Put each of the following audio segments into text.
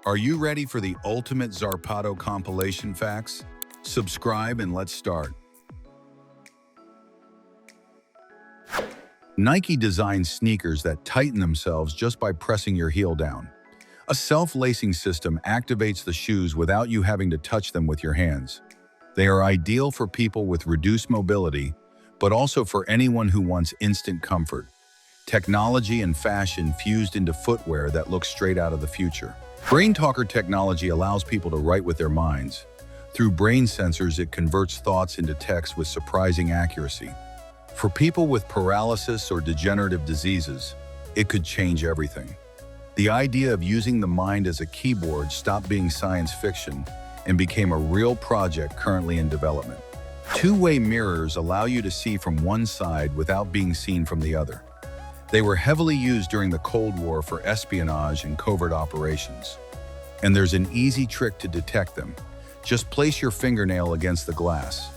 Are you ready for the ultimate Zarpado compilation facts? Subscribe and let's start. Nike designs sneakers that tighten themselves just by pressing your heel down. A self-lacing system activates the shoes without you having to touch them with your hands. They are ideal for people with reduced mobility, but also for anyone who wants instant comfort. Technology and fashion fused into footwear that looks straight out of the future. Brain Talker technology allows people to write with their minds. Through brain sensors, it converts thoughts into text with surprising accuracy. For people with paralysis or degenerative diseases, it could change everything. The idea of using the mind as a keyboard stopped being science fiction and became a real project currently in development. Two-way mirrors allow you to see from one side without being seen from the other. They were heavily used during the Cold War for espionage and covert operations. And there's an easy trick to detect them. Just place your fingernail against the glass.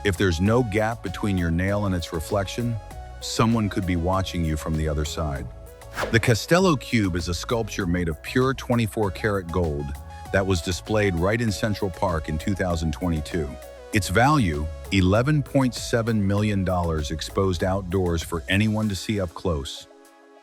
If there's no gap between your nail and its reflection, someone could be watching you from the other side. The Castello Cube is a sculpture made of pure 24-karat gold that was displayed right in Central Park in 2022. Its value, $11.7 million, exposed outdoors for anyone to see up close.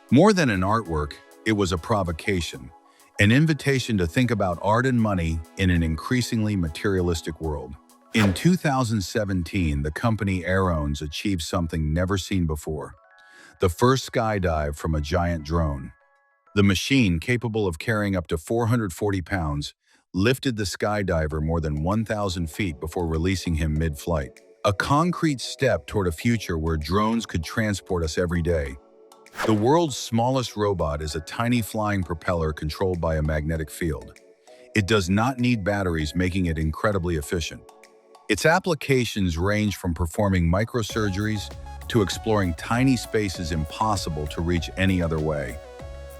More than an artwork, it was a provocation, an invitation to think about art and money in an increasingly materialistic world. In 2017, the company Aerones achieved something never seen before: the first skydive from a giant drone. The machine, capable of carrying up to 440 pounds, lifted the skydiver more than 1,000 feet before releasing him mid-flight. A concrete step toward a future where drones could transport us every day. The world's smallest robot is a tiny flying propeller controlled by a magnetic field. It does not need batteries, making it incredibly efficient. Its applications range from performing microsurgeries to exploring tiny spaces impossible to reach any other way.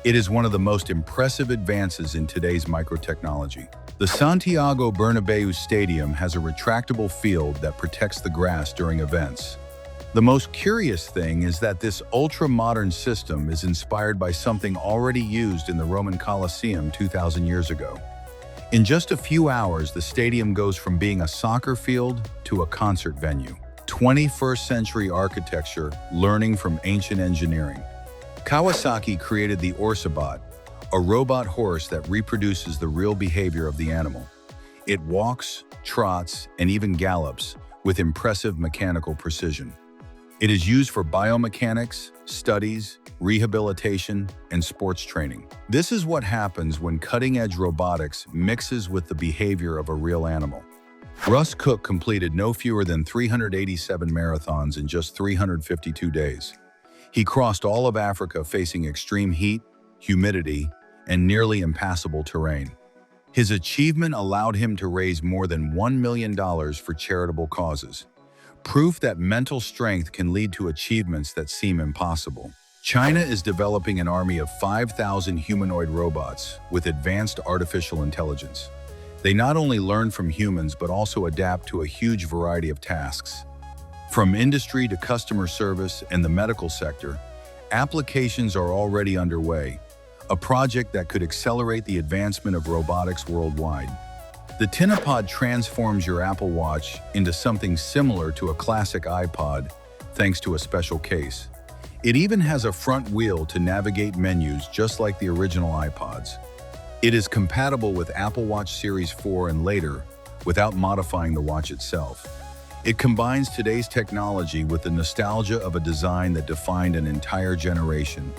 It is one of the most impressive advances in today's microtechnology. The Santiago Bernabéu Stadium has a retractable field that protects the grass during events. The most curious thing is that this ultra-modern system is inspired by something already used in the Roman Colosseum 2,000 years ago. In just a few hours, the stadium goes from being a soccer field to a concert venue. 21st century architecture, learning from ancient engineering. Kawasaki created the Orsabot, a robot horse that reproduces the real behavior of the animal. It walks, trots, and even gallops with impressive mechanical precision. It is used for biomechanics, studies, rehabilitation, and sports training. This is what happens when cutting-edge robotics mixes with the behavior of a real animal. Russ Cook completed no fewer than 387 marathons in just 352 days. He crossed all of Africa facing extreme heat, humidity, and nearly impassable terrain. His achievement allowed him to raise more than $1 million for charitable causes. Proof that mental strength can lead to achievements that seem impossible. China is developing an army of 5,000 humanoid robots with advanced artificial intelligence. They not only learn from humans but also adapt to a huge variety of tasks. From industry to customer service and the medical sector, applications are already underway, a project that could accelerate the advancement of robotics worldwide. The Tinapod transforms your Apple Watch into something similar to a classic iPod, thanks to a special case. It even has a front wheel to navigate menus just like the original iPods. It is compatible with Apple Watch Series 4 and later, without modifying the watch itself. It combines today's technology with the nostalgia of a design that defined an entire generation.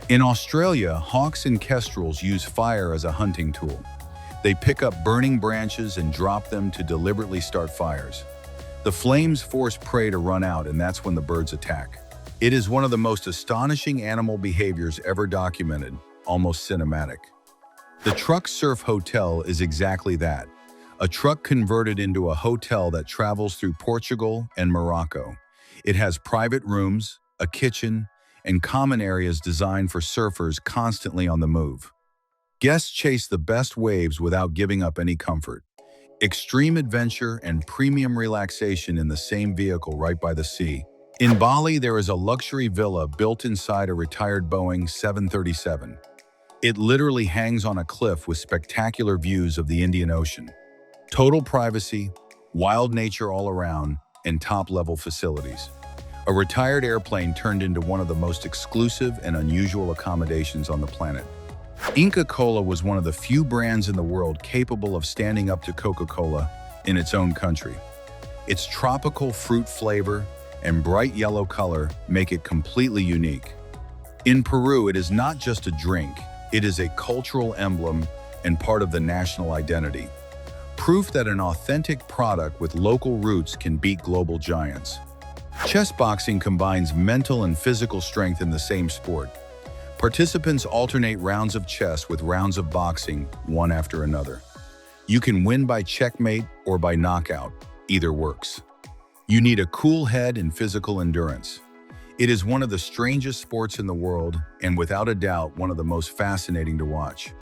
In Australia, hawks and kestrels use fire as a hunting tool. They pick up burning branches and drop them to deliberately start fires. The flames force prey to run out, and that's when the birds attack. It is one of the most astonishing animal behaviors ever documented, almost cinematic. The Truck Surf Hotel is exactly that. A truck converted into a hotel that travels through Portugal and Morocco. It has private rooms, a kitchen, and common areas designed for surfers constantly on the move. Guests chase the best waves without giving up any comfort. Extreme adventure and premium relaxation in the same vehicle right by the sea. In Bali, there is a luxury villa built inside a retired Boeing 737. It literally hangs on a cliff with spectacular views of the Indian Ocean. Total privacy, wild nature all around, and top-level facilities. A retired airplane turned into one of the most exclusive and unusual accommodations on the planet. Inca Kola was one of the few brands in the world capable of standing up to Coca-Cola in its own country. Its tropical fruit flavor and bright yellow color make it completely unique. In Peru, it is not just a drink, it is a cultural emblem and part of the national identity. Proof that an authentic product with local roots can beat global giants. Chess boxing combines mental and physical strength in the same sport. Participants alternate rounds of chess with rounds of boxing, one after another. You can win by checkmate or by knockout, either works. You need a cool head and physical endurance. It is one of the strangest sports in the world, and without a doubt, one of the most fascinating to watch.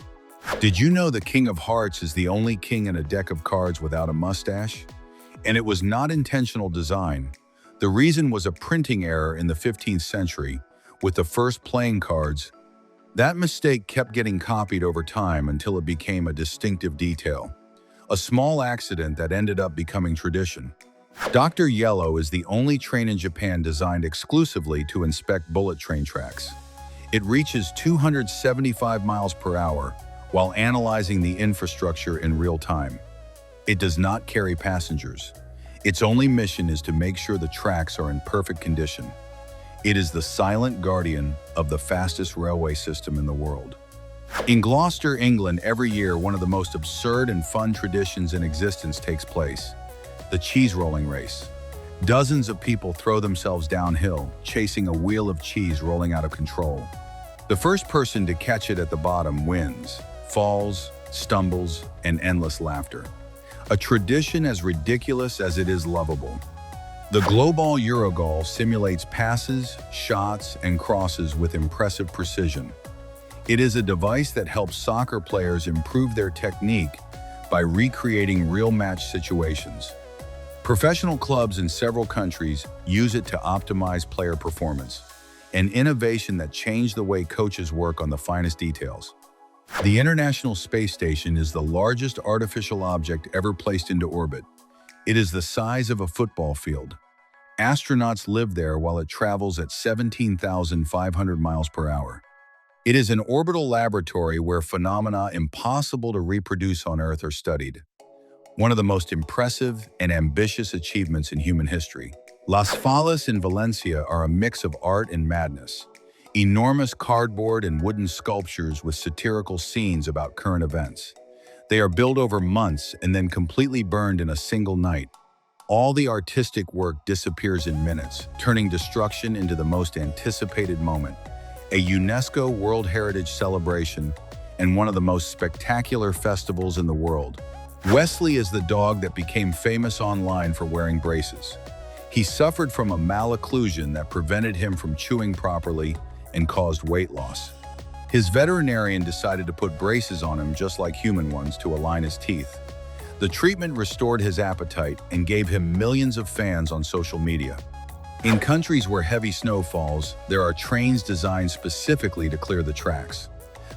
Did you know the King of Hearts is the only king in a deck of cards without a mustache? And it was not intentional design. The reason was a printing error in the 15th century, with the first playing cards. That mistake kept getting copied over time until it became a distinctive detail. A small accident that ended up becoming tradition. Dr. Yellow is the only train in Japan designed exclusively to inspect bullet train tracks. It reaches 275 miles per hour while analyzing the infrastructure in real time. It does not carry passengers. Its only mission is to make sure the tracks are in perfect condition. It is the silent guardian of the fastest railway system in the world. In Gloucester, England, every year one of the most absurd and fun traditions in existence takes place: the cheese rolling race. Dozens of people throw themselves downhill, chasing a wheel of cheese rolling out of control. The first person to catch it at the bottom wins. Falls, stumbles, and endless laughter. A tradition as ridiculous as it is lovable. The Global Eurogol simulates passes, shots, and crosses with impressive precision. It is a device that helps soccer players improve their technique by recreating real match situations. Professional clubs in several countries use it to optimize player performance, an innovation that changed the way coaches work on the finest details. The International Space Station is the largest artificial object ever placed into orbit. It is the size of a football field. Astronauts live there while it travels at 17,500 miles per hour. It is an orbital laboratory where phenomena impossible to reproduce on Earth are studied. One of the most impressive and ambitious achievements in human history. Las Fallas in Valencia are a mix of art and madness. Enormous cardboard and wooden sculptures with satirical scenes about current events. They are built over months and then completely burned in a single night. All the artistic work disappears in minutes, turning destruction into the most anticipated moment. A UNESCO World Heritage celebration and one of the most spectacular festivals in the world. Wesley is the dog that became famous online for wearing braces. He suffered from a malocclusion that prevented him from chewing properly and caused weight loss. His veterinarian decided to put braces on him just like human ones to align his teeth. The treatment restored his appetite and gave him millions of fans on social media. In countries where heavy snow falls, there are trains designed specifically to clear the tracks.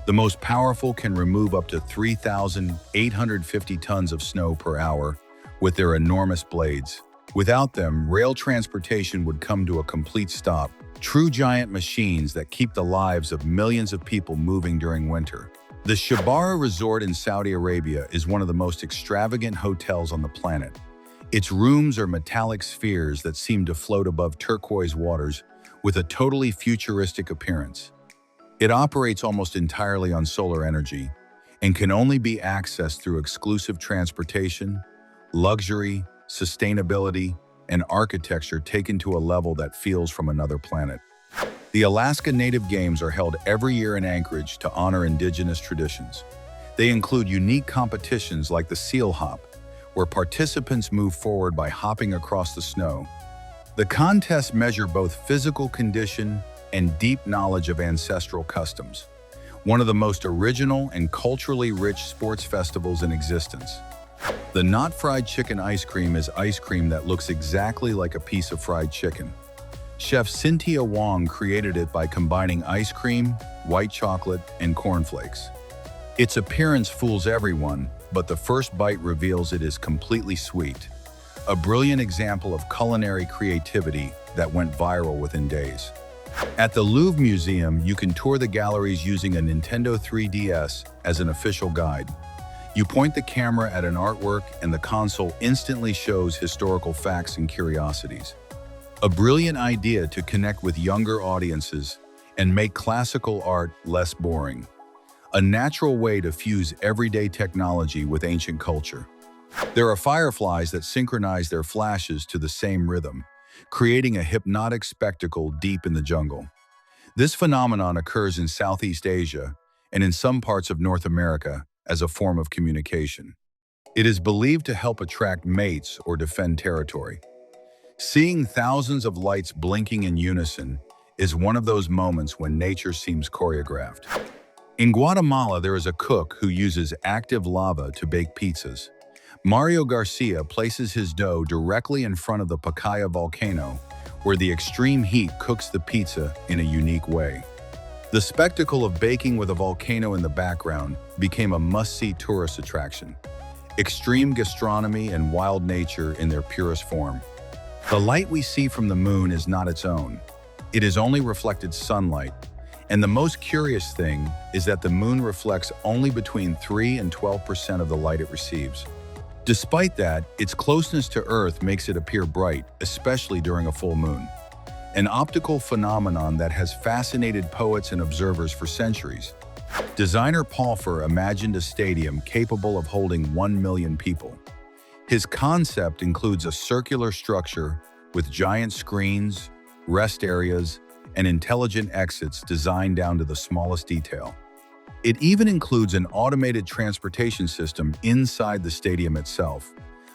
The most powerful can remove up to 3,850 tons of snow per hour with their enormous blades. Without them, rail transportation would come to a complete stop. True giant machines that keep the lives of millions of people moving during winter. The Shabara Resort in Saudi Arabia is one of the most extravagant hotels on the planet. Its rooms are metallic spheres that seem to float above turquoise waters with a totally futuristic appearance. It operates almost entirely on solar energy and can only be accessed through exclusive transportation, luxury, sustainability, and architecture taken to a level that feels from another planet. The Alaska Native Games are held every year in Anchorage to honor indigenous traditions. They include unique competitions like the seal hop, where participants move forward by hopping across the snow. The contests measure both physical condition and deep knowledge of ancestral customs, one of the most original and culturally rich sports festivals in existence. The not fried chicken ice cream is ice cream that looks exactly like a piece of fried chicken. Chef Cynthia Wong created it by combining ice cream, white chocolate, and cornflakes. Its appearance fools everyone, but the first bite reveals it is completely sweet. A brilliant example of culinary creativity that went viral within days. At the Louvre Museum, you can tour the galleries using a Nintendo 3DS as an official guide. You point the camera at an artwork and the console instantly shows historical facts and curiosities. A brilliant idea to connect with younger audiences and make classical art less boring. A natural way to fuse everyday technology with ancient culture. There are fireflies that synchronize their flashes to the same rhythm, creating a hypnotic spectacle deep in the jungle. This phenomenon occurs in Southeast Asia and in some parts of North America as a form of communication. It is believed to help attract mates or defend territory. Seeing thousands of lights blinking in unison is one of those moments when nature seems choreographed. In Guatemala, there is a cook who uses active lava to bake pizzas. Mario Garcia places his dough directly in front of the Pacaya volcano, where the extreme heat cooks the pizza in a unique way. The spectacle of baking with a volcano in the background became a must-see tourist attraction. Extreme gastronomy and wild nature in their purest form. The light we see from the moon is not its own. It is only reflected sunlight. And the most curious thing is that the moon reflects only between 3 and 12% of the light it receives. Despite that, its closeness to Earth makes it appear bright, especially during a full moon. An optical phenomenon that has fascinated poets and observers for centuries. Designer Paulfer imagined a stadium capable of holding 1 million people. His concept includes a circular structure with giant screens, rest areas, and intelligent exits designed down to the smallest detail. It even includes an automated transportation system inside the stadium itself,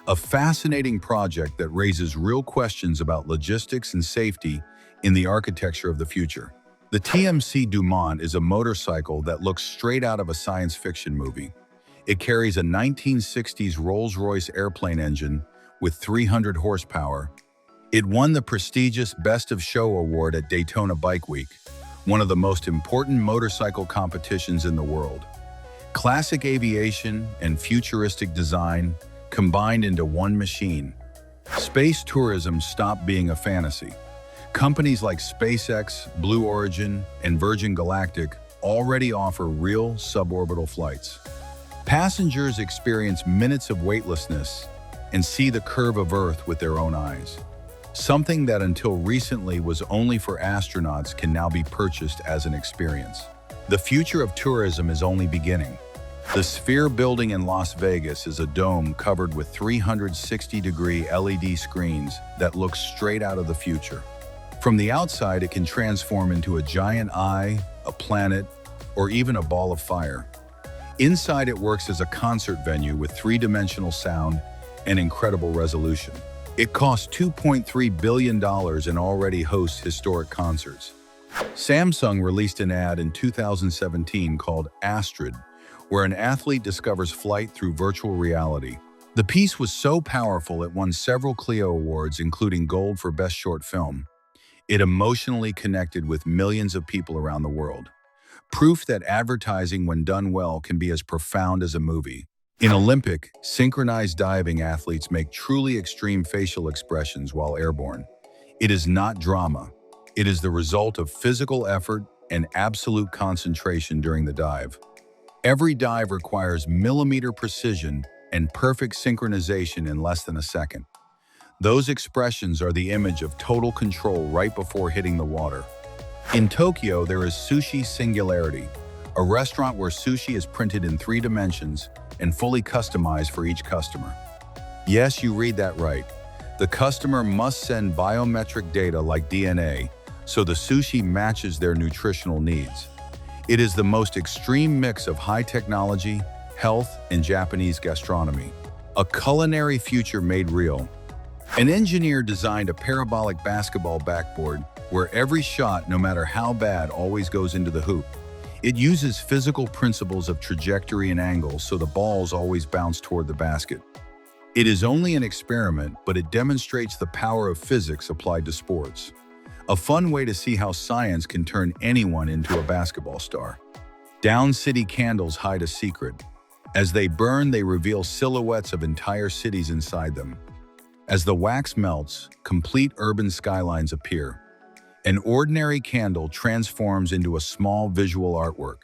a fascinating project that raises real questions about logistics and safety in the architecture of the future. The TMC Dumont is a motorcycle that looks straight out of a science fiction movie. It carries a 1960s Rolls-Royce airplane engine with 300 horsepower. It won the prestigious Best of Show award at Daytona Bike Week, one of the most important motorcycle competitions in the world. Classic aviation and futuristic design combined into one machine. Space tourism stopped being a fantasy. Companies like SpaceX, Blue Origin, and Virgin Galactic already offer real suborbital flights. Passengers experience minutes of weightlessness and see the curve of Earth with their own eyes. Something that until recently was only for astronauts can now be purchased as an experience. The future of tourism is only beginning. The Sphere building in Las Vegas is a dome covered with 360-degree LED screens that look straight out of the future. From the outside, it can transform into a giant eye, a planet, or even a ball of fire. Inside, it works as a concert venue with three-dimensional sound and incredible resolution. It costs $2.3 billion and already hosts historic concerts. Samsung released an ad in 2017 called Astrid, where an athlete discovers flight through virtual reality. The piece was so powerful it won several Clio awards, including Gold for Best Short Film. It emotionally connected with millions of people around the world. Proof that advertising, when done well, can be as profound as a movie. In Olympic, synchronized diving athletes make truly extreme facial expressions while airborne. It is not drama. It is the result of physical effort and absolute concentration during the dive. Every dive requires millimeter precision and perfect synchronization in less than a second. Those expressions are the image of total control right before hitting the water. In Tokyo, there is Sushi Singularity, a restaurant where sushi is printed in 3 dimensions and fully customized for each customer. Yes, you read that right. The customer must send biometric data like DNA, so the sushi matches their nutritional needs. It is the most extreme mix of high technology, health, and Japanese gastronomy. A culinary future made real. An engineer designed a parabolic basketball backboard where every shot, no matter how bad, always goes into the hoop. It uses physical principles of trajectory and angle so the balls always bounce toward the basket. It is only an experiment, but it demonstrates the power of physics applied to sports. A fun way to see how science can turn anyone into a basketball star. Down city candles hide a secret. As they burn, they reveal silhouettes of entire cities inside them. As the wax melts, complete urban skylines appear. An ordinary candle transforms into a small visual artwork.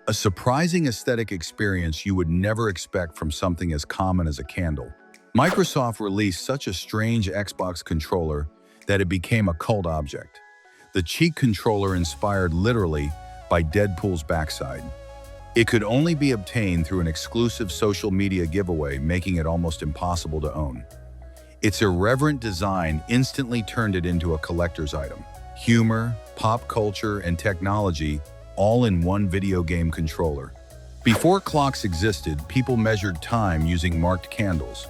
A surprising aesthetic experience you would never expect from something as common as a candle. Microsoft released such a strange Xbox controller that it became a cult object. The cheek controller inspired literally by Deadpool's backside. It could only be obtained through an exclusive social media giveaway, making it almost impossible to own. Its irreverent design instantly turned it into a collector's item. Humor, pop culture, and technology all in one video game controller. Before clocks existed, people measured time using marked candles.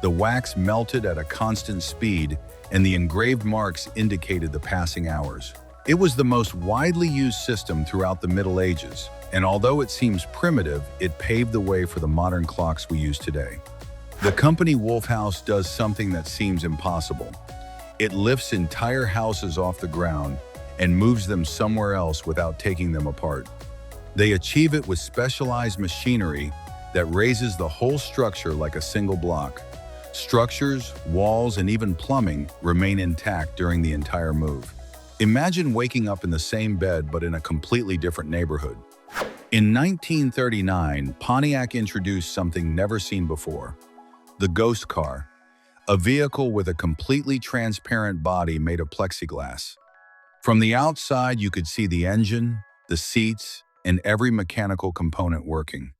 The wax melted at a constant speed, and the engraved marks indicated the passing hours. It was the most widely used system throughout the Middle Ages, and although it seems primitive, it paved the way for the modern clocks we use today. The company Wolfhouse does something that seems impossible. It lifts entire houses off the ground and moves them somewhere else without taking them apart. They achieve it with specialized machinery that raises the whole structure like a single block. Structures, walls, and even plumbing remain intact during the entire move. Imagine waking up in the same bed but in a completely different neighborhood. In 1939, Pontiac introduced something never seen before: the ghost car, a vehicle with a completely transparent body made of plexiglass. From the outside, you could see the engine, the seats, and every mechanical component working.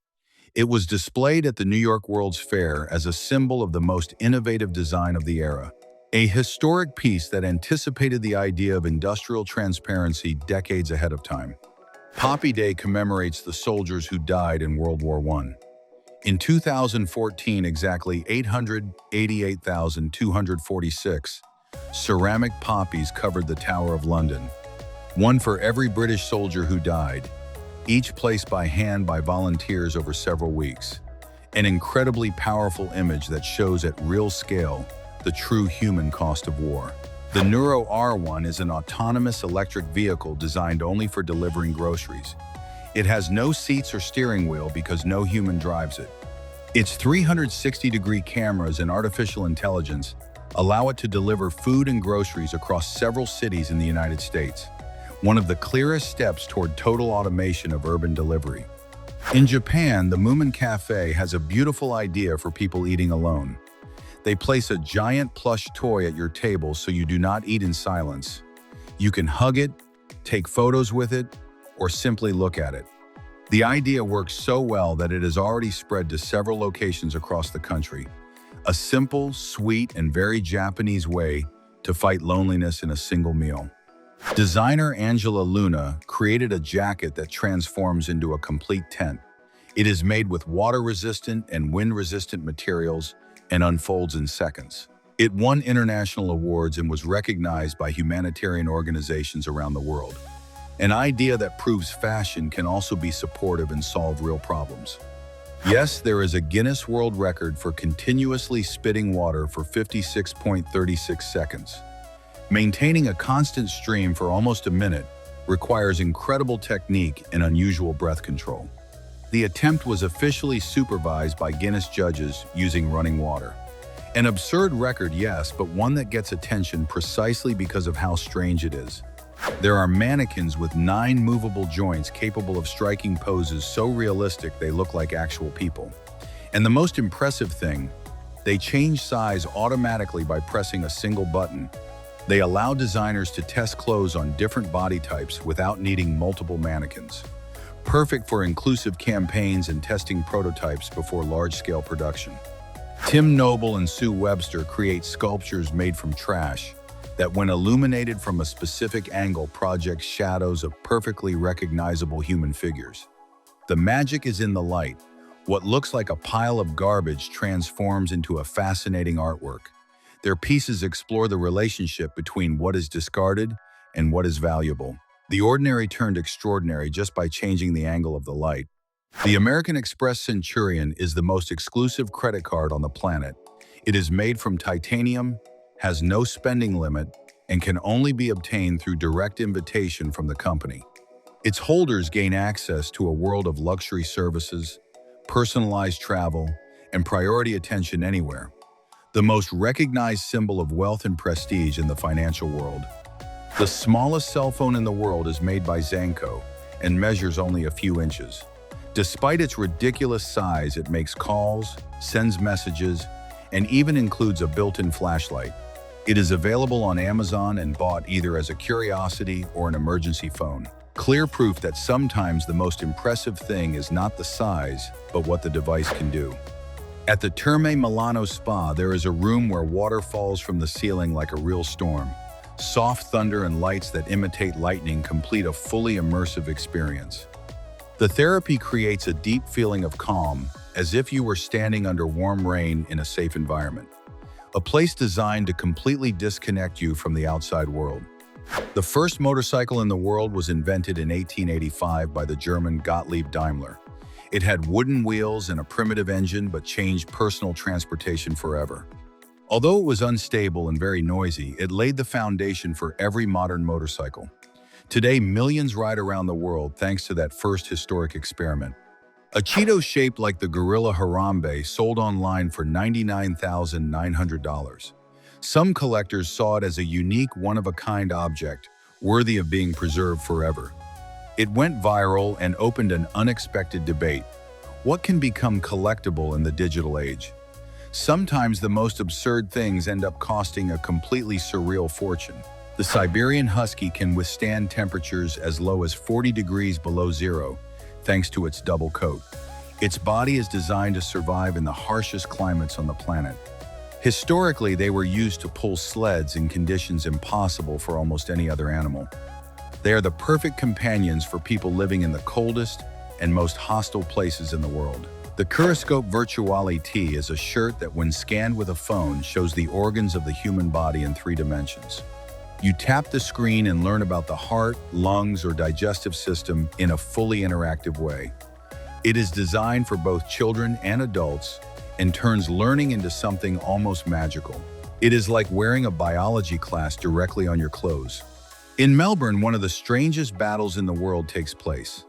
It was displayed at the New York World's Fair as a symbol of the most innovative design of the era, a historic piece that anticipated the idea of industrial transparency decades ahead of time. Poppy Day commemorates the soldiers who died in World War I. In 2014, exactly 888,246 ceramic poppies covered the Tower of London, one for every British soldier who died, each placed by hand by volunteers over several weeks. An incredibly powerful image that shows at real scale the true human cost of war. The Neuro R1 is an autonomous electric vehicle designed only for delivering groceries. It has no seats or steering wheel because no human drives it. Its 360-degree cameras and artificial intelligence allow it to deliver food and groceries across several cities in the United States, one of the clearest steps toward total automation of urban delivery. In Japan, the Moomin Cafe has a beautiful idea for people eating alone. They place a giant plush toy at your table so you do not eat in silence. You can hug it, take photos with it, or simply look at it. The idea works so well that it has already spread to several locations across the country. A simple, sweet, and very Japanese way to fight loneliness in a single meal. Designer Angela Luna created a jacket that transforms into a complete tent. It is made with water-resistant and wind-resistant materials and unfolds in seconds. It won international awards and was recognized by humanitarian organizations around the world. An idea that proves fashion can also be supportive and solve real problems. Yes, there is a Guinness World Record for continuously spitting water for 56.36 seconds. Maintaining a constant stream for almost a minute requires incredible technique and unusual breath control. The attempt was officially supervised by Guinness judges using running water. An absurd record, yes, but one that gets attention precisely because of how strange it is. There are mannequins with 9 movable joints capable of striking poses so realistic they look like actual people. And the most impressive thing, they change size automatically by pressing a single button. They allow designers to test clothes on different body types without needing multiple mannequins. Perfect for inclusive campaigns and testing prototypes before large-scale production. Tim Noble and Sue Webster create sculptures made from trash that, when illuminated from a specific angle, project shadows of perfectly recognizable human figures. The magic is in the light. What looks like a pile of garbage transforms into a fascinating artwork. Their pieces explore the relationship between what is discarded and what is valuable. The ordinary turned extraordinary just by changing the angle of the light. The American Express Centurion is the most exclusive credit card on the planet. It is made from titanium, has no spending limit, and can only be obtained through direct invitation from the company. Its holders gain access to a world of luxury services, personalized travel, and priority attention anywhere. The most recognized symbol of wealth and prestige in the financial world. The smallest cell phone in the world is made by Zanco and measures only a few inches. Despite its ridiculous size, it makes calls, sends messages, and even includes a built-in flashlight. It is available on Amazon and bought either as a curiosity or an emergency phone. Clear proof that sometimes the most impressive thing is not the size, but what the device can do. At the Terme Milano Spa, there is a room where water falls from the ceiling like a real storm. Soft thunder and lights that imitate lightning complete a fully immersive experience. The therapy creates a deep feeling of calm, as if you were standing under warm rain in a safe environment. A place designed to completely disconnect you from the outside world. The first motorcycle in the world was invented in 1885 by the German Gottlieb Daimler. It had wooden wheels and a primitive engine, but changed personal transportation forever. Although it was unstable and very noisy, it laid the foundation for every modern motorcycle. Today, millions ride around the world thanks to that first historic experiment. A Cheeto shaped like the gorilla Harambe sold online for $99,900. Some collectors saw it as a unique, one-of-a-kind object, worthy of being preserved forever. It went viral and opened an unexpected debate. What can become collectible in the digital age? Sometimes the most absurd things end up costing a completely surreal fortune. The Siberian Husky can withstand temperatures as low as 40 degrees below zero, thanks to its double coat. Its body is designed to survive in the harshest climates on the planet. Historically, they were used to pull sleds in conditions impossible for almost any other animal. They are the perfect companions for people living in the coldest and most hostile places in the world. The Curoscope Virtuale T is a shirt that, when scanned with a phone, shows the organs of the human body in 3 dimensions. You tap the screen and learn about the heart, lungs, or digestive system in a fully interactive way. It is designed for both children and adults and turns learning into something almost magical. It is like wearing a biology class directly on your clothes. In Melbourne, one of the strangest battles in the world takes place.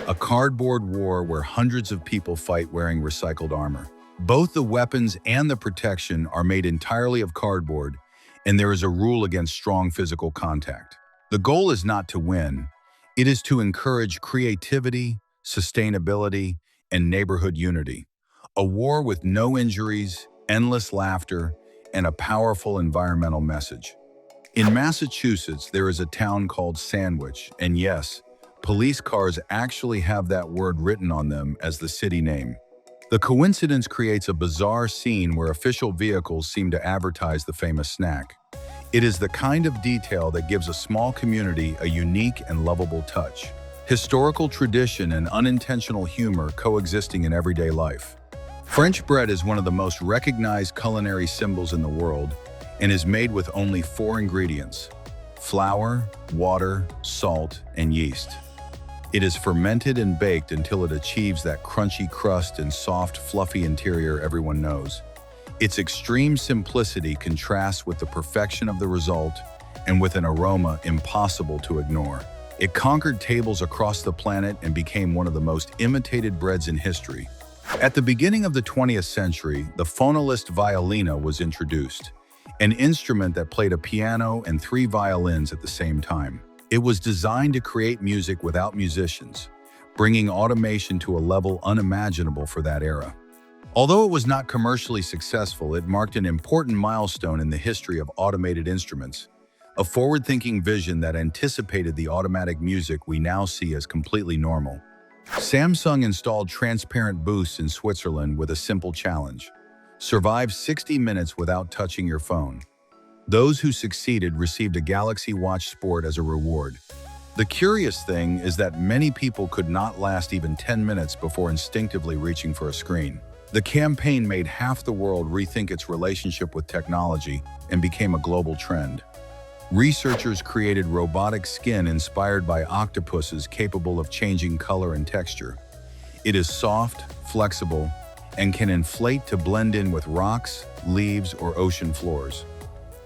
A cardboard war where hundreds of people fight wearing recycled armor. Both the weapons and the protection are made entirely of cardboard, and there is a rule against strong physical contact. The goal is not to win. It is to encourage creativity, sustainability, and neighborhood unity. A war with no injuries, endless laughter, and a powerful environmental message. In Massachusetts, there is a town called Sandwich, and yes, police cars actually have that word written on them as the city name. The coincidence creates a bizarre scene where official vehicles seem to advertise the famous snack. It is the kind of detail that gives a small community a unique and lovable touch. Historical tradition and unintentional humor coexisting in everyday life. French bread is one of the most recognized culinary symbols in the world and is made with only 4 ingredients: flour, water, salt, and yeast. It is fermented and baked until it achieves that crunchy crust and soft, fluffy interior everyone knows. Its extreme simplicity contrasts with the perfection of the result and with an aroma impossible to ignore. It conquered tables across the planet and became one of the most imitated breads in history. At the beginning of the 20th century, the phonolist violina was introduced, an instrument that played a piano and 3 violins at the same time. It was designed to create music without musicians, bringing automation to a level unimaginable for that era. Although it was not commercially successful, it marked an important milestone in the history of automated instruments, a forward-thinking vision that anticipated the automatic music we now see as completely normal. Samsung installed transparent booths in Switzerland with a simple challenge: survive 60 minutes without touching your phone. Those who succeeded received a Galaxy Watch Sport as a reward. The curious thing is that many people could not last even 10 minutes before instinctively reaching for a screen. The campaign made half the world rethink its relationship with technology and became a global trend. Researchers created robotic skin inspired by octopuses capable of changing color and texture. It is soft, flexible, and can inflate to blend in with rocks, leaves, or ocean floors.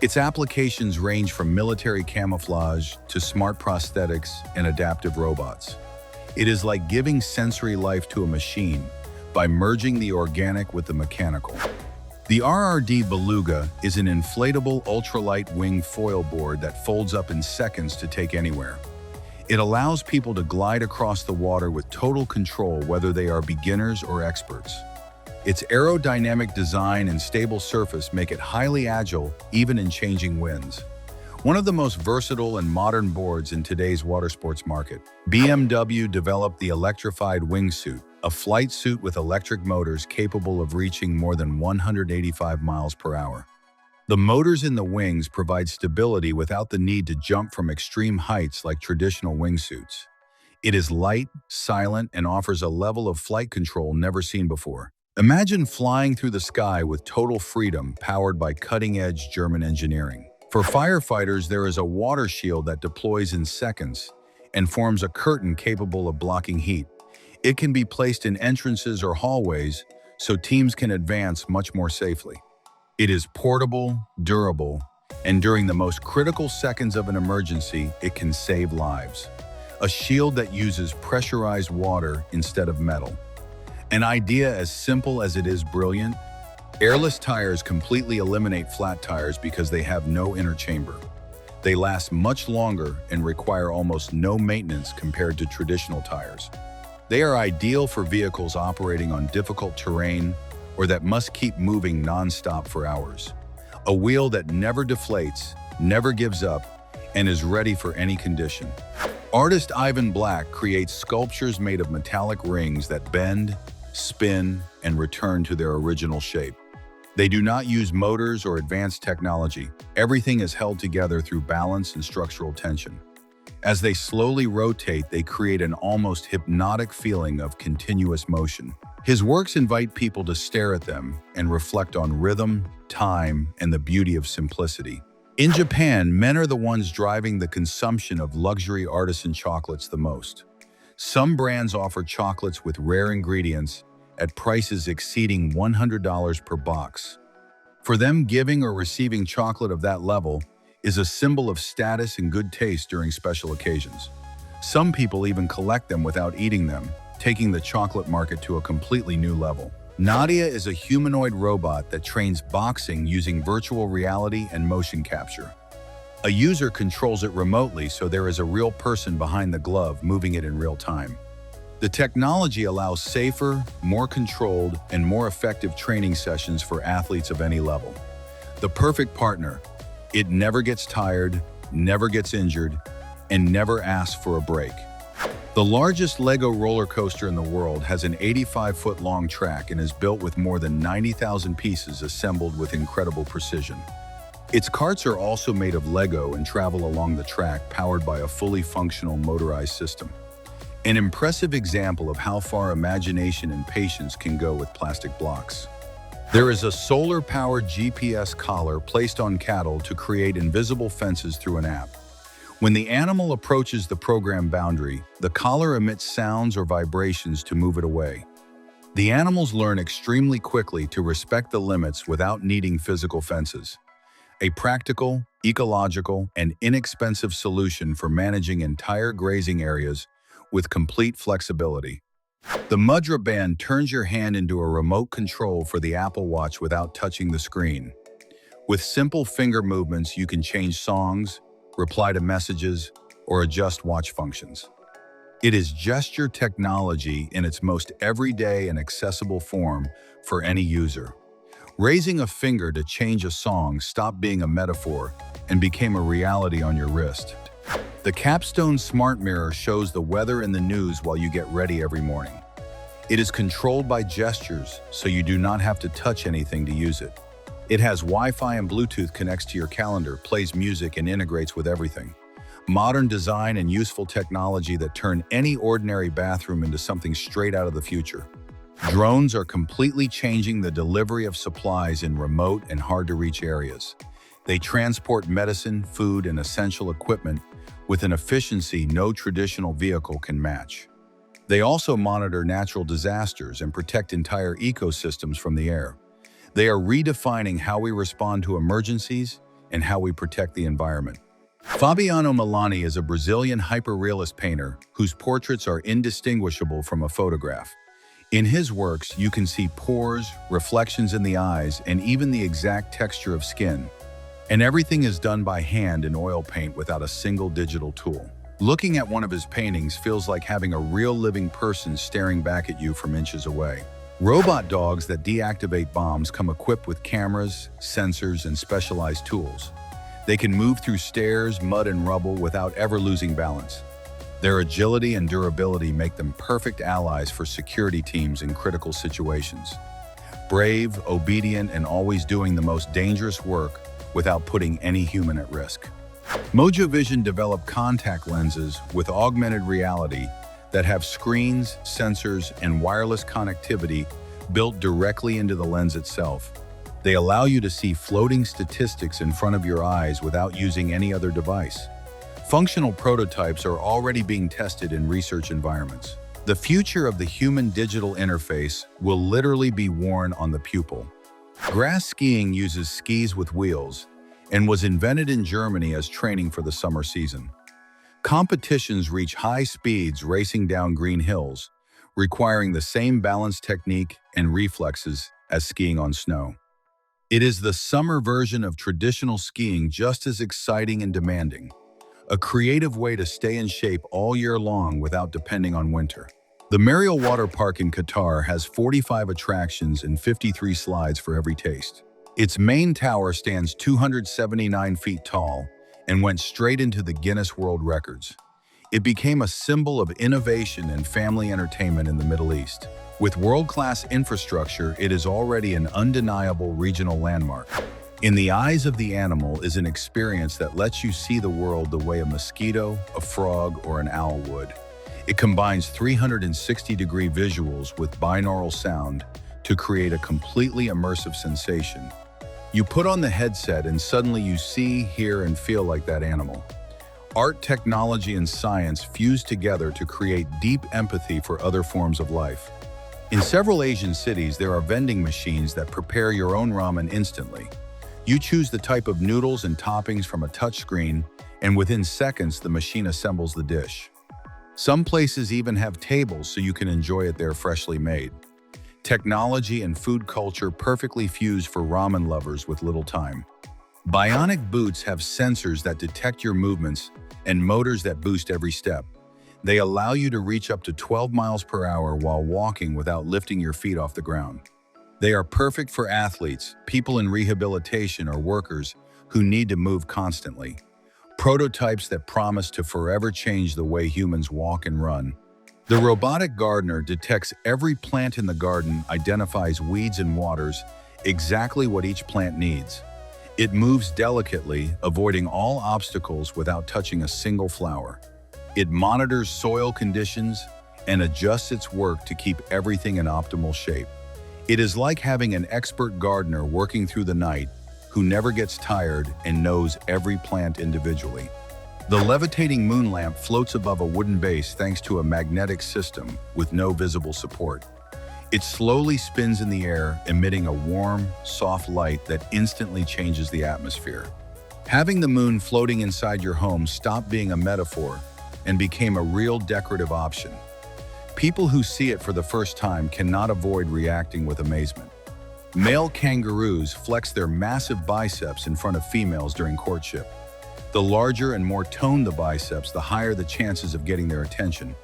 Its applications range from military camouflage to smart prosthetics and adaptive robots. It is like giving sensory life to a machine by merging the organic with the mechanical. The RRD Beluga is an inflatable ultralight wing foil board that folds up in seconds to take anywhere. It allows people to glide across the water with total control, whether they are beginners or experts. Its aerodynamic design and stable surface make it highly agile, even in changing winds. One of the most versatile and modern boards in today's water sports market. BMW developed the electrified wingsuit, a flight suit with electric motors capable of reaching more than 185 miles per hour. The motors in the wings provide stability without the need to jump from extreme heights like traditional wingsuits. It is light, silent, and offers a level of flight control never seen before. Imagine flying through the sky with total freedom, powered by cutting-edge German engineering. For firefighters, there is a water shield that deploys in seconds and forms a curtain capable of blocking heat. It can be placed in entrances or hallways so teams can advance much more safely. It is portable, durable, and during the most critical seconds of an emergency, it can save lives. A shield that uses pressurized water instead of metal. An idea as simple as it is brilliant. Airless tires completely eliminate flat tires because they have no inner chamber. They last much longer and require almost no maintenance compared to traditional tires. They are ideal for vehicles operating on difficult terrain or that must keep moving non-stop for hours. A wheel that never deflates, never gives up, and is ready for any condition. Artist Ivan Black creates sculptures made of metallic rings that bend, spin, and return to their original shape. They do not use motors or advanced technology. Everything is held together through balance and structural tension. As they slowly rotate, they create an almost hypnotic feeling of continuous motion. His works invite people to stare at them and reflect on rhythm, time, and the beauty of simplicity. In Japan, men are the ones driving the consumption of luxury artisan chocolates the most. Some brands offer chocolates with rare ingredients at prices exceeding $100 per box. For them, giving or receiving chocolate of that level is a symbol of status and good taste during special occasions. Some people even collect them without eating them, taking the chocolate market to a completely new level. Nadia is a humanoid robot that trains boxing using virtual reality and motion capture. A user controls it remotely, so there is a real person behind the glove moving it in real time. The technology allows safer, more controlled, and more effective training sessions for athletes of any level. The perfect partner. It never gets tired, never gets injured, and never asks for a break. The largest Lego roller coaster in the world has an 85-foot-long track and is built with more than 90,000 pieces assembled with incredible precision. Its carts are also made of Lego and travel along the track, powered by a fully functional motorized system. An impressive example of how far imagination and patience can go with plastic blocks. There is a solar-powered GPS collar placed on cattle to create invisible fences through an app. When the animal approaches the program boundary, the collar emits sounds or vibrations to move it away. The animals learn extremely quickly to respect the limits without needing physical fences. A practical, ecological, and inexpensive solution for managing entire grazing areas with complete flexibility. The Mudra Band turns your hand into a remote control for the Apple Watch without touching the screen. With simple finger movements, you can change songs, reply to messages, or adjust watch functions. It is gesture technology in its most everyday and accessible form for any user. Raising a finger to change a song stopped being a metaphor and became a reality on your wrist. The Capstone Smart Mirror shows the weather and the news while you get ready every morning. It is controlled by gestures, so you do not have to touch anything to use it. It has Wi-Fi and Bluetooth, connects to your calendar, plays music, and integrates with everything. Modern design and useful technology that turn any ordinary bathroom into something straight out of the future. Drones are completely changing the delivery of supplies in remote and hard-to-reach areas. They transport medicine, food, and essential equipment with an efficiency no traditional vehicle can match. They also monitor natural disasters and protect entire ecosystems from the air. They are redefining how we respond to emergencies, and how we protect the environment. Fabiano Milani is a Brazilian hyperrealist painter whose portraits are indistinguishable from a photograph. In his works, you can see pores, reflections in the eyes, and even the exact texture of skin. And everything is done by hand in oil paint without a single digital tool. Looking at one of his paintings feels like having a real living person staring back at you from inches away. Robot dogs that deactivate bombs come equipped with cameras, sensors, and specialized tools. They can move through stairs, mud, and rubble without ever losing balance. Their agility and durability make them perfect allies for security teams in critical situations. Brave, obedient, and always doing the most dangerous work without putting any human at risk. Mojo Vision developed contact lenses with augmented reality that have screens, sensors, and wireless connectivity built directly into the lens itself. They allow you to see floating statistics in front of your eyes without using any other device. Functional prototypes are already being tested in research environments. The future of the human-digital interface will literally be worn on the pupil. Grass skiing uses skis with wheels and was invented in Germany as training for the summer season. Competitions reach high speeds racing down green hills, requiring the same balance technique and reflexes as skiing on snow. It is the summer version of traditional skiing, just as exciting and demanding. A creative way to stay in shape all year long without depending on winter. The Mariel Water Park in Qatar has 45 attractions and 53 slides for every taste. Its main tower stands 279 feet tall and went straight into the Guinness World Records. It became a symbol of innovation and family entertainment in the Middle East. With world-class infrastructure, it is already an undeniable regional landmark. In the eyes of the animal is an experience that lets you see the world the way a mosquito, a frog, or an owl would. It combines 360-degree visuals with binaural sound to create a completely immersive sensation. You put on the headset and suddenly you see, hear, and feel like that animal. Art, technology, and science fuse together to create deep empathy for other forms of life. In several Asian cities, there are vending machines that prepare your own ramen instantly. You choose the type of noodles and toppings from a touchscreen, and within seconds, the machine assembles the dish. Some places even have tables so you can enjoy it there freshly made. Technology and food culture perfectly fuse for ramen lovers with little time. Bionic boots have sensors that detect your movements and motors that boost every step. They allow you to reach up to 12 miles per hour while walking without lifting your feet off the ground. They are perfect for athletes, people in rehabilitation, or workers who need to move constantly. Prototypes that promise to forever change the way humans walk and run. The robotic gardener detects every plant in the garden, identifies weeds and waters exactly what each plant needs. It moves delicately, avoiding all obstacles without touching a single flower. It monitors soil conditions and adjusts its work to keep everything in optimal shape. It is like having an expert gardener working through the night who never gets tired and knows every plant individually. The levitating moon lamp floats above a wooden base thanks to a magnetic system with no visible support. It slowly spins in the air, emitting a warm, soft light that instantly changes the atmosphere. Having the moon floating inside your home stopped being a metaphor and became a real decorative option. People who see it for the first time cannot avoid reacting with amazement. Male kangaroos flex their massive biceps in front of females during courtship. The larger and more toned the biceps, the higher the chances of getting their attention.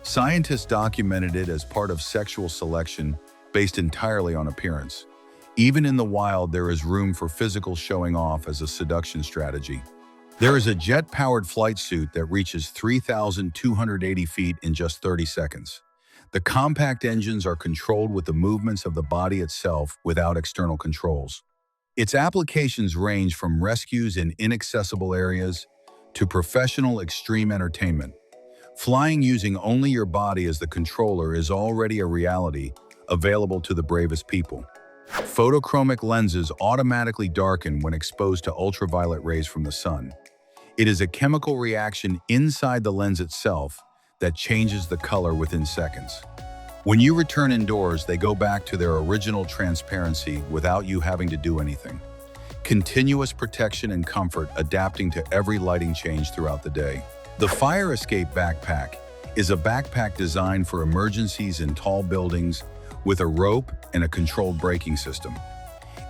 Scientists documented it as part of sexual selection based entirely on appearance. Even in the wild, there is room for physical showing off as a seduction strategy. There is a jet-powered flight suit that reaches 3,280 feet in just 30 seconds. The compact engines are controlled with the movements of the body itself without external controls. Its applications range from rescues in inaccessible areas to professional extreme entertainment. Flying using only your body as the controller is already a reality available to the bravest people. Photochromic lenses automatically darken when exposed to ultraviolet rays from the sun. It is a chemical reaction inside the lens itself that changes the color within seconds. When you return indoors, they go back to their original transparency without you having to do anything. continuous protection and comfort adapting to every lighting change throughout the day. The Fire Escape Backpack is a backpack designed for emergencies in tall buildings with a rope and a controlled braking system.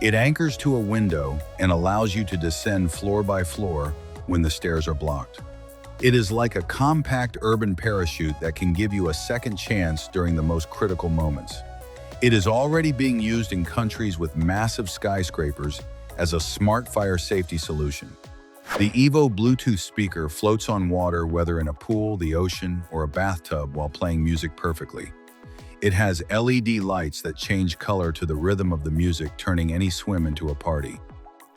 It anchors to a window and allows you to descend floor by floor when the stairs are blocked. It is like a compact urban parachute that can give you a second chance during the most critical moments. It is already being used in countries with massive skyscrapers as a smart fire safety solution. The Evo Bluetooth speaker floats on water whether in a pool, the ocean, or a bathtub while playing music perfectly. It has LED lights that change color to the rhythm of the music, turning any swim into a party.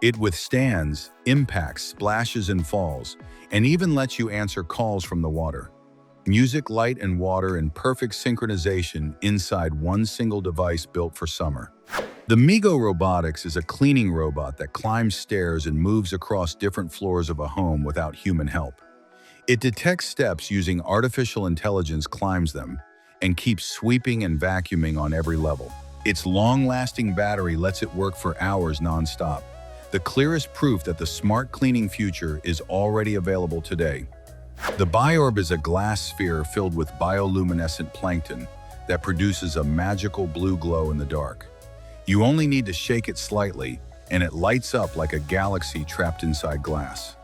It withstands impacts, splashes, and falls, and even lets you answer calls from the water. Music, light, and water in perfect synchronization inside one single device built for summer. The Migo Robotics is a cleaning robot that climbs stairs and moves across different floors of a home without human help. It detects steps using artificial intelligence, climbs them, and keeps sweeping and vacuuming on every level. Its long-lasting battery lets it work for hours non-stop, the clearest proof that the smart cleaning future is already available today. The Biorb is a glass sphere filled with bioluminescent plankton that produces a magical blue glow in the dark. You only need to shake it slightly, and it lights up like a galaxy trapped inside glass.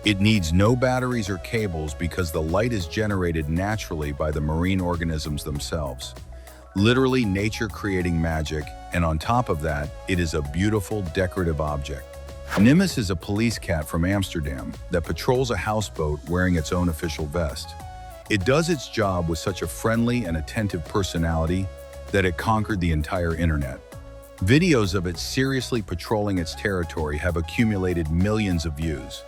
It needs no batteries or cables because the light is generated naturally by the marine organisms themselves. Literally nature creating magic, and on top of that, it is a beautiful decorative object. Nimbus is a police cat from Amsterdam that patrols a houseboat wearing its own official vest. It does its job with such a friendly and attentive personality that it conquered the entire internet. Videos of it seriously patrolling its territory have accumulated millions of views.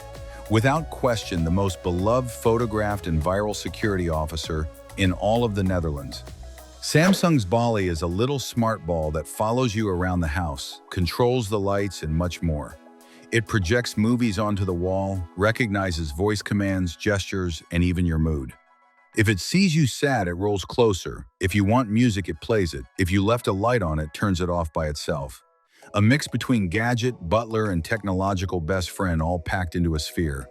Without question, the most beloved, photographed, and viral security officer in all of the Netherlands. Samsung's Bali is a little smart ball that follows you around the house, controls the lights, and much more. It projects movies onto the wall, recognizes voice commands, gestures, and even your mood. If it sees you sad, it rolls closer. If you want music, it plays it. If you left a light on, it turns it off by itself. A mix between gadget, butler, and technological best friend, all packed into a sphere.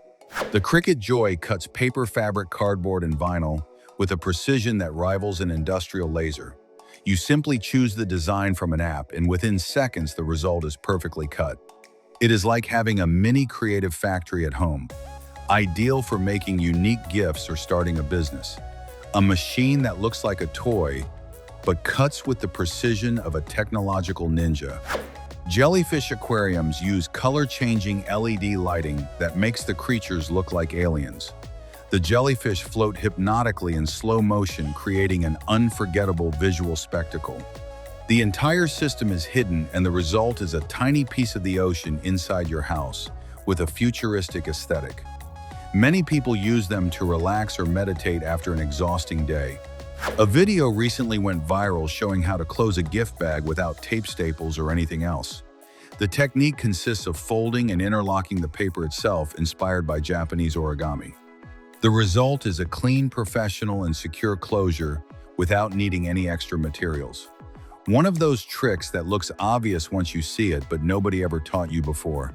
The Cricut Joy cuts paper, fabric, cardboard, and vinyl with a precision that rivals an industrial laser. You simply choose the design from an app, and within seconds, the result is perfectly cut. It is like having a mini creative factory at home, ideal for making unique gifts or starting a business. A machine that looks like a toy, but cuts with the precision of a technological ninja. Jellyfish aquariums use color-changing LED lighting that makes the creatures look like aliens. The jellyfish float hypnotically in slow motion, creating an unforgettable visual spectacle. The entire system is hidden, and the result is a tiny piece of the ocean inside your house with a futuristic aesthetic. Many people use them to relax or meditate after an exhausting day. A video recently went viral showing how to close a gift bag without tape staples or anything else. The technique consists of folding and interlocking the paper itself, inspired by Japanese origami. The result is a clean, professional, and secure closure without needing any extra materials. One of those tricks that looks obvious once you see it, but nobody ever taught you before.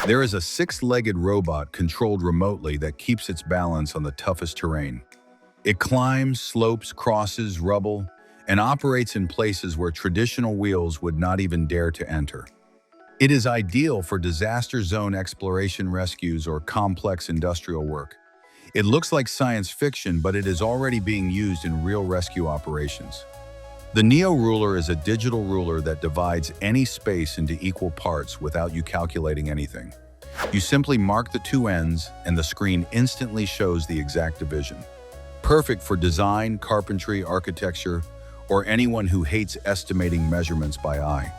There is a 6-legged robot controlled remotely that keeps its balance on the toughest terrain. It climbs, slopes, crosses, rubble, and operates in places where traditional wheels would not even dare to enter. It is ideal for disaster zone exploration, rescues, or complex industrial work. It looks like science fiction, but it is already being used in real rescue operations. The Neo Ruler is a digital ruler that divides any space into equal parts without you calculating anything. You simply mark the two ends, and the screen instantly shows the exact division. Perfect for design, carpentry, architecture, or anyone who hates estimating measurements by eye.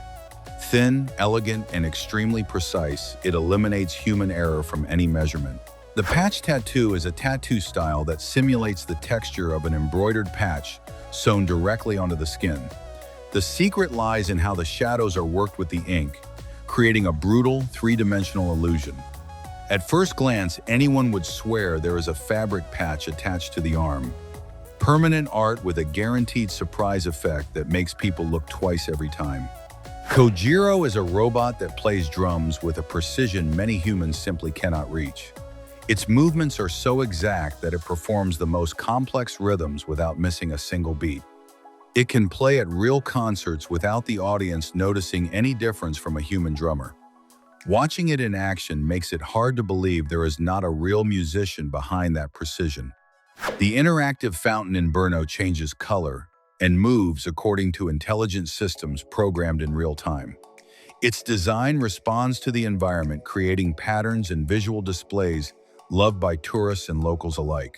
Thin, elegant, and extremely precise, it eliminates human error from any measurement. The patch tattoo is a tattoo style that simulates the texture of an embroidered patch sewn directly onto the skin. The secret lies in how the shadows are worked with the ink, creating a brutal, three-dimensional illusion. At first glance, anyone would swear there is a fabric patch attached to the arm. Permanent art with a guaranteed surprise effect that makes people look twice every time. Kojiro is a robot that plays drums with a precision many humans simply cannot reach. Its movements are so exact that it performs the most complex rhythms without missing a single beat. It can play at real concerts without the audience noticing any difference from a human drummer. Watching it in action makes it hard to believe there is not a real musician behind that precision. The interactive fountain in Brno changes color and moves according to intelligent systems programmed in real time. Its design responds to the environment, creating patterns and visual displays loved by tourists and locals alike.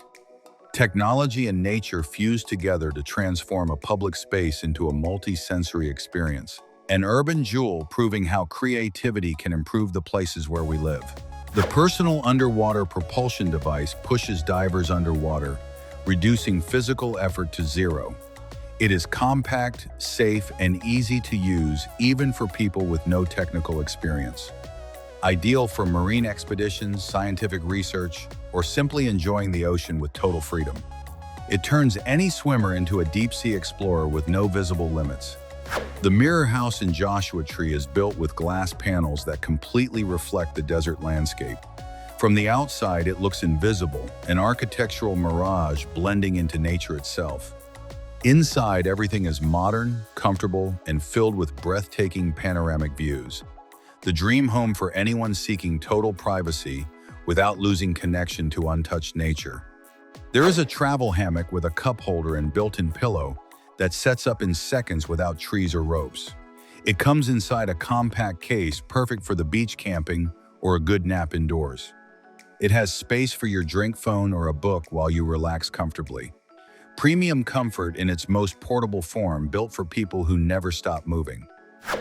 Technology and nature fuse together to transform a public space into a multi-sensory experience. An urban jewel proving how creativity can improve the places where we live. The personal underwater propulsion device pushes divers underwater, reducing physical effort to zero. It is compact, safe, and easy to use even for people with no technical experience. Ideal for marine expeditions, scientific research, or simply enjoying the ocean with total freedom. It turns any swimmer into a deep-sea explorer with no visible limits. The mirror house in Joshua Tree is built with glass panels that completely reflect the desert landscape. From the outside, it looks invisible, an architectural mirage blending into nature itself. Inside, everything is modern, comfortable, and filled with breathtaking panoramic views. The dream home for anyone seeking total privacy without losing connection to untouched nature. There is a travel hammock with a cup holder and built-in pillow that sets up in seconds without trees or ropes. It comes inside a compact case perfect for the beach camping or a good nap indoors. It has space for your drink phone or a book while you relax comfortably. Premium comfort in its most portable form, built for people who never stop moving.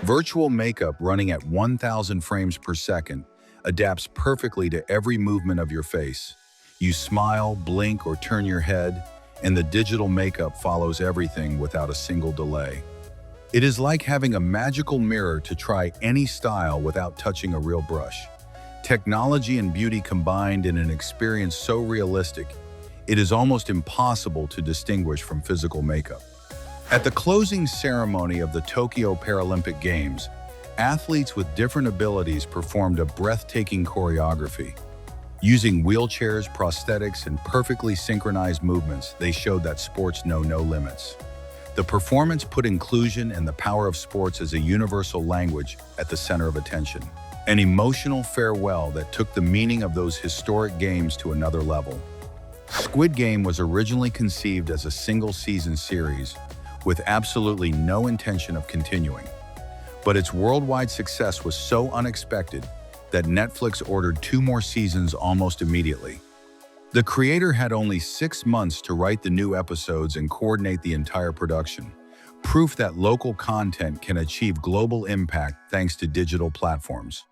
Virtual makeup running at 1,000 frames per second adapts perfectly to every movement of your face. You smile, blink, or turn your head, and the digital makeup follows everything without a single delay. It is like having a magical mirror to try any style without touching a real brush. Technology and beauty combined in an experience so realistic, it is almost impossible to distinguish from physical makeup. At the closing ceremony of the Tokyo Paralympic Games, athletes with different abilities performed a breathtaking choreography. Using wheelchairs, prosthetics, and perfectly synchronized movements, they showed that sports know no limits. The performance put inclusion and the power of sports as a universal language at the center of attention. An emotional farewell that took the meaning of those historic games to another level. Squid Game was originally conceived as a single-season series with absolutely no intention of continuing. But its worldwide success was so unexpected that Netflix ordered 2 more seasons almost immediately. The creator had only 6 months to write the new episodes and coordinate the entire production, proof that local content can achieve global impact thanks to digital platforms.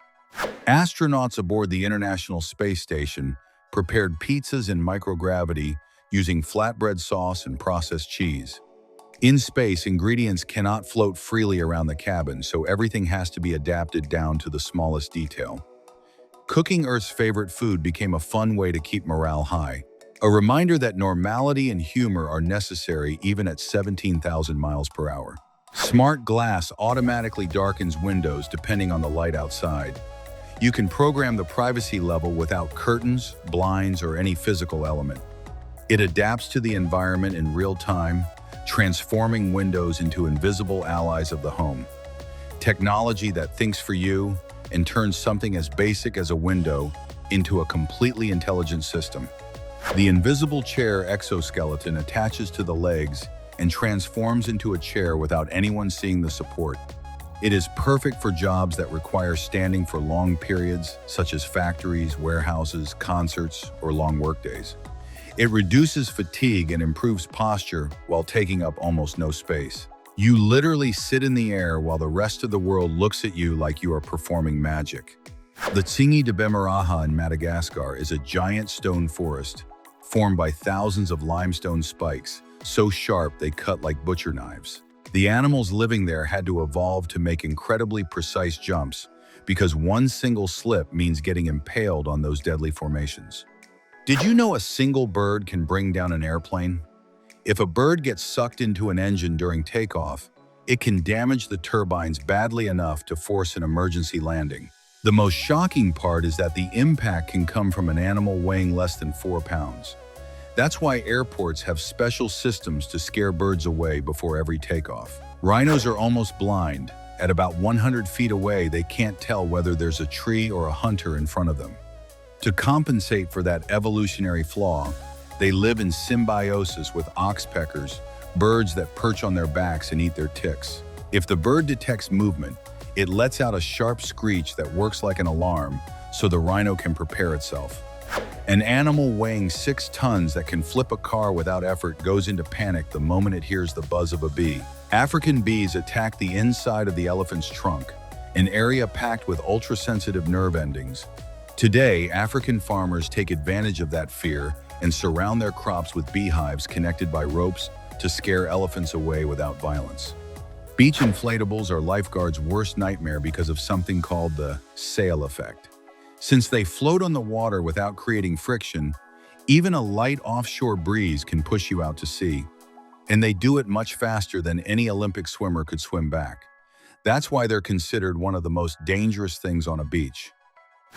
Astronauts aboard the International Space Station prepared pizzas in microgravity using flatbread sauce and processed cheese. In space, ingredients cannot float freely around the cabin, so everything has to be adapted down to the smallest detail. Cooking Earth's favorite food became a fun way to keep morale high, a reminder that normality and humor are necessary even at 17,000 miles per hour. Smart glass automatically darkens windows depending on the light outside. You can program the privacy level without curtains, blinds, or any physical element. It adapts to the environment in real time, transforming windows into invisible allies of the home. Technology that thinks for you and turns something as basic as a window into a completely intelligent system. The invisible chair exoskeleton attaches to the legs and transforms into a chair without anyone seeing the support. It is perfect for jobs that require standing for long periods, such as factories, warehouses, concerts, or long workdays. It reduces fatigue and improves posture while taking up almost no space. You literally sit in the air while the rest of the world looks at you like you are performing magic. The Tsingy de Bemaraha in Madagascar is a giant stone forest formed by thousands of limestone spikes, so sharp they cut like butcher knives. The animals living there had to evolve to make incredibly precise jumps because one single slip means getting impaled on those deadly formations. Did you know a single bird can bring down an airplane? If a bird gets sucked into an engine during takeoff, It can damage the turbines badly enough to force an emergency landing. The most shocking part is that the impact can come from an animal weighing less than 4 pounds. That's why airports have special systems to scare birds away before every takeoff. Rhinos are almost blind. At about 100 feet away, they can't tell whether there's a tree or a hunter in front of them. To compensate for that evolutionary flaw, they live in symbiosis with oxpeckers, birds that perch on their backs and eat their ticks. If the bird detects movement, it lets out a sharp screech that works like an alarm so the rhino can prepare itself. An animal weighing 6 tons that can flip a car without effort goes into panic the moment it hears the buzz of a bee. African bees attack the inside of the elephant's trunk, an area packed with ultra-sensitive nerve endings. Today, African farmers take advantage of that fear and surround their crops with beehives connected by ropes to scare elephants away without violence. Beach inflatables are lifeguards' worst nightmare because of something called the sail effect. Since they float on the water without creating friction, even a light offshore breeze can push you out to sea. And they do it much faster than any Olympic swimmer could swim back. That's why they're considered one of the most dangerous things on a beach.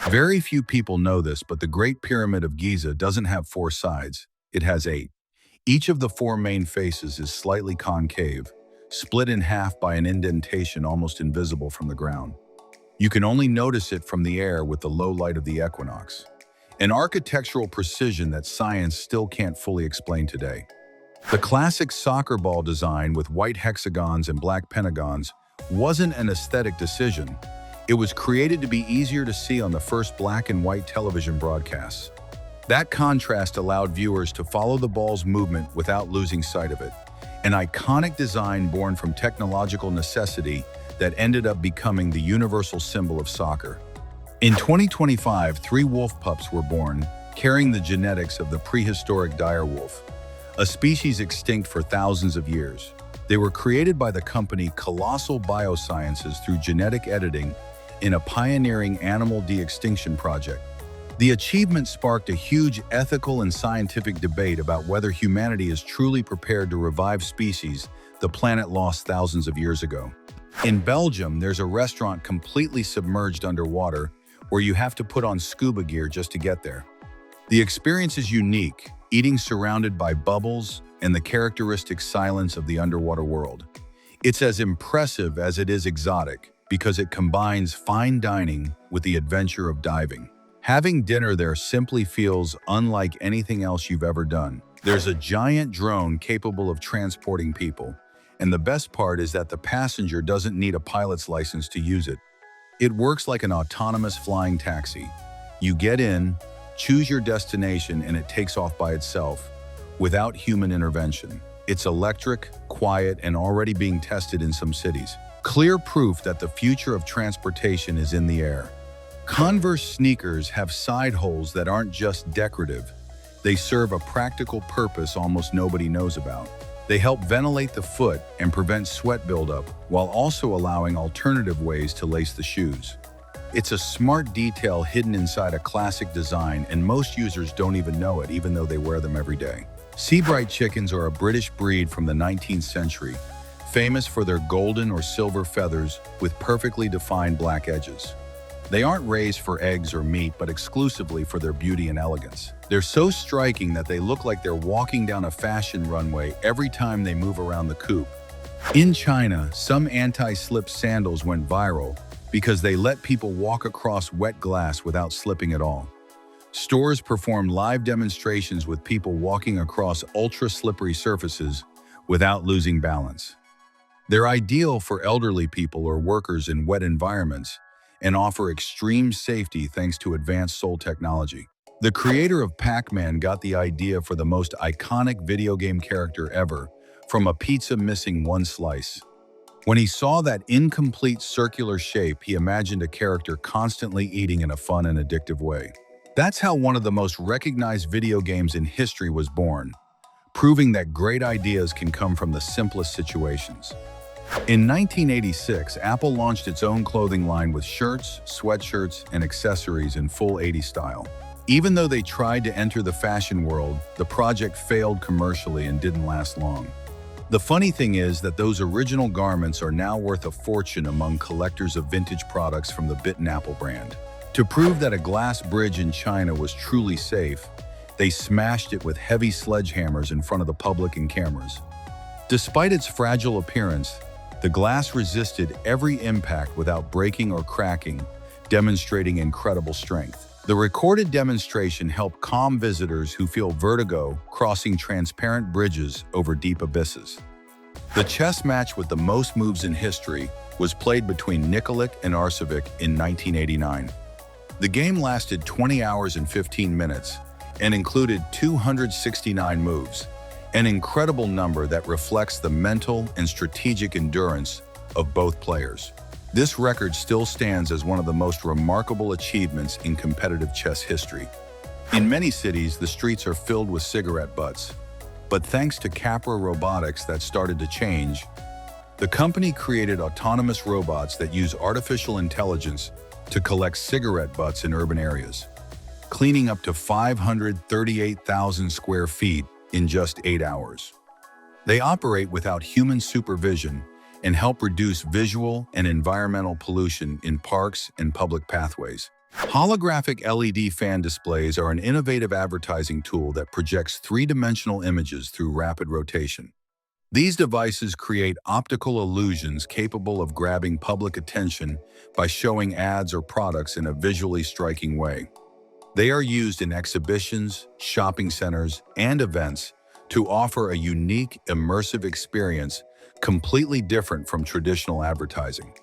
Very few people know this, but the Great Pyramid of Giza doesn't have 4 sides. It has 8. Each of the 4 main faces is slightly concave, split in half by an indentation almost invisible from the ground. You can only notice it from the air with the low light of the equinox. An architectural precision that science still can't fully explain today. The classic soccer ball design with white hexagons and black pentagons wasn't an aesthetic decision. It was created to be easier to see on the first black and white television broadcasts. That contrast allowed viewers to follow the ball's movement without losing sight of it. An iconic design born from technological necessity that ended up becoming the universal symbol of soccer. In 2025, 3 wolf pups were born, carrying the genetics of the prehistoric dire wolf, a species extinct for thousands of years. They were created by the company Colossal Biosciences through genetic editing in a pioneering animal de-extinction project. The achievement sparked a huge ethical and scientific debate about whether humanity is truly prepared to revive species the planet lost thousands of years ago. In Belgium, there's a restaurant completely submerged underwater where you have to put on scuba gear just to get there. The experience is unique, eating surrounded by bubbles and the characteristic silence of the underwater world. It's as impressive as it is exotic because it combines fine dining with the adventure of diving. Having dinner there simply feels unlike anything else you've ever done. There's a giant drone capable of transporting people, and the best part is that the passenger doesn't need a pilot's license to use it. It works like an autonomous flying taxi. You get in, choose your destination, and it takes off by itself, without human intervention. It's electric, quiet, and already being tested in some cities. Clear proof that the future of transportation is in the air. Converse sneakers have side holes that aren't just decorative. They serve a practical purpose almost nobody knows about. They help ventilate the foot and prevent sweat buildup, while also allowing alternative ways to lace the shoes. It's a smart detail hidden inside a classic design, and most users don't even know it, even though they wear them every day. Seabright chickens are a British breed from the 19th century, famous for their golden or silver feathers with perfectly defined black edges. They aren't raised for eggs or meat, but exclusively for their beauty and elegance. They're so striking that they look like they're walking down a fashion runway every time they move around the coop. In China, some anti-slip sandals went viral because they let people walk across wet glass without slipping at all. Stores perform live demonstrations with people walking across ultra-slippery surfaces without losing balance. They're ideal for elderly people or workers in wet environments and offer extreme safety thanks to advanced sole technology. The creator of Pac-Man got the idea for the most iconic video game character ever from a pizza missing 1 slice. When he saw that incomplete circular shape, he imagined a character constantly eating in a fun and addictive way. That's how one of the most recognized video games in history was born, proving that great ideas can come from the simplest situations. In 1986, Apple launched its own clothing line with shirts, sweatshirts, and accessories in full 80s style. Even though they tried to enter the fashion world, the project failed commercially and didn't last long. The funny thing is that those original garments are now worth a fortune among collectors of vintage products from the Bitten Apple brand. To prove that a glass bridge in China was truly safe, they smashed it with heavy sledgehammers in front of the public and cameras. Despite its fragile appearance, the glass resisted every impact without breaking or cracking, demonstrating incredible strength. The recorded demonstration helped calm visitors who feel vertigo crossing transparent bridges over deep abysses. The chess match with the most moves in history was played between Nikolic and Arcevic in 1989. The game lasted 20 hours and 15 minutes and included 269 moves, an incredible number that reflects the mental and strategic endurance of both players. This record still stands as one of the most remarkable achievements in competitive chess history. In many cities, the streets are filled with cigarette butts. But thanks to Capra Robotics that started to change, the company created autonomous robots that use artificial intelligence to collect cigarette butts in urban areas, cleaning up to 538,000 square feet in just 8 hours. They operate without human supervision and help reduce visual and environmental pollution in parks and public pathways. Holographic LED fan displays are an innovative advertising tool that projects three-dimensional images through rapid rotation. These devices create optical illusions capable of grabbing public attention by showing ads or products in a visually striking way. They are used in exhibitions, shopping centers, and events to offer a unique, immersive experience completely different from traditional advertising.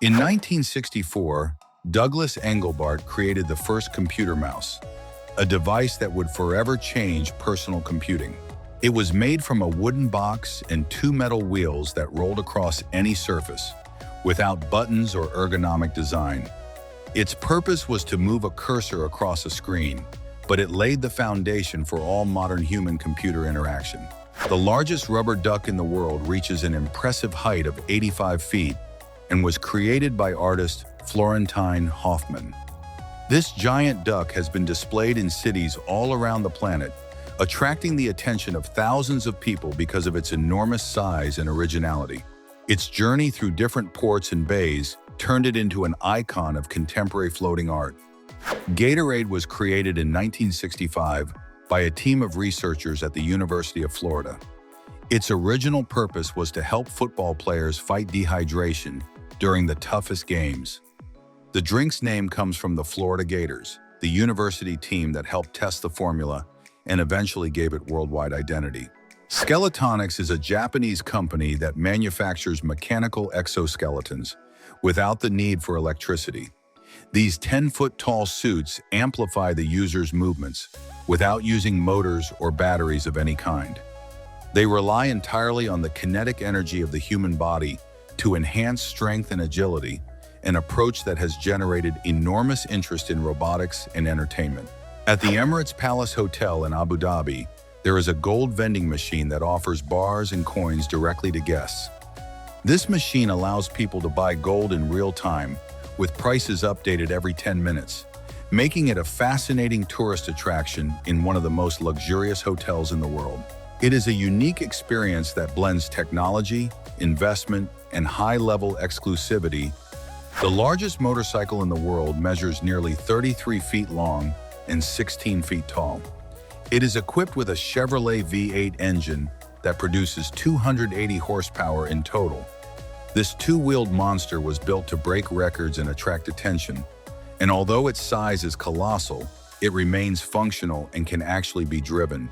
In 1964, Douglas Engelbart created the first computer mouse, a device that would forever change personal computing. It was made from a wooden box and 2 metal wheels that rolled across any surface, without buttons or ergonomic design. Its purpose was to move a cursor across a screen, but it laid the foundation for all modern human-computer interaction. The largest rubber duck in the world reaches an impressive height of 85 feet and was created by artist Florentine Hoffman. This giant duck has been displayed in cities all around the planet, attracting the attention of thousands of people because of its enormous size and originality. Its journey through different ports and bays turned it into an icon of contemporary floating art. Gatorade was created in 1965 by a team of researchers at the University of Florida. Its original purpose was to help football players fight dehydration during the toughest games. The drink's name comes from the Florida Gators, the university team that helped test the formula and eventually gave it worldwide identity. Skeletonix is a Japanese company that manufactures mechanical exoskeletons without the need for electricity. These 10-foot-tall suits amplify the user's movements without using motors or batteries of any kind. They rely entirely on the kinetic energy of the human body to enhance strength and agility, an approach that has generated enormous interest in robotics and entertainment. At the Emirates Palace Hotel in Abu Dhabi, there is a gold vending machine that offers bars and coins directly to guests. This machine allows people to buy gold in real time, with prices updated every 10 minutes, making it a fascinating tourist attraction in one of the most luxurious hotels in the world. It is a unique experience that blends technology, investment, and high-level exclusivity. The largest motorcycle in the world measures nearly 33 feet long and 16 feet tall. It is equipped with a Chevrolet V8 engine that produces 280 horsepower in total. This two-wheeled monster was built to break records and attract attention, and although its size is colossal, it remains functional and can actually be driven,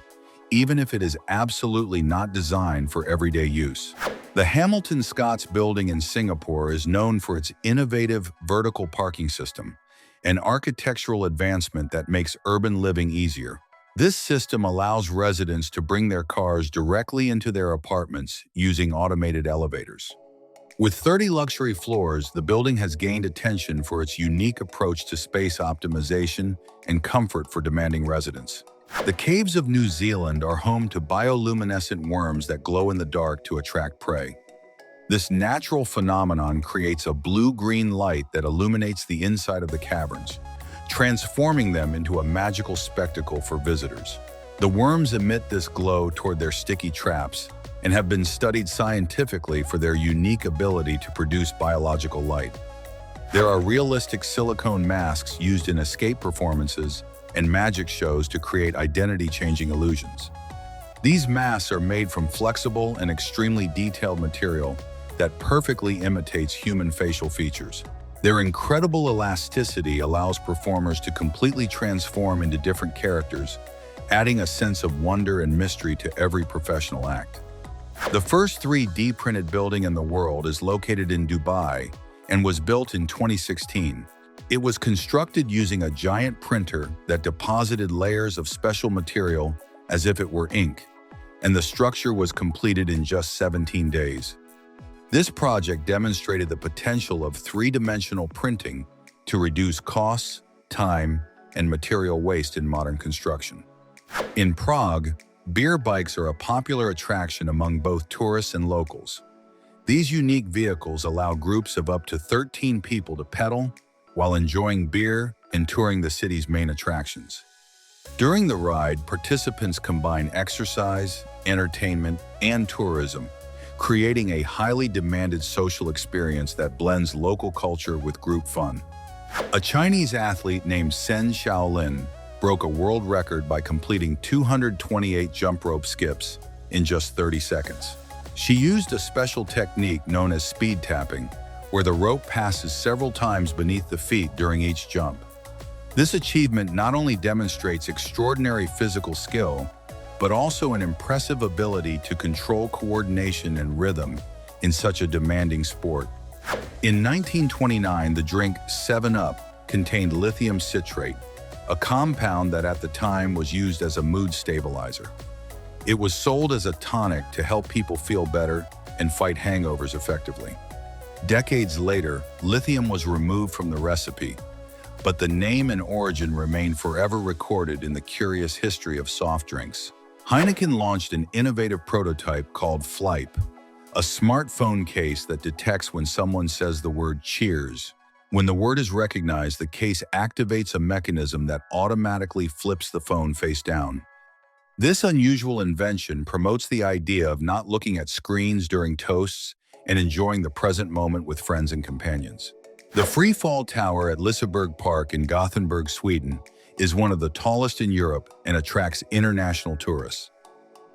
even if it is absolutely not designed for everyday use. The Hamilton Scotts building in Singapore is known for its innovative vertical parking system, an architectural advancement that makes urban living easier. This system allows residents to bring their cars directly into their apartments using automated elevators. With 30 luxury floors, the building has gained attention for its unique approach to space optimization and comfort for demanding residents. The caves of New Zealand are home to bioluminescent worms that glow in the dark to attract prey. This natural phenomenon creates a blue-green light that illuminates the inside of the caverns, transforming them into a magical spectacle for visitors. The worms emit this glow toward their sticky traps, and have been studied scientifically for their unique ability to produce biological light. There are realistic silicone masks used in escape performances and magic shows to create identity-changing illusions. These masks are made from flexible and extremely detailed material that perfectly imitates human facial features. Their incredible elasticity allows performers to completely transform into different characters, adding a sense of wonder and mystery to every professional act. The first 3D printed building in the world is located in Dubai and was built in 2016. It was constructed using a giant printer that deposited layers of special material as if it were ink, and the structure was completed in just 17 days. This project demonstrated the potential of three-dimensional printing to reduce costs, time, and material waste in modern construction. In Prague, beer bikes are a popular attraction among both tourists and locals. These unique vehicles allow groups of up to 13 people to pedal while enjoying beer and touring the city's main attractions. During the ride, participants combine exercise, entertainment, and tourism, creating a highly demanded social experience that blends local culture with group fun. A Chinese athlete named Sen Shaolin broke a world record by completing 228 jump rope skips in just 30 seconds. She used a special technique known as speed tapping, where the rope passes several times beneath the feet during each jump. This achievement not only demonstrates extraordinary physical skill, but also an impressive ability to control coordination and rhythm in such a demanding sport. In 1929, the drink 7-Up contained lithium citrate, a compound that at the time was used as a mood stabilizer. It was sold as a tonic to help people feel better and fight hangovers effectively. Decades later, lithium was removed from the recipe, but the name and origin remain forever recorded in the curious history of soft drinks. Heineken launched an innovative prototype called Flype, a smartphone case that detects when someone says the word cheers. When the word is recognized, the case activates a mechanism that automatically flips the phone face down. This unusual invention promotes the idea of not looking at screens during toasts and enjoying the present moment with friends and companions. The Free Fall Tower at Liseberg Park in Gothenburg, Sweden, is one of the tallest in Europe and attracts international tourists.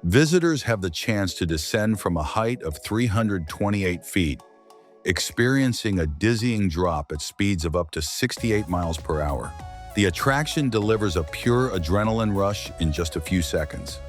Visitors have the chance to descend from a height of 328 feet, experiencing a dizzying drop at speeds of up to 68 miles per hour. The attraction delivers a pure adrenaline rush in just a few seconds.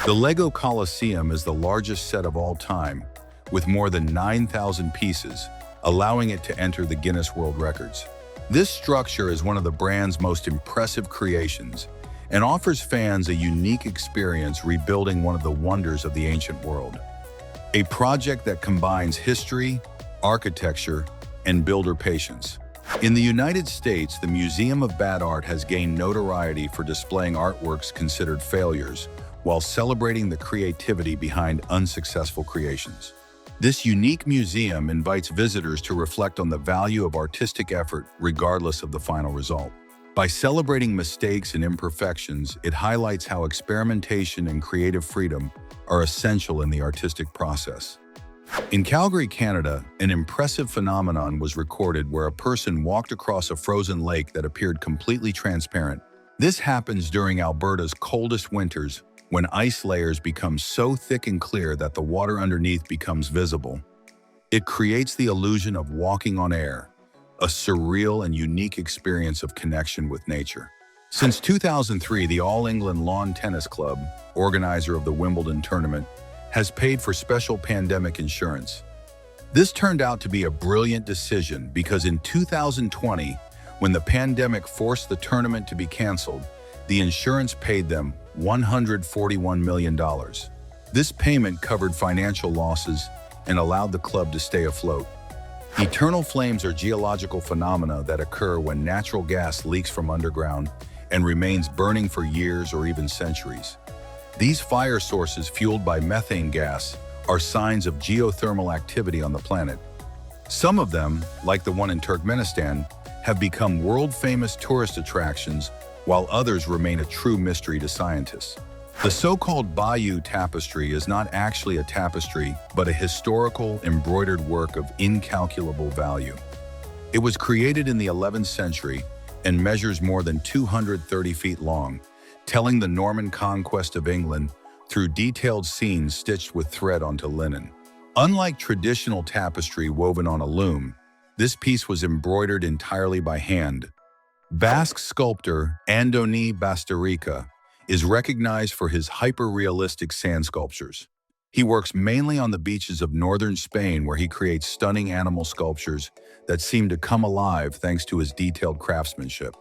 The Lego Colosseum is the largest set of all time, with more than 9,000 pieces, allowing it to enter the Guinness World Records. This structure is one of the brand's most impressive creations and offers fans a unique experience rebuilding one of the wonders of the ancient world. A project that combines history, architecture, and builder patience. In the United States, the Museum of Bad Art has gained notoriety for displaying artworks considered failures while celebrating the creativity behind unsuccessful creations. This unique museum invites visitors to reflect on the value of artistic effort regardless of the final result. By celebrating mistakes and imperfections, it highlights how experimentation and creative freedom are essential in the artistic process. In Calgary, Canada, an impressive phenomenon was recorded where a person walked across a frozen lake that appeared completely transparent. This happens during Alberta's coldest winters, when ice layers become so thick and clear that the water underneath becomes visible. It creates the illusion of walking on air, a surreal and unique experience of connection with nature. Since 2003, the All England Lawn Tennis Club, organizer of the Wimbledon tournament, has paid for special pandemic insurance. This turned out to be a brilliant decision because in 2020, when the pandemic forced the tournament to be canceled, the insurance paid them $141 million. This payment covered financial losses and allowed the club to stay afloat. Eternal flames are geological phenomena that occur when natural gas leaks from underground and remains burning for years or even centuries. These fire sources, fueled by methane gas, are signs of geothermal activity on the planet. Some of them, like the one in Turkmenistan, have become world-famous tourist attractions, while others remain a true mystery to scientists. The so-called Bayeux Tapestry is not actually a tapestry, but a historical, embroidered work of incalculable value. It was created in the 11th century and measures more than 230 feet long, telling the Norman conquest of England through detailed scenes stitched with thread onto linen. Unlike traditional tapestry woven on a loom, this piece was embroidered entirely by hand. Basque sculptor Andoni Bastarrica is recognized for his hyper-realistic sand sculptures. He works mainly on the beaches of northern Spain, where he creates stunning animal sculptures that seem to come alive thanks to his detailed craftsmanship.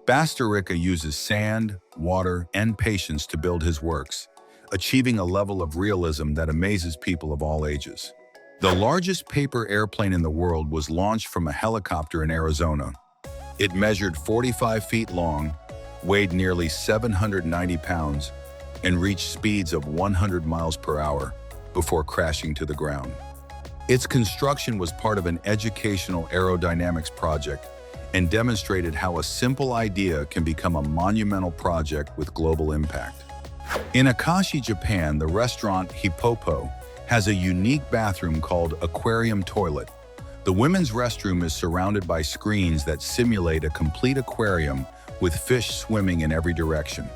Bastarrica uses sand, water, and patience to build his works, achieving a level of realism that amazes people of all ages. The largest paper airplane in the world was launched from a helicopter in Arizona. It measured 45 feet long, weighed nearly 790 pounds, and reached speeds of 100 miles per hour before crashing to the ground. Its construction was part of an educational aerodynamics project and demonstrated how a simple idea can become a monumental project with global impact. In Akashi, Japan, the restaurant Hippopo has a unique bathroom called Aquarium Toilet. The women's restroom is surrounded by screens that simulate a complete aquarium with fish swimming in every direction.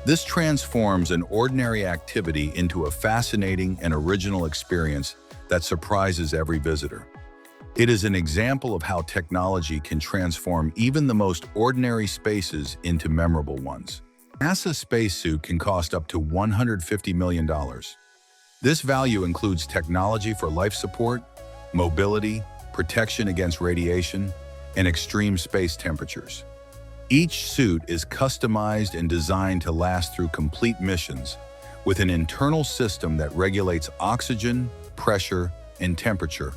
This transforms an ordinary activity into a fascinating and original experience that surprises every visitor. It is an example of how technology can transform even the most ordinary spaces into memorable ones. NASA spacesuit can cost up to $150 million. This value includes technology for life support, mobility, protection against radiation, and extreme space temperatures. Each suit is customized and designed to last through complete missions, with an internal system that regulates oxygen, pressure, and temperature,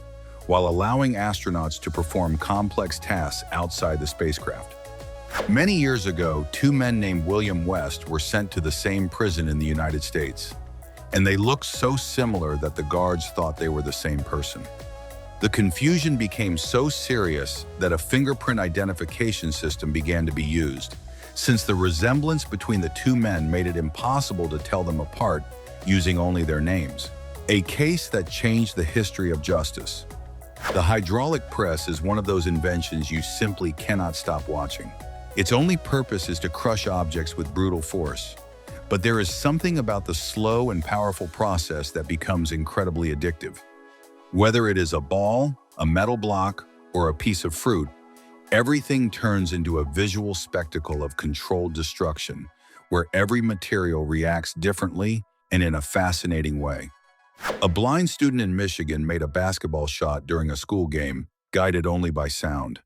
while allowing astronauts to perform complex tasks outside the spacecraft. Many years ago, two men named William West were sent to the same prison in the United States, and they looked so similar that the guards thought they were the same person. The confusion became so serious that a fingerprint identification system began to be used, since the resemblance between the two men made it impossible to tell them apart using only their names. A case that changed the history of justice. The hydraulic press is one of those inventions you simply cannot stop watching. Its only purpose is to crush objects with brutal force. But there is something about the slow and powerful process that becomes incredibly addictive. Whether it is a ball, a metal block, or a piece of fruit, everything turns into a visual spectacle of controlled destruction, where every material reacts differently and in a fascinating way. A blind student in Michigan made a basketball shot during a school game, guided only by sound.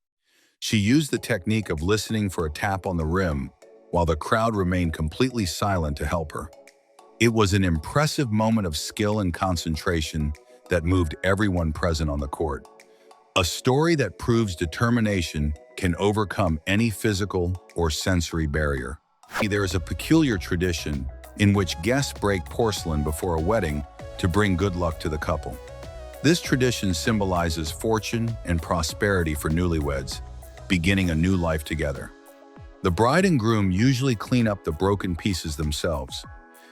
She used the technique of listening for a tap on the rim, while the crowd remained completely silent to help her. It was an impressive moment of skill and concentration that moved everyone present on the court. A story that proves determination can overcome any physical or sensory barrier. There is a peculiar tradition in which guests break porcelain before a wedding to bring good luck to the couple. This tradition symbolizes fortune and prosperity for newlyweds, beginning a new life together. The bride and groom usually clean up the broken pieces themselves,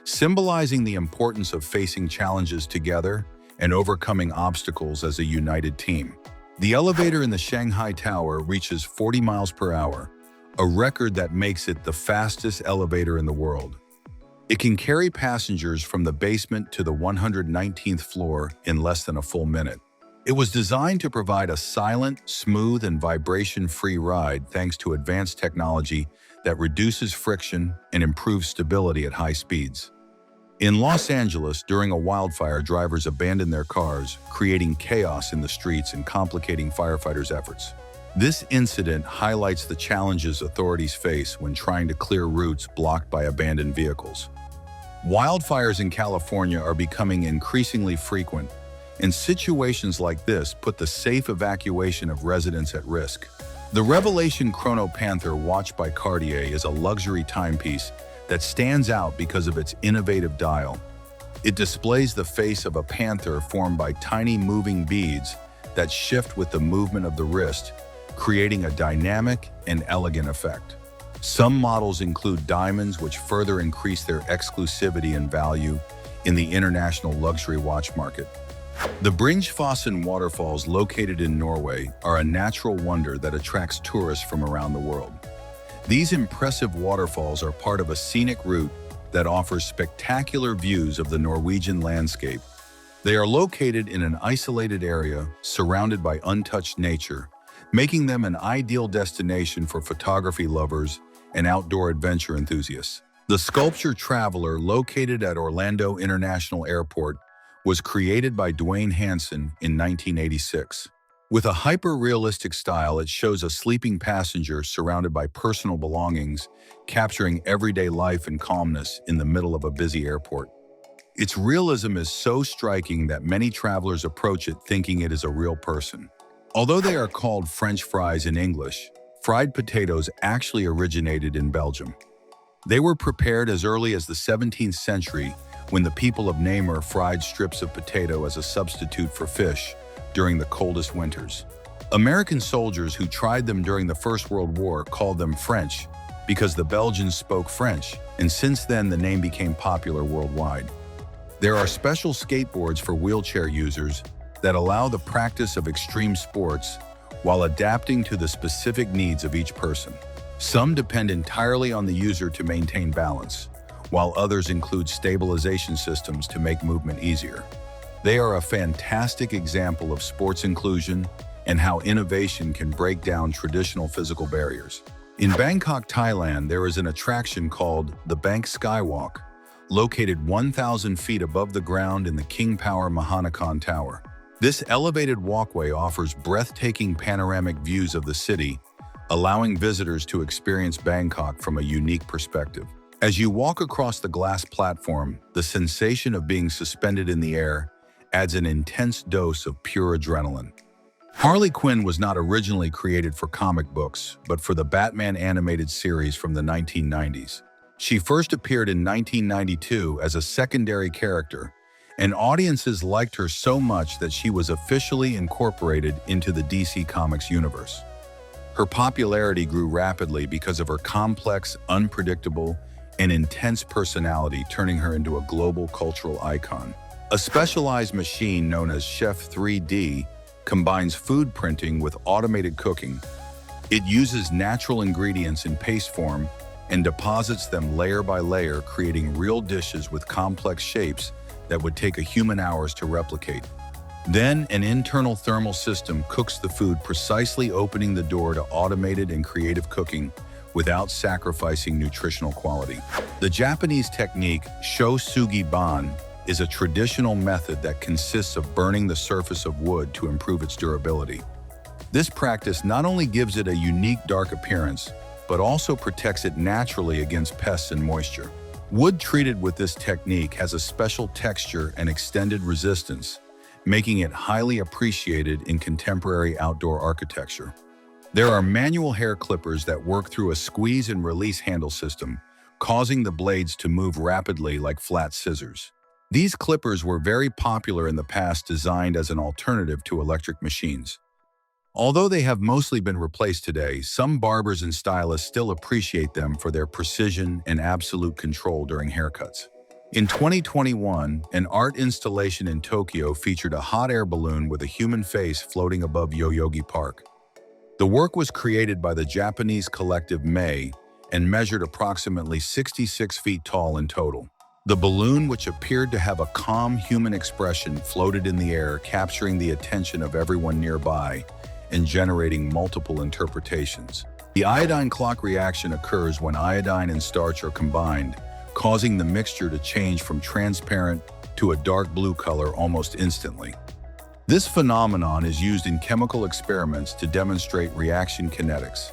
symbolizing the importance of facing challenges together and overcoming obstacles as a united team. The elevator in the Shanghai Tower reaches 40 miles per hour, a record that makes it the fastest elevator in the world. It can carry passengers from the basement to the 119th floor in less than a full minute. It was designed to provide a silent, smooth, and vibration-free ride thanks to advanced technology that reduces friction and improves stability at high speeds. In Los Angeles, during a wildfire, drivers abandoned their cars, creating chaos in the streets and complicating firefighters' efforts. This incident highlights the challenges authorities face when trying to clear routes blocked by abandoned vehicles. Wildfires in California are becoming increasingly frequent, and situations like this put the safe evacuation of residents at risk. The Revelation Chrono Panther watch by Cartier is a luxury timepiece that stands out because of its innovative dial. It displays the face of a panther formed by tiny moving beads that shift with the movement of the wrist, creating a dynamic and elegant effect. Some models include diamonds, which further increase their exclusivity and value in the international luxury watch market. The Bringfossen waterfalls located in Norway are a natural wonder that attracts tourists from around the world. These impressive waterfalls are part of a scenic route that offers spectacular views of the Norwegian landscape. They are located in an isolated area surrounded by untouched nature, making them an ideal destination for photography lovers and outdoor adventure enthusiasts. The sculpture Traveler, located at Orlando International Airport, was created by Dwayne Hansen in 1986. With a hyper-realistic style, it shows a sleeping passenger surrounded by personal belongings, capturing everyday life and calmness in the middle of a busy airport. Its realism is so striking that many travelers approach it thinking it is a real person. Although they are called French fries in English, fried potatoes actually originated in Belgium. They were prepared as early as the 17th century when the people of Namur fried strips of potato as a substitute for fish during the coldest winters. American soldiers who tried them during the First World War called them French because the Belgians spoke French, and since then the name became popular worldwide. There are special skateboards for wheelchair users that allow the practice of extreme sports while adapting to the specific needs of each person. Some depend entirely on the user to maintain balance, while others include stabilization systems to make movement easier. They are a fantastic example of sports inclusion and how innovation can break down traditional physical barriers. In Bangkok, Thailand, there is an attraction called the Bank Skywalk, located 1,000 feet above the ground in the King Power Mahanakhon Tower. This elevated walkway offers breathtaking panoramic views of the city, allowing visitors to experience Bangkok from a unique perspective. As you walk across the glass platform, the sensation of being suspended in the air adds an intense dose of pure adrenaline. Harley Quinn was not originally created for comic books, but for the Batman animated series from the 1990s. She first appeared in 1992 as a secondary character, and audiences liked her so much that she was officially incorporated into the DC Comics universe. Her popularity grew rapidly because of her complex, unpredictable, and intense personality, turning her into a global cultural icon. A specialized machine known as Chef 3D combines food printing with automated cooking. It uses natural ingredients in paste form and deposits them layer by layer, creating real dishes with complex shapes that would take a human hours to replicate. Then, an internal thermal system cooks the food, precisely opening the door to automated and creative cooking without sacrificing nutritional quality. The Japanese technique shosugi ban is a traditional method that consists of burning the surface of wood to improve its durability. This practice not only gives it a unique dark appearance, but also protects it naturally against pests and moisture. Wood treated with this technique has a special texture and extended resistance, making it highly appreciated in contemporary outdoor architecture. There are manual hair clippers that work through a squeeze and release handle system, causing the blades to move rapidly like flat scissors. These clippers were very popular in the past, designed as an alternative to electric machines. Although they have mostly been replaced today, some barbers and stylists still appreciate them for their precision and absolute control during haircuts. In 2021, an art installation in Tokyo featured a hot air balloon with a human face floating above Yoyogi Park. The work was created by the Japanese collective May and measured approximately 66 feet tall in total. The balloon, which appeared to have a calm human expression, floated in the air, capturing the attention of everyone nearby and generating multiple interpretations. The iodine clock reaction occurs when iodine and starch are combined, causing the mixture to change from transparent to a dark blue color almost instantly. This phenomenon is used in chemical experiments to demonstrate reaction kinetics.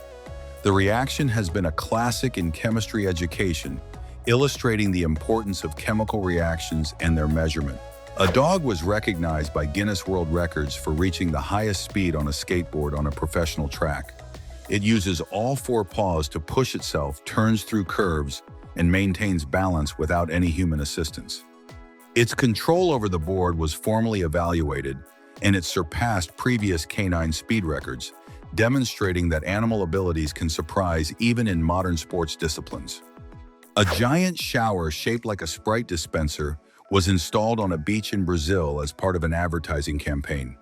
The reaction has been a classic in chemistry education, illustrating the importance of chemical reactions and their measurement. A dog was recognized by Guinness World Records for reaching the highest speed on a skateboard on a professional track. It uses all four paws to push itself, turns through curves, and maintains balance without any human assistance. Its control over the board was formally evaluated, and it surpassed previous canine speed records, demonstrating that animal abilities can surprise even in modern sports disciplines. A giant shower shaped like a Sprite dispenser was installed on a beach in Brazil as part of an advertising campaign.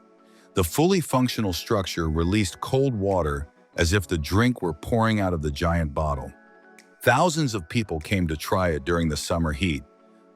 The fully functional structure released cold water as if the drink were pouring out of the giant bottle. Thousands of people came to try it during the summer heat,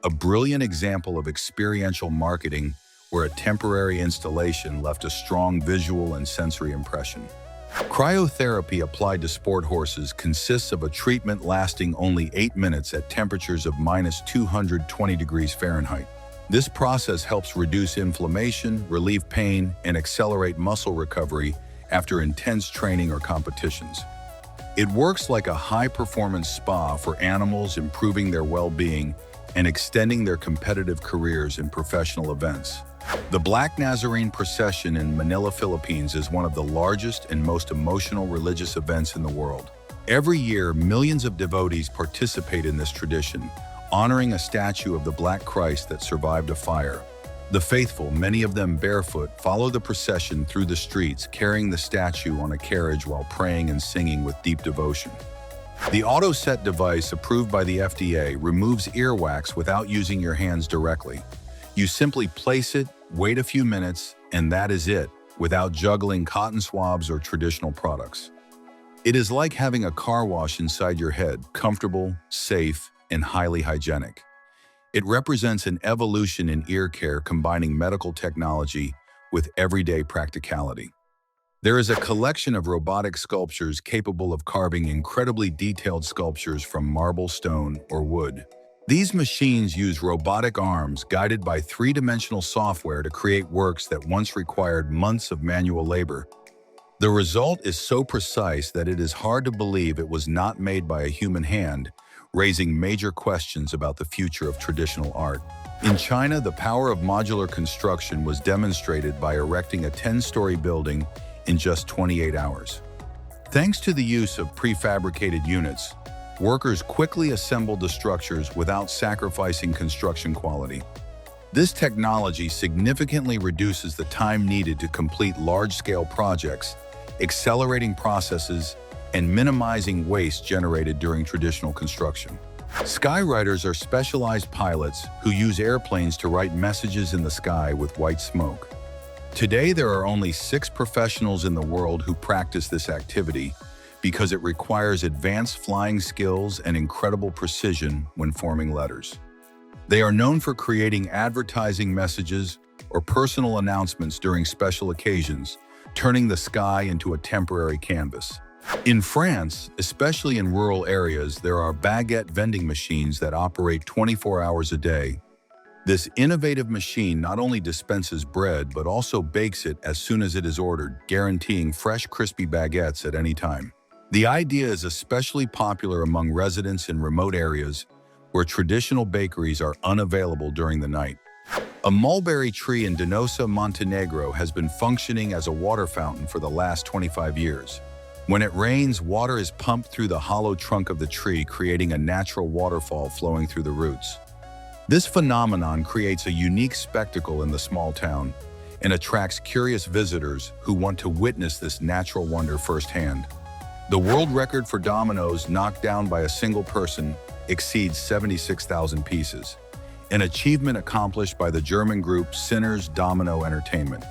a brilliant example of experiential marketing where a temporary installation left a strong visual and sensory impression. Cryotherapy applied to sport horses consists of a treatment lasting only 8 minutes at temperatures of -220 degrees Fahrenheit. This process helps reduce inflammation, relieve pain, and accelerate muscle recovery after intense training or competitions. It works like a high-performance spa for animals, improving their well-being and extending their competitive careers in professional events. The Black Nazarene procession in Manila, Philippines is one of the largest and most emotional religious events in the world. Every year, millions of devotees participate in this tradition, honoring a statue of the Black Christ that survived a fire. The faithful, many of them barefoot, follow the procession through the streets, carrying the statue on a carriage while praying and singing with deep devotion. The AutoSet device, approved by the FDA, removes earwax without using your hands directly. You simply place it, wait a few minutes, and that is it, without juggling cotton swabs or traditional products. It is like having a car wash inside your head, comfortable, safe, and highly hygienic. It represents an evolution in ear care, combining medical technology with everyday practicality. There is a collection of robotic sculptures capable of carving incredibly detailed sculptures from marble, stone, or wood. These machines use robotic arms guided by three-dimensional software to create works that once required months of manual labor. The result is so precise that it is hard to believe it was not made by a human hand, raising major questions about the future of traditional art. In China, the power of modular construction was demonstrated by erecting a 10-story building in just 28 hours. Thanks to the use of prefabricated units, workers quickly assembled the structures without sacrificing construction quality. This technology significantly reduces the time needed to complete large-scale projects, accelerating processes and minimizing waste generated during traditional construction. Skywriters are specialized pilots who use airplanes to write messages in the sky with white smoke. Today, there are only 6 professionals in the world who practice this activity because it requires advanced flying skills and incredible precision when forming letters. They are known for creating advertising messages or personal announcements during special occasions, turning the sky into a temporary canvas. In France, especially in rural areas, there are baguette vending machines that operate 24 hours a day. This innovative machine not only dispenses bread but also bakes it as soon as it is ordered, guaranteeing fresh, crispy baguettes at any time. The idea is especially popular among residents in remote areas where traditional bakeries are unavailable during the night. A mulberry tree in Donosa, Montenegro has been functioning as a water fountain for the last 25 years. When it rains, water is pumped through the hollow trunk of the tree, creating a natural waterfall flowing through the roots. This phenomenon creates a unique spectacle in the small town and attracts curious visitors who want to witness this natural wonder firsthand. The world record for dominoes knocked down by a single person exceeds 76,000 pieces, an achievement accomplished by the German group Sinners Domino Entertainment.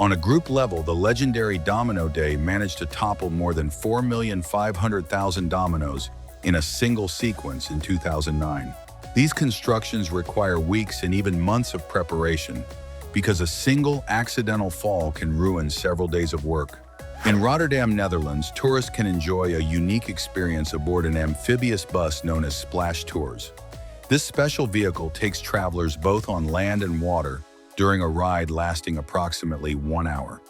On a group level, the legendary Domino Day managed to topple more than 4,500,000 dominoes in a single sequence in 2009. These constructions require weeks and even months of preparation because a single accidental fall can ruin several days of work. In Rotterdam, Netherlands, tourists can enjoy a unique experience aboard an amphibious bus known as Splash Tours. This special vehicle takes travelers both on land and water during a ride lasting approximately 1 hour.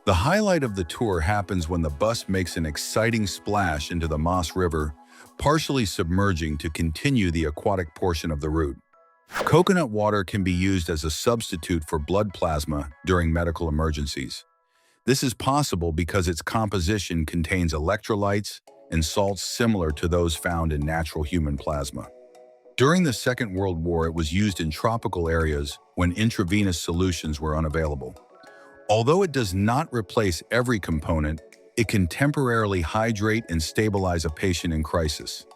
The highlight of the tour happens when the bus makes an exciting splash into the Maas River, partially submerging to continue the aquatic portion of the route. Coconut water can be used as a substitute for blood plasma during medical emergencies. This is possible because its composition contains electrolytes and salts similar to those found in natural human plasma. During the Second World War, it was used in tropical areas when intravenous solutions were unavailable. Although it does not replace every component, It can temporarily hydrate and stabilize a patient in crisis.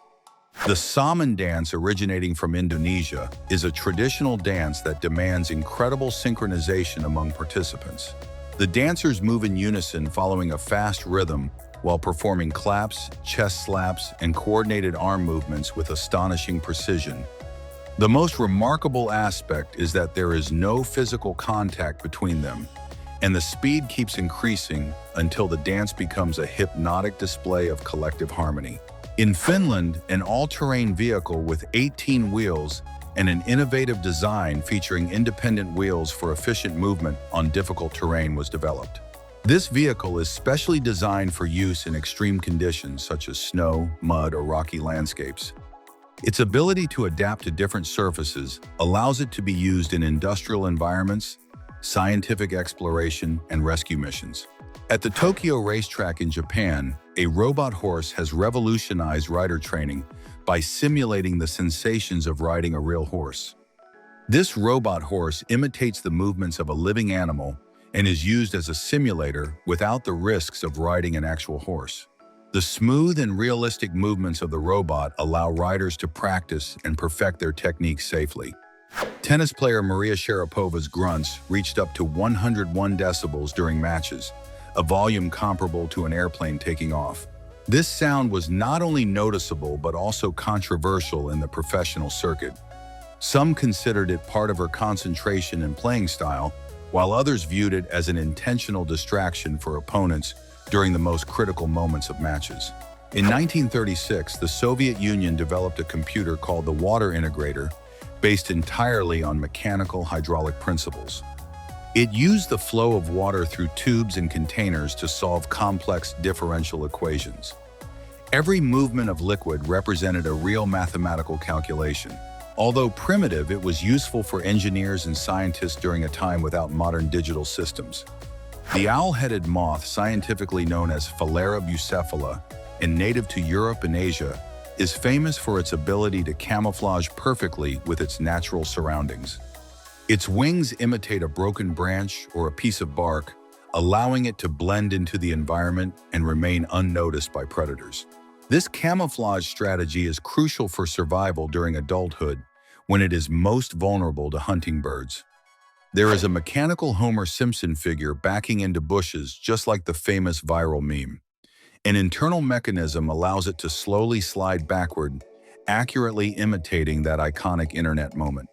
The Saman dance, originating from Indonesia, is a traditional dance that demands incredible synchronization among participants. The dancers move in unison following a fast rhythm while performing claps, chest slaps, and coordinated arm movements with astonishing precision. The most remarkable aspect is that there is no physical contact between them, and the speed keeps increasing until the dance becomes a hypnotic display of collective harmony. In Finland, an all-terrain vehicle with 18 wheels and an innovative design featuring independent wheels for efficient movement on difficult terrain was developed. This vehicle is specially designed for use in extreme conditions such as snow, mud, or rocky landscapes. Its ability to adapt to different surfaces allows it to be used in industrial environments, scientific exploration, and rescue missions. At the Tokyo racetrack in Japan, a robot horse has revolutionized rider training by simulating the sensations of riding a real horse. This robot horse imitates the movements of a living animal and is used as a simulator without the risks of riding an actual horse. The smooth and realistic movements of the robot allow riders to practice and perfect their techniques safely. Tennis player Maria Sharapova's grunts reached up to 101 decibels during matches, a volume comparable to an airplane taking off. This sound was not only noticeable but also controversial in the professional circuit. Some considered it part of her concentration and playing style, while others viewed it as an intentional distraction for opponents during the most critical moments of matches. In 1936, the Soviet Union developed a computer called the Water Integrator, based entirely on mechanical hydraulic principles. It used the flow of water through tubes and containers to solve complex differential equations. Every movement of liquid represented a real mathematical calculation. Although primitive, it was useful for engineers and scientists during a time without modern digital systems. The owl-headed moth, scientifically known as Phalaera bucephala and native to Europe and Asia, is famous for its ability to camouflage perfectly with its natural surroundings. Its wings imitate a broken branch or a piece of bark, allowing it to blend into the environment and remain unnoticed by predators. This camouflage strategy is crucial for survival during adulthood, when it is most vulnerable to hunting birds. There is a mechanical Homer Simpson figure backing into bushes, just like the famous viral meme. An internal mechanism allows it to slowly slide backward, accurately imitating that iconic internet moment.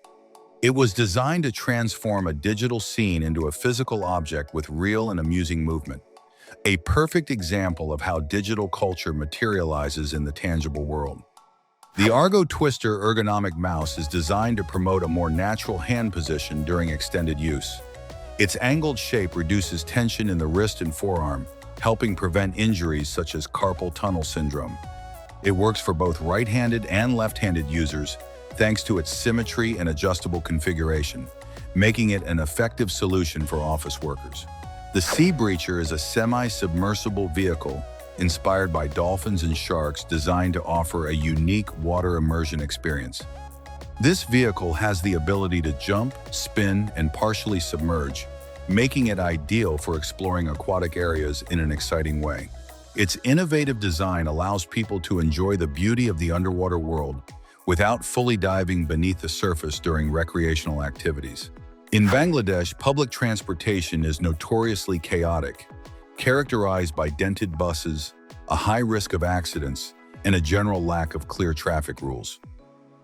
It was designed to transform a digital scene into a physical object with real and amusing movement. A perfect example of how digital culture materializes in the tangible world. The Argo Twister ergonomic mouse is designed to promote a more natural hand position during extended use. Its angled shape reduces tension in the wrist and forearm, helping prevent injuries such as carpal tunnel syndrome. It works for both right-handed and left-handed users, thanks to its symmetry and adjustable configuration, making it an effective solution for office workers. The Sea Breacher is a semi-submersible vehicle inspired by dolphins and sharks designed to offer a unique water immersion experience. This vehicle has the ability to jump, spin, and partially submerge, making it ideal for exploring aquatic areas in an exciting way. Its innovative design allows people to enjoy the beauty of the underwater world without fully diving beneath the surface during recreational activities. In Bangladesh, public transportation is notoriously chaotic, characterized by dented buses, a high risk of accidents, and a general lack of clear traffic rules.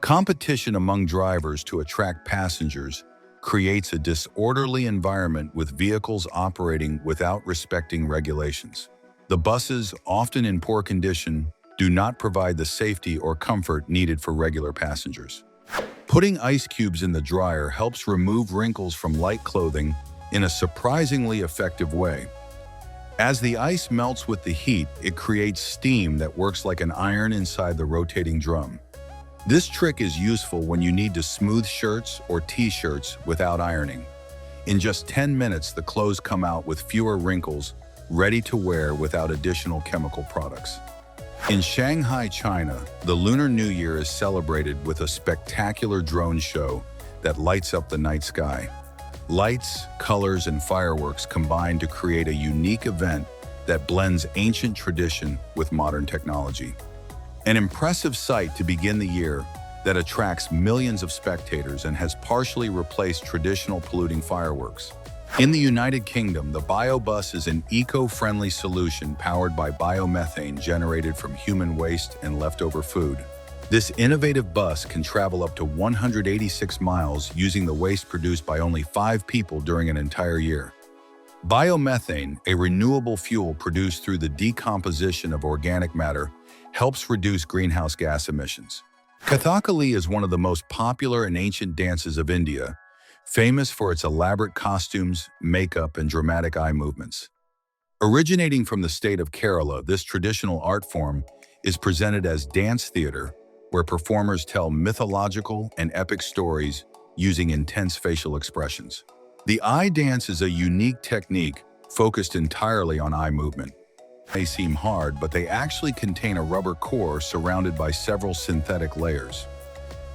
Competition among drivers to attract passengers creates a disorderly environment with vehicles operating without respecting regulations. The buses, often in poor condition, do not provide the safety or comfort needed for regular passengers. Putting ice cubes in the dryer helps remove wrinkles from light clothing in a surprisingly effective way. As the ice melts with the heat, it creates steam that works like an iron inside the rotating drum. This trick is useful when you need to smooth shirts or t-shirts without ironing. In just 10 minutes, the clothes come out with fewer wrinkles, ready to wear without additional chemical products. In Shanghai, China, the Lunar New Year is celebrated with a spectacular drone show that lights up the night sky. Lights, colors, and fireworks combine to create a unique event that blends ancient tradition with modern technology. An impressive sight to begin the year that attracts millions of spectators and has partially replaced traditional polluting fireworks. In the United Kingdom, the biobus is an eco-friendly solution powered by biomethane generated from human waste and leftover food. This innovative bus can travel up to 186 miles using the waste produced by only 5 people during an entire year. Biomethane, a renewable fuel produced through the decomposition of organic matter, helps reduce greenhouse gas emissions. Kathakali is one of the most popular and ancient dances of India, famous for its elaborate costumes, makeup, and dramatic eye movements. Originating from the state of Kerala, this traditional art form is presented as dance theater, where performers tell mythological and epic stories using intense facial expressions. The eye dance is a unique technique focused entirely on eye movement. They seem hard, but they actually contain a rubber core surrounded by several synthetic layers.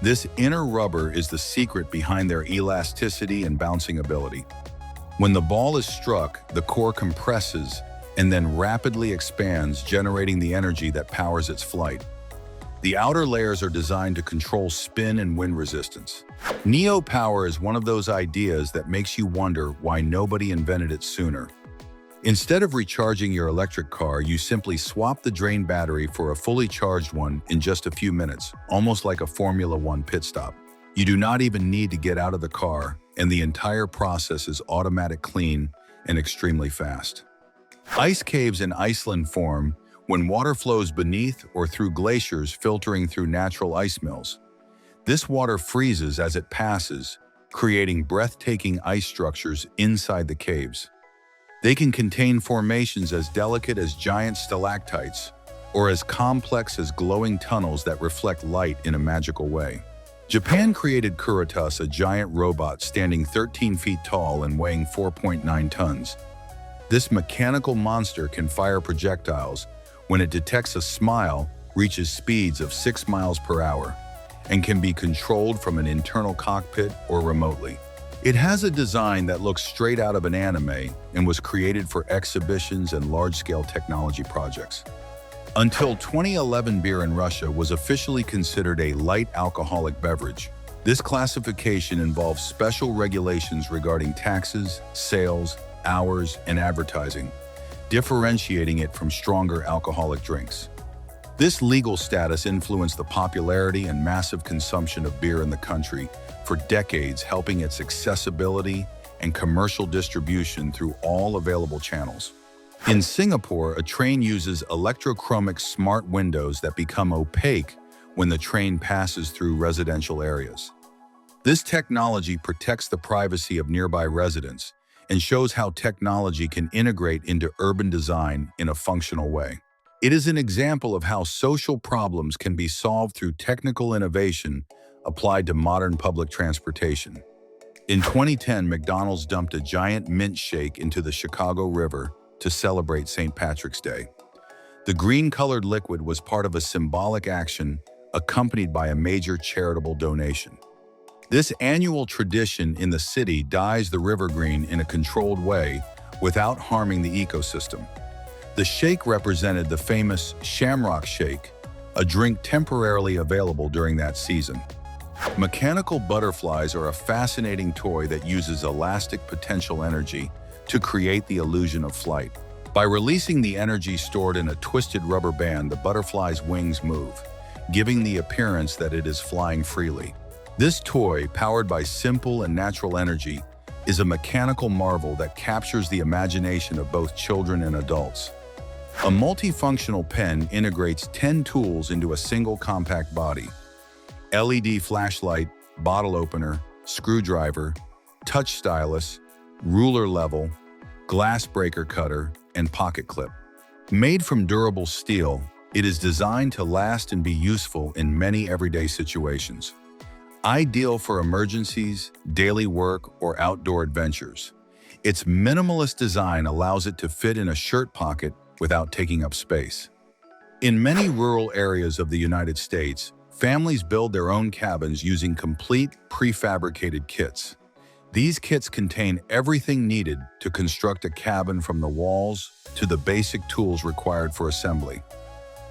This inner rubber is the secret behind their elasticity and bouncing ability. When the ball is struck, the core compresses and then rapidly expands, generating the energy that powers its flight. The outer layers are designed to control spin and wind resistance. Neo power is one of those ideas that makes you wonder why nobody invented it sooner. Instead of recharging your electric car, you simply swap the drained battery for a fully charged one in just a few minutes, almost like a Formula One pit stop. You do not even need to get out of the car, and the entire process is automatic, clean, and extremely fast. Ice caves in Iceland form when water flows beneath or through glaciers filtering through natural ice mills. This water freezes as it passes, creating breathtaking ice structures inside the caves. They can contain formations as delicate as giant stalactites or as complex as glowing tunnels that reflect light in a magical way. Japan created Curiosities, a giant robot standing 13 feet tall and weighing 4.9 tons. This mechanical monster can fire projectiles when it detects a smile, reaches speeds of 6 miles per hour, and can be controlled from an internal cockpit or remotely. It has a design that looks straight out of an anime and was created for exhibitions and large-scale technology projects. Until 2011, beer in Russia was officially considered a light alcoholic beverage. This classification involves special regulations regarding taxes, sales, hours, and advertising, differentiating it from stronger alcoholic drinks. This legal status influenced the popularity and massive consumption of beer in the country for decades, helping its accessibility and commercial distribution through all available channels. In Singapore, a train uses electrochromic smart windows that become opaque when the train passes through residential areas. This technology protects the privacy of nearby residents and shows how technology can integrate into urban design in a functional way. It is an example of how social problems can be solved through technical innovation applied to modern public transportation. In 2010, McDonald's dumped a giant mint shake into the Chicago River to celebrate St. Patrick's Day. The green-colored liquid was part of a symbolic action accompanied by a major charitable donation. This annual tradition in the city dyes the river green in a controlled way without harming the ecosystem. The shake represented the famous Shamrock Shake, a drink temporarily available during that season. Mechanical butterflies are a fascinating toy that uses elastic potential energy to create the illusion of flight. By releasing the energy stored in a twisted rubber band, the butterfly's wings move, giving the appearance that it is flying freely. This toy, powered by simple and natural energy, is a mechanical marvel that captures the imagination of both children and adults. A multifunctional pen integrates 10 tools into a single compact body: LED flashlight, bottle opener, screwdriver, touch stylus, ruler level, glass breaker cutter, and pocket clip. Made from durable steel, it is designed to last and be useful in many everyday situations. Ideal for emergencies, daily work, or outdoor adventures. Its minimalist design allows it to fit in a shirt pocket without taking up space. In many rural areas of the United States, families build their own cabins using complete prefabricated kits. These kits contain everything needed to construct a cabin from the walls to the basic tools required for assembly.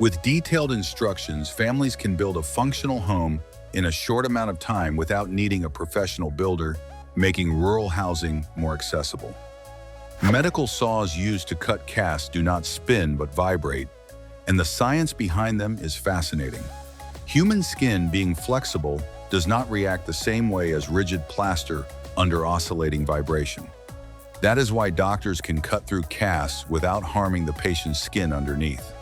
With detailed instructions, families can build a functional home in a short amount of time without needing a professional builder, making rural housing more accessible. Medical saws used to cut casts do not spin but vibrate, and the science behind them is fascinating. Human skin, being flexible, does not react the same way as rigid plaster under oscillating vibration. That is why doctors can cut through casts without harming the patient's skin underneath.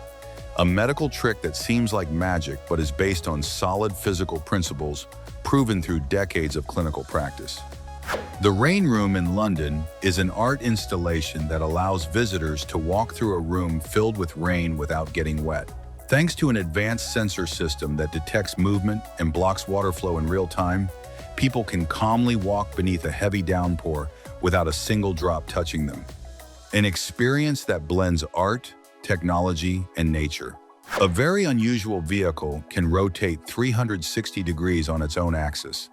A medical trick that seems like magic but is based on solid physical principles proven through decades of clinical practice. The Rain Room in London is an art installation that allows visitors to walk through a room filled with rain without getting wet. Thanks to an advanced sensor system that detects movement and blocks water flow in real time, people can calmly walk beneath a heavy downpour without a single drop touching them. An experience that blends art, technology, and nature. A very unusual vehicle can rotate 360 degrees on its own axis.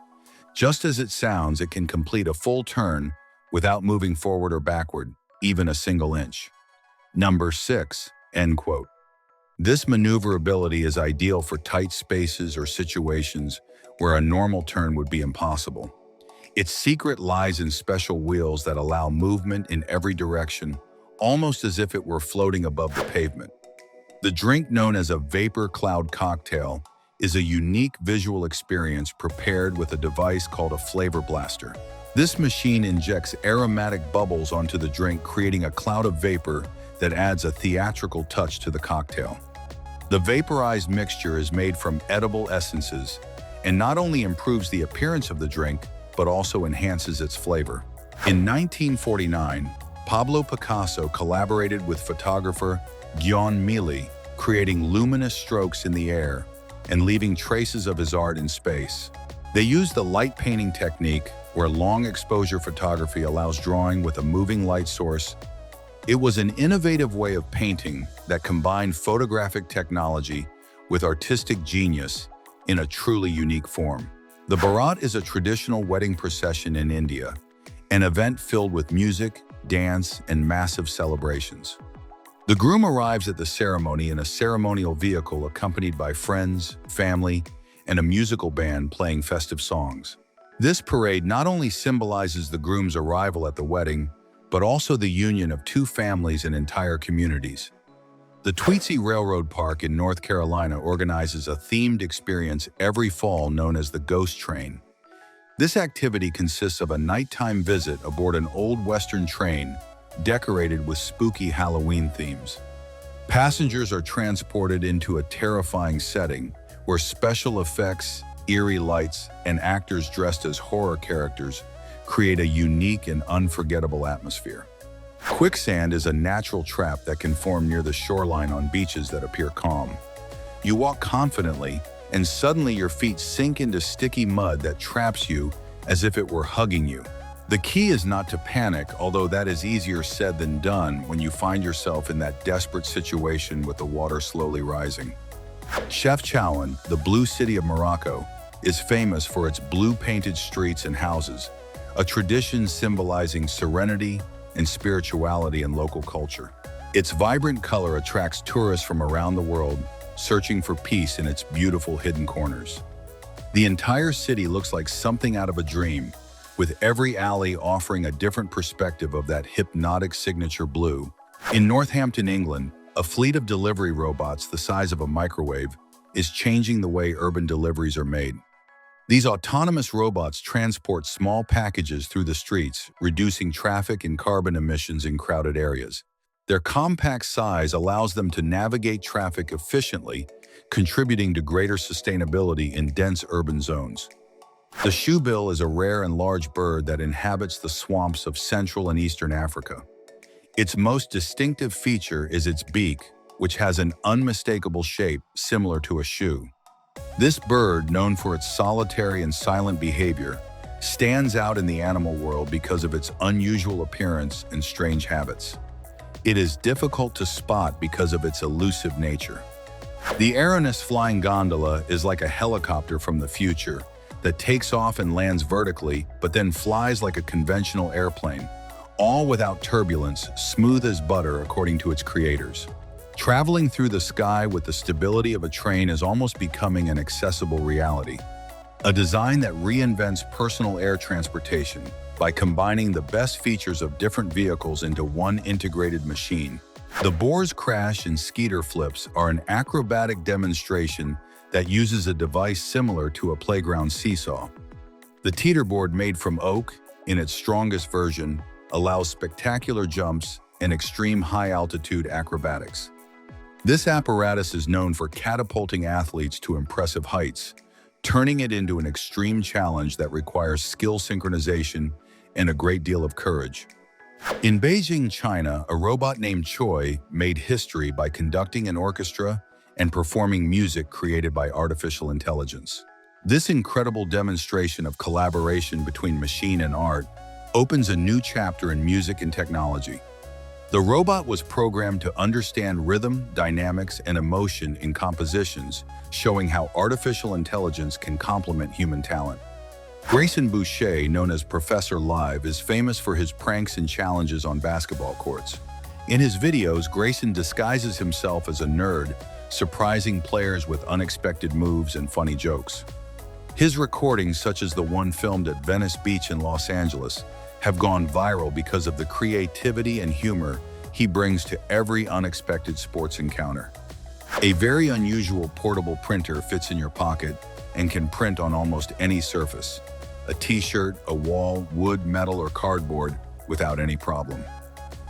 Just as it sounds, it can complete a full turn without moving forward or backward, even a single inch. Number 6, end quote. This maneuverability is ideal for tight spaces or situations where a normal turn would be impossible. Its secret lies in special wheels that allow movement in every direction, almost as if it were floating above the pavement. The drink, known as a vapor cloud cocktail, is a unique visual experience prepared with a device called a flavor blaster. This machine injects aromatic bubbles onto the drink, creating a cloud of vapor that adds a theatrical touch to the cocktail. The vaporized mixture is made from edible essences and not only improves the appearance of the drink, but also enhances its flavor. In 1949, Pablo Picasso collaborated with photographer Guillaume Milly, creating luminous strokes in the air and leaving traces of his art in space. They used the light painting technique, where long exposure photography allows drawing with a moving light source. It was an innovative way of painting that combined photographic technology with artistic genius in a truly unique form. The Barat is a traditional wedding procession in India, an event filled with music, dance, and massive celebrations. The groom arrives at the ceremony in a ceremonial vehicle accompanied by friends, family, and a musical band playing festive songs. This parade not only symbolizes the groom's arrival at the wedding, but also the union of two families and entire communities. The Tweetsie Railroad Park in North Carolina organizes a themed experience every fall known as the Ghost Train. This activity consists of a nighttime visit aboard an old Western train decorated with spooky Halloween themes. Passengers are transported into a terrifying setting where special effects, eerie lights, and actors dressed as horror characters create a unique and unforgettable atmosphere. Quicksand is a natural trap that can form near the shoreline on beaches that appear calm. You walk confidently, and suddenly your feet sink into sticky mud that traps you as if it were hugging you. The key is not to panic, although that is easier said than done when you find yourself in that desperate situation with the water slowly rising. Chefchaouen, the blue city of Morocco, is famous for its blue-painted streets and houses, a tradition symbolizing serenity and spirituality in local culture. Its vibrant color attracts tourists from around the world, searching for peace in its beautiful hidden corners. The entire city looks like something out of a dream, with every alley offering a different perspective of that hypnotic signature blue. In Northampton, England, a fleet of delivery robots the size of a microwave is changing the way urban deliveries are made. These autonomous robots transport small packages through the streets, reducing traffic and carbon emissions in crowded areas. Their compact size allows them to navigate traffic efficiently, contributing to greater sustainability in dense urban zones. The shoebill is a rare and large bird that inhabits the swamps of Central and Eastern Africa. Its most distinctive feature is its beak, which has an unmistakable shape similar to a shoe. This bird, known for its solitary and silent behavior, stands out in the animal world because of its unusual appearance and strange habits. It is difficult to spot because of its elusive nature. The Aeronus flying gondola is like a helicopter from the future, that takes off and lands vertically, but then flies like a conventional airplane, all without turbulence, smooth as butter according to its creators. Traveling through the sky with the stability of a train is almost becoming an accessible reality. A design that reinvents personal air transportation by combining the best features of different vehicles into one integrated machine. The Boar's Crash and Skeeter Flips are an acrobatic demonstration that uses a device similar to a playground seesaw. The teeterboard, made from oak in its strongest version, allows spectacular jumps and extreme high-altitude acrobatics. This apparatus is known for catapulting athletes to impressive heights, turning it into an extreme challenge that requires skill synchronization and a great deal of courage. In Beijing, China, a robot named Choi made history by conducting an orchestra and performing music created by artificial intelligence. This incredible demonstration of collaboration between machine and art opens a new chapter in music and technology. The robot was programmed to understand rhythm, dynamics, and emotion in compositions, showing how artificial intelligence can complement human talent. Grayson Boucher, known as Professor Live, is famous for his pranks and challenges on basketball courts. In his videos, Grayson disguises himself as a nerd, surprising players with unexpected moves and funny jokes. His recordings, such as the one filmed at Venice Beach in Los Angeles, have gone viral because of the creativity and humor he brings to every unexpected sports encounter. A very unusual portable printer fits in your pocket and can print on almost any surface: a t-shirt, a wall, wood, metal, or cardboard, without any problem.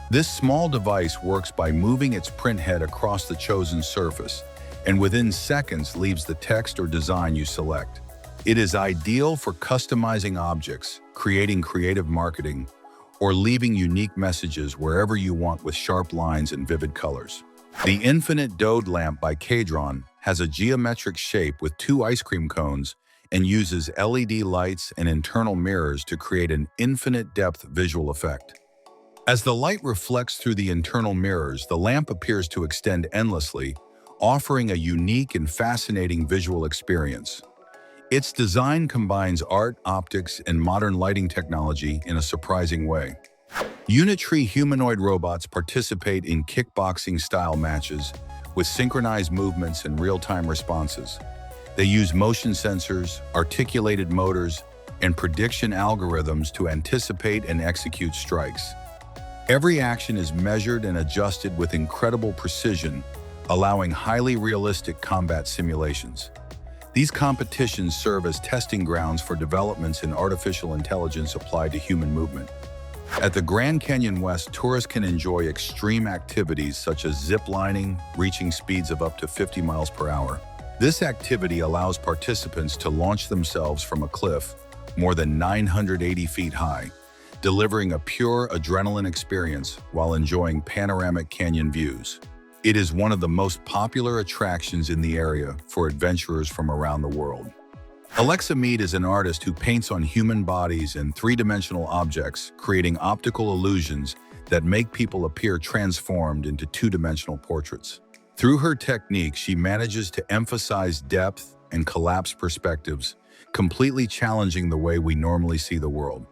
This small device works by moving its print head across the chosen surface, and within seconds leaves the text or design you select. It is ideal for customizing objects, creating creative marketing, or leaving unique messages wherever you want with sharp lines and vivid colors. The Infinite Dode Lamp by Cadron has a geometric shape with 2 ice cream cones and uses LED lights and internal mirrors to create an infinite depth visual effect. As the light reflects through the internal mirrors, the lamp appears to extend endlessly, offering a unique and fascinating visual experience. Its design combines art, optics, and modern lighting technology in a surprising way. Unitree humanoid robots participate in kickboxing-style matches with synchronized movements and real-time responses. They use motion sensors, articulated motors, and prediction algorithms to anticipate and execute strikes. Every action is measured and adjusted with incredible precision, allowing highly realistic combat simulations. These competitions serve as testing grounds for developments in artificial intelligence applied to human movement. At the Grand Canyon West, tourists can enjoy extreme activities such as zip lining, reaching speeds of up to 50 miles per hour. This activity allows participants to launch themselves from a cliff more than 980 feet high, delivering a pure adrenaline experience while enjoying panoramic canyon views. It is one of the most popular attractions in the area for adventurers from around the world. Alexa Mead is an artist who paints on human bodies and 3-dimensional objects, creating optical illusions that make people appear transformed into 2-dimensional portraits. Through her technique, she manages to emphasize depth and collapse perspectives, completely challenging the way we normally see the world.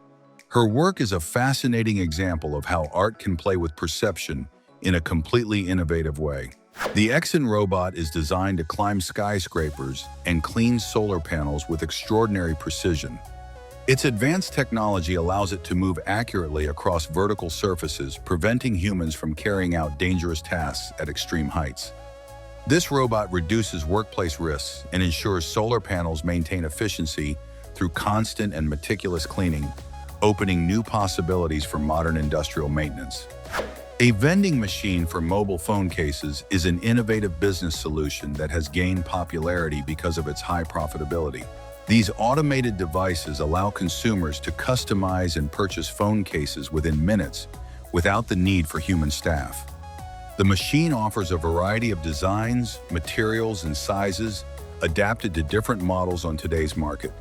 Her work is a fascinating example of how art can play with perception in a completely innovative way. The Exyn robot is designed to climb skyscrapers and clean solar panels with extraordinary precision. Its advanced technology allows it to move accurately across vertical surfaces, preventing humans from carrying out dangerous tasks at extreme heights. This robot reduces workplace risks and ensures solar panels maintain efficiency through constant and meticulous cleaning, opening new possibilities for modern industrial maintenance. A vending machine for mobile phone cases is an innovative business solution that has gained popularity because of its high profitability. These automated devices allow consumers to customize and purchase phone cases within minutes without the need for human staff. The machine offers a variety of designs, materials, and sizes adapted to different models on today's market.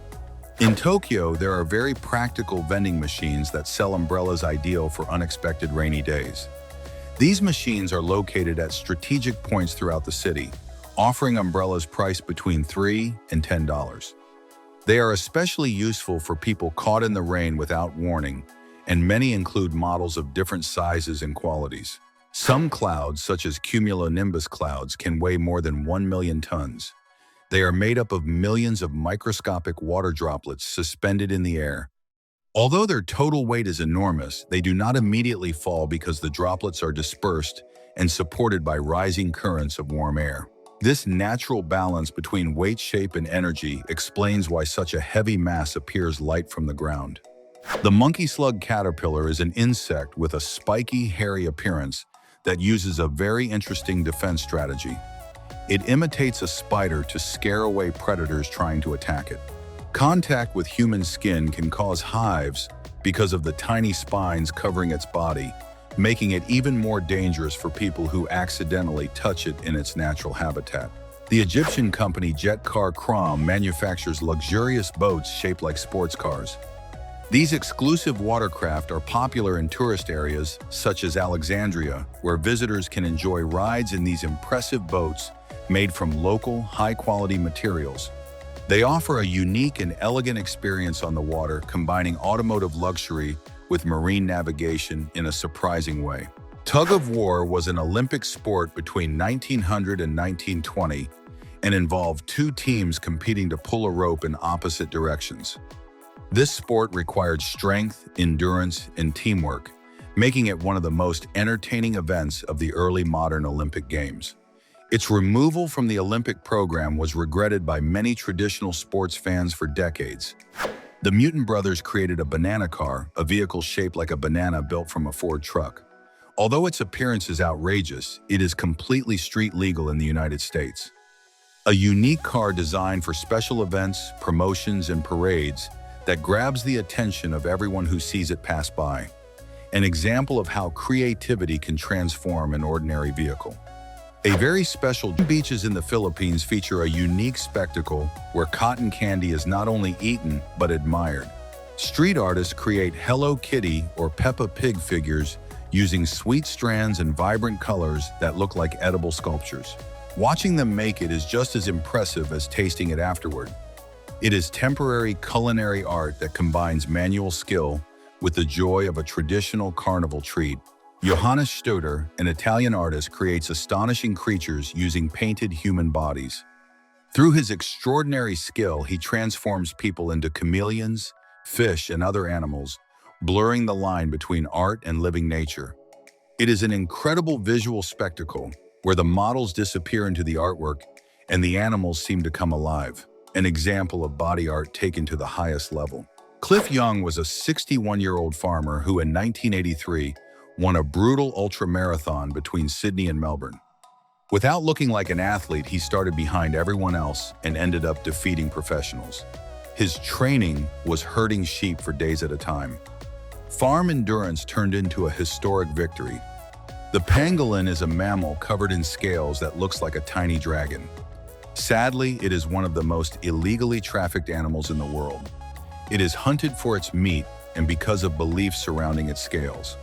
In Tokyo, there are very practical vending machines that sell umbrellas ideal for unexpected rainy days. These machines are located at strategic points throughout the city, offering umbrellas priced between $3 and $10. They are especially useful for people caught in the rain without warning, and many include models of different sizes and qualities. Some clouds, such as cumulonimbus clouds, can weigh more than 1 million tons. They are made up of millions of microscopic water droplets suspended in the air. Although their total weight is enormous, they do not immediately fall because the droplets are dispersed and supported by rising currents of warm air. This natural balance between weight, shape, and energy explains why such a heavy mass appears light from the ground. The monkey slug caterpillar is an insect with a spiky, hairy appearance that uses a very interesting defense strategy. It imitates a spider to scare away predators trying to attack it. Contact with human skin can cause hives because of the tiny spines covering its body, making it even more dangerous for people who accidentally touch it in its natural habitat. The Egyptian company Jet Car Kram manufactures luxurious boats shaped like sports cars. These exclusive watercraft are popular in tourist areas such as Alexandria, where visitors can enjoy rides in these impressive boats made from local, high-quality materials. They offer a unique and elegant experience on the water, combining automotive luxury with marine navigation in a surprising way. Tug of war was an Olympic sport between 1900 and 1920 and involved two teams competing to pull a rope in opposite directions. This sport required strength, endurance, and teamwork, making it one of the most entertaining events of the early modern Olympic Games. Its removal from the Olympic program was regretted by many traditional sports fans for decades. The Mutant brothers created a banana car, a vehicle shaped like a banana built from a Ford truck. Although its appearance is outrageous, it is completely street legal in the United States. A unique car designed for special events, promotions, and parades that grabs the attention of everyone who sees it pass by. An example of how creativity can transform an ordinary vehicle. A very special beaches in the Philippines feature a unique spectacle where cotton candy is not only eaten but admired. Street artists create Hello Kitty or Peppa Pig figures using sweet strands and vibrant colors that look like edible sculptures. Watching them make it is just as impressive as tasting it afterward. It is temporary culinary art that combines manual skill with the joy of a traditional carnival treat. Johannes Studer, an Italian artist, creates astonishing creatures using painted human bodies. Through his extraordinary skill, he transforms people into chameleons, fish, and other animals, blurring the line between art and living nature. It is an incredible visual spectacle where the models disappear into the artwork and the animals seem to come alive. An example of body art taken to the highest level. Cliff Young was a 61-year-old farmer who in 1983 won a brutal ultra-marathon between Sydney and Melbourne. Without looking like an athlete, he started behind everyone else and ended up defeating professionals. His training was herding sheep for days at a time. Farm endurance turned into a historic victory. The pangolin is a mammal covered in scales that looks like a tiny dragon. Sadly, it is one of the most illegally trafficked animals in the world. It is hunted for its meat and because of beliefs surrounding its scales.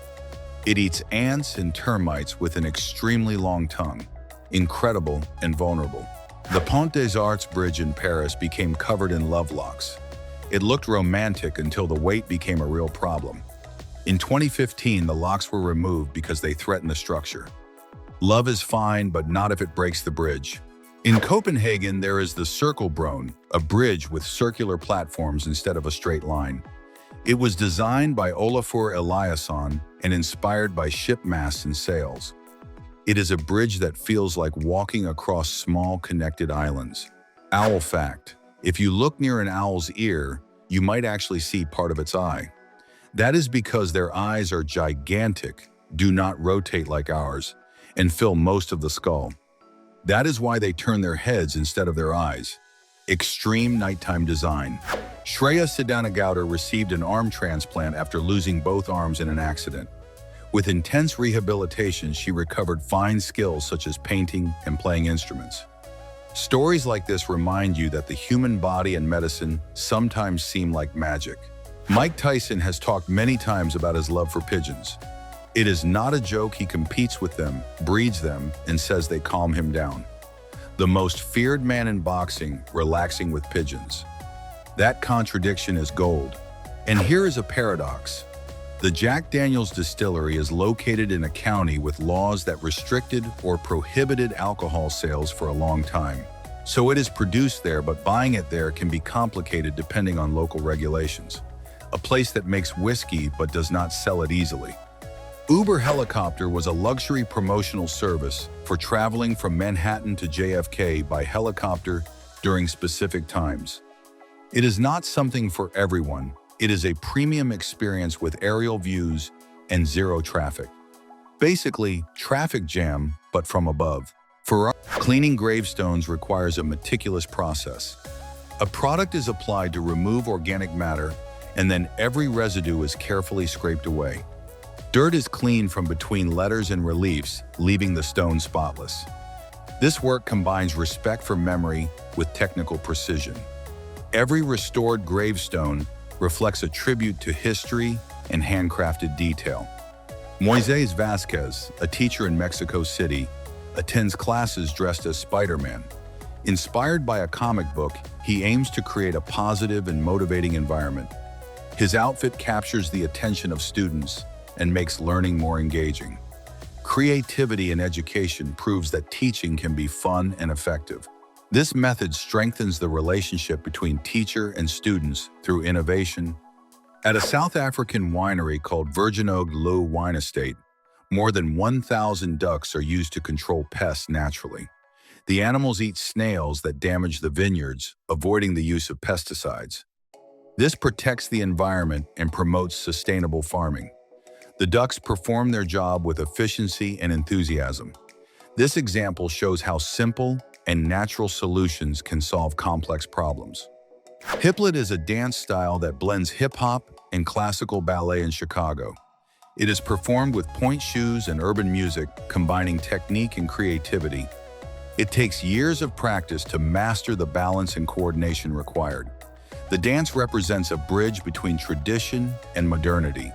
It eats ants and termites with an extremely long tongue, incredible and vulnerable. The Pont des Arts bridge in Paris became covered in love locks. It looked romantic until the weight became a real problem. In 2015, the locks were removed because they threatened the structure. Love is fine, but not if it breaks the bridge. In Copenhagen, there is the Cirkelbroen, a bridge with circular platforms instead of a straight line. It was designed by Olafur Eliasson and inspired by ship masts and sails. It is a bridge that feels like walking across small connected islands. Owl fact: if you look near an owl's ear, you might actually see part of its eye. That is because their eyes are gigantic, do not rotate like ours, and fill most of the skull. That is why they turn their heads instead of their eyes. Extreme nighttime design. Shreya Siddhanagowda received an arm transplant after losing both arms in an accident. With intense rehabilitation, she recovered fine skills such as painting and playing instruments. Stories like this remind you that the human body and medicine sometimes seem like magic. Mike Tyson has talked many times about his love for pigeons. It is not a joke. He competes with them, breeds them, and says they calm him down. The most feared man in boxing, relaxing with pigeons. That contradiction is gold. And here is a paradox. The Jack Daniel's distillery is located in a county with laws that restricted or prohibited alcohol sales for a long time. So it is produced there, but buying it there can be complicated depending on local regulations. A place that makes whiskey but does not sell it easily. Uber Helicopter was a luxury promotional service for traveling from Manhattan to JFK by helicopter during specific times. It is not something for everyone. It is a premium experience with aerial views and zero traffic. Basically, traffic jam, but from above. Cleaning gravestones requires a meticulous process. A product is applied to remove organic matter, and then every residue is carefully scraped away. Dirt is cleaned from between letters and reliefs, leaving the stone spotless. This work combines respect for memory with technical precision. Every restored gravestone reflects a tribute to history and handcrafted detail. Moises Vasquez, a teacher in Mexico City, attends classes dressed as Spider-Man. Inspired by a comic book, he aims to create a positive and motivating environment. His outfit captures the attention of students and makes learning more engaging. Creativity in education proves that teaching can be fun and effective. This method strengthens the relationship between teacher and students through innovation. At a South African winery called Virginogue Lou Wine Estate, more than 1,000 ducks are used to control pests naturally. The animals eat snails that damage the vineyards, avoiding the use of pesticides. This protects the environment and promotes sustainable farming. The ducks perform their job with efficiency and enthusiasm. This example shows how simple and natural solutions can solve complex problems. Hiplet is a dance style that blends hip-hop and classical ballet in Chicago. It is performed with point shoes and urban music, combining technique and creativity. It takes years of practice to master the balance and coordination required. The dance represents a bridge between tradition and modernity.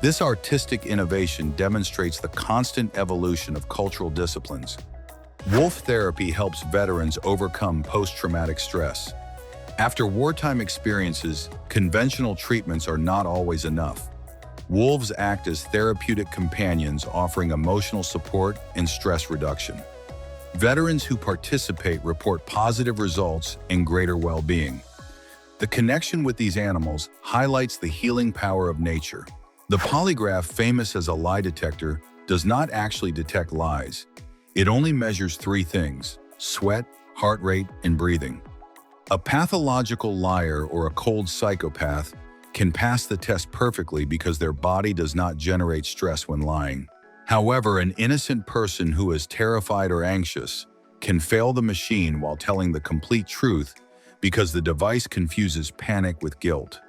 This artistic innovation demonstrates the constant evolution of cultural disciplines. Wolf therapy helps veterans overcome post-traumatic stress. After wartime experiences, conventional treatments are not always enough. Wolves act as therapeutic companions, offering emotional support and stress reduction. Veterans who participate report positive results and greater well-being. The connection with these animals highlights the healing power of nature. The polygraph, famous as a lie detector, does not actually detect lies. It only measures three things: sweat, heart rate, and breathing. A pathological liar or a cold psychopath can pass the test perfectly because their body does not generate stress when lying. However, an innocent person who is terrified or anxious can fail the machine while telling the complete truth because the device confuses panic with guilt.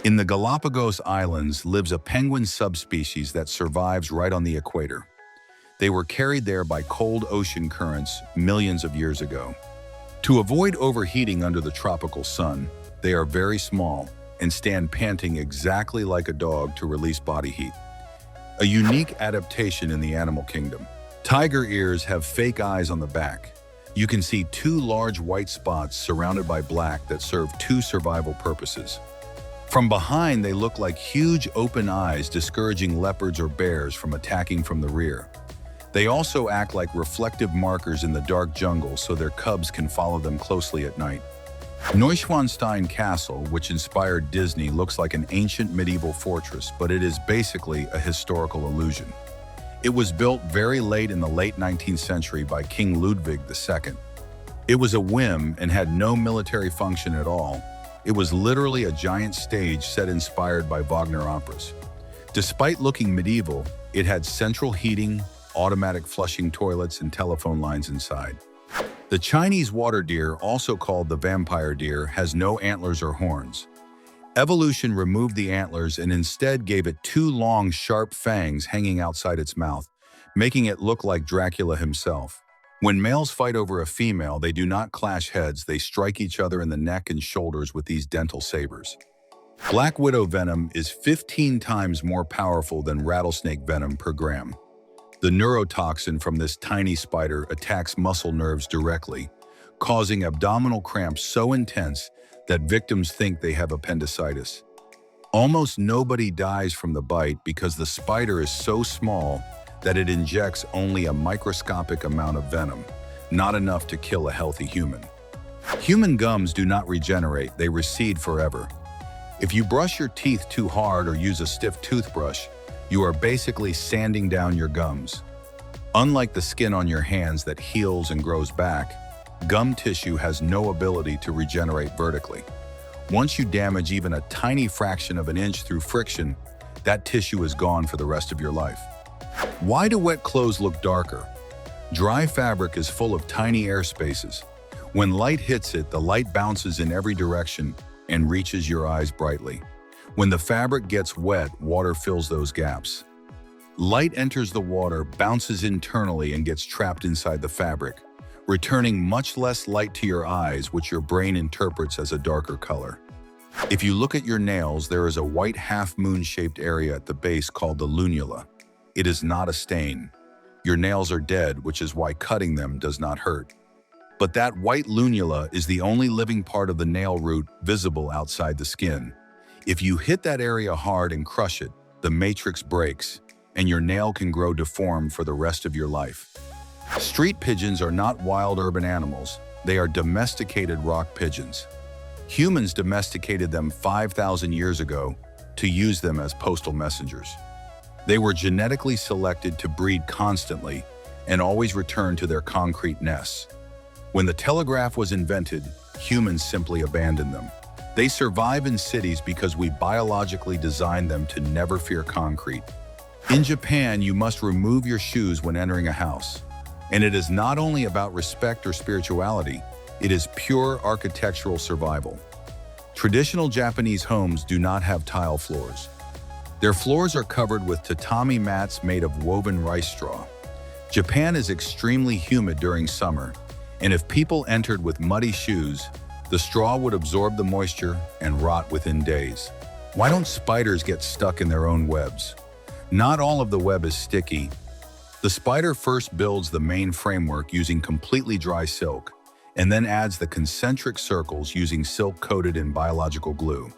In the Galapagos Islands lives a penguin subspecies that survives right on the equator. They were carried there by cold ocean currents millions of years ago. To avoid overheating under the tropical sun, they are very small and stand panting exactly like a dog to release body heat. A unique adaptation in the animal kingdom. Tiger ears have fake eyes on the back. You can see two large white spots surrounded by black that serve two survival purposes. From behind, they look like huge open eyes, discouraging leopards or bears from attacking from the rear. They also act like reflective markers in the dark jungle so their cubs can follow them closely at night. Neuschwanstein Castle, which inspired Disney, looks like an ancient medieval fortress, but it is basically a historical illusion. It was built very late in the late 19th century by King Ludwig II. It was a whim and had no military function at all. It was literally a giant stage set inspired by Wagner operas. Despite looking medieval, it had central heating, automatic flushing toilets, and telephone lines inside. The Chinese water deer, also called the vampire deer, has no antlers or horns. Evolution removed the antlers and instead gave it two long, sharp fangs hanging outside its mouth, making it look like Dracula himself. When males fight over a female, they do not clash heads, they strike each other in the neck and shoulders with these dental sabers. Black widow venom is 15 times more powerful than rattlesnake venom per gram. The neurotoxin from this tiny spider attacks muscle nerves directly, causing abdominal cramps so intense that victims think they have appendicitis. Almost nobody dies from the bite because the spider is so small that it injects only a microscopic amount of venom, not enough to kill a healthy human. Human gums do not regenerate, they recede forever. If you brush your teeth too hard or use a stiff toothbrush, you are basically sanding down your gums. Unlike the skin on your hands that heals and grows back, gum tissue has no ability to regenerate vertically. Once you damage even a tiny fraction of an inch through friction, that tissue is gone for the rest of your life. Why do wet clothes look darker? Dry fabric is full of tiny air spaces. When light hits it, the light bounces in every direction and reaches your eyes brightly. When the fabric gets wet, water fills those gaps. Light enters the water, bounces internally, and gets trapped inside the fabric, returning much less light to your eyes, which your brain interprets as a darker color. If you look at your nails, there is a white half-moon-shaped area at the base called the lunula. It is not a stain. Your nails are dead, which is why cutting them does not hurt. But that white lunula is the only living part of the nail root visible outside the skin. If you hit that area hard and crush it, the matrix breaks, and your nail can grow deformed for the rest of your life. Street pigeons are not wild urban animals. They are domesticated rock pigeons. Humans domesticated them 5,000 years ago to use them as postal messengers. They were genetically selected to breed constantly and always return to their concrete nests. When the telegraph was invented, humans simply abandoned them. They survive in cities because we biologically designed them to never fear concrete. In Japan, you must remove your shoes when entering a house. And it is not only about respect or spirituality, it is pure architectural survival. Traditional Japanese homes do not have tile floors. Their floors are covered with tatami mats made of woven rice straw. Japan is extremely humid during summer, and if people entered with muddy shoes, the straw would absorb the moisture and rot within days. Why don't spiders get stuck in their own webs? Not all of the web is sticky. The spider first builds the main framework using completely dry silk, and then adds the concentric circles using silk coated in biological glue.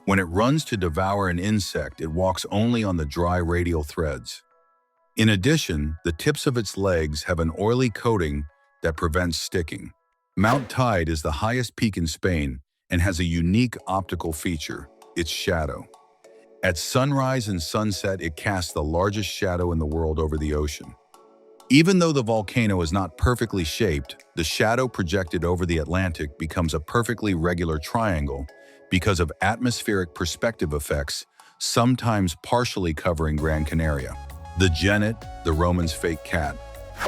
When it runs to devour an insect, it walks only on the dry radial threads. In addition, the tips of its legs have an oily coating that prevents sticking. Mount Tide is the highest peak in Spain and has a unique optical feature, its shadow. At sunrise and sunset, it casts the largest shadow in the world over the ocean. Even though the volcano is not perfectly shaped, the shadow projected over the Atlantic becomes a perfectly regular triangle because of atmospheric perspective effects, sometimes partially covering Gran Canaria. The genet, the Romans' fake cat.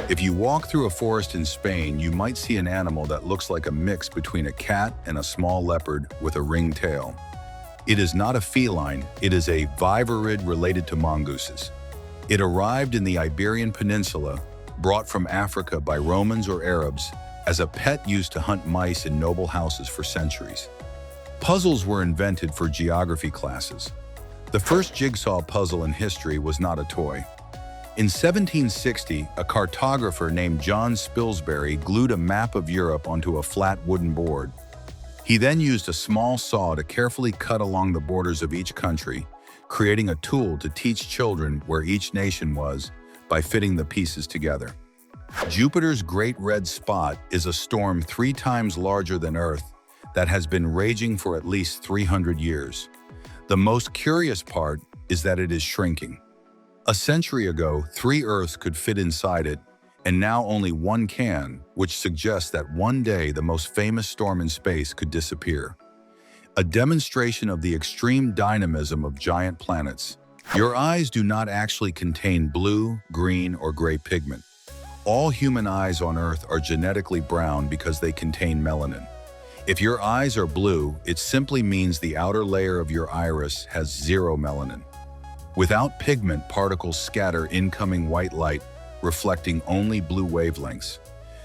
If you walk through a forest in Spain, you might see an animal that looks like a mix between a cat and a small leopard with a ringed tail. It is not a feline, it is a viverrid related to mongooses. It arrived in the Iberian Peninsula, brought from Africa by Romans or Arabs, as a pet used to hunt mice in noble houses for centuries. Puzzles were invented for geography classes. The first jigsaw puzzle in history was not a toy. In 1760, a cartographer named John Spilsbury glued a map of Europe onto a flat wooden board. He then used a small saw to carefully cut along the borders of each country, creating a tool to teach children where each nation was by fitting the pieces together. Jupiter's Great Red Spot is a storm 3 times larger than Earth that has been raging for at least 300 years. The most curious part is that it is shrinking. A century ago, 3 Earths could fit inside it, and now only 1 can, which suggests that one day the most famous storm in space could disappear. A demonstration of the extreme dynamism of giant planets. Your eyes do not actually contain blue, green, or gray pigment. All human eyes on Earth are genetically brown because they contain melanin. If your eyes are blue, it simply means the outer layer of your iris has 0 melanin. Without pigment, particles scatter incoming white light, reflecting only blue wavelengths.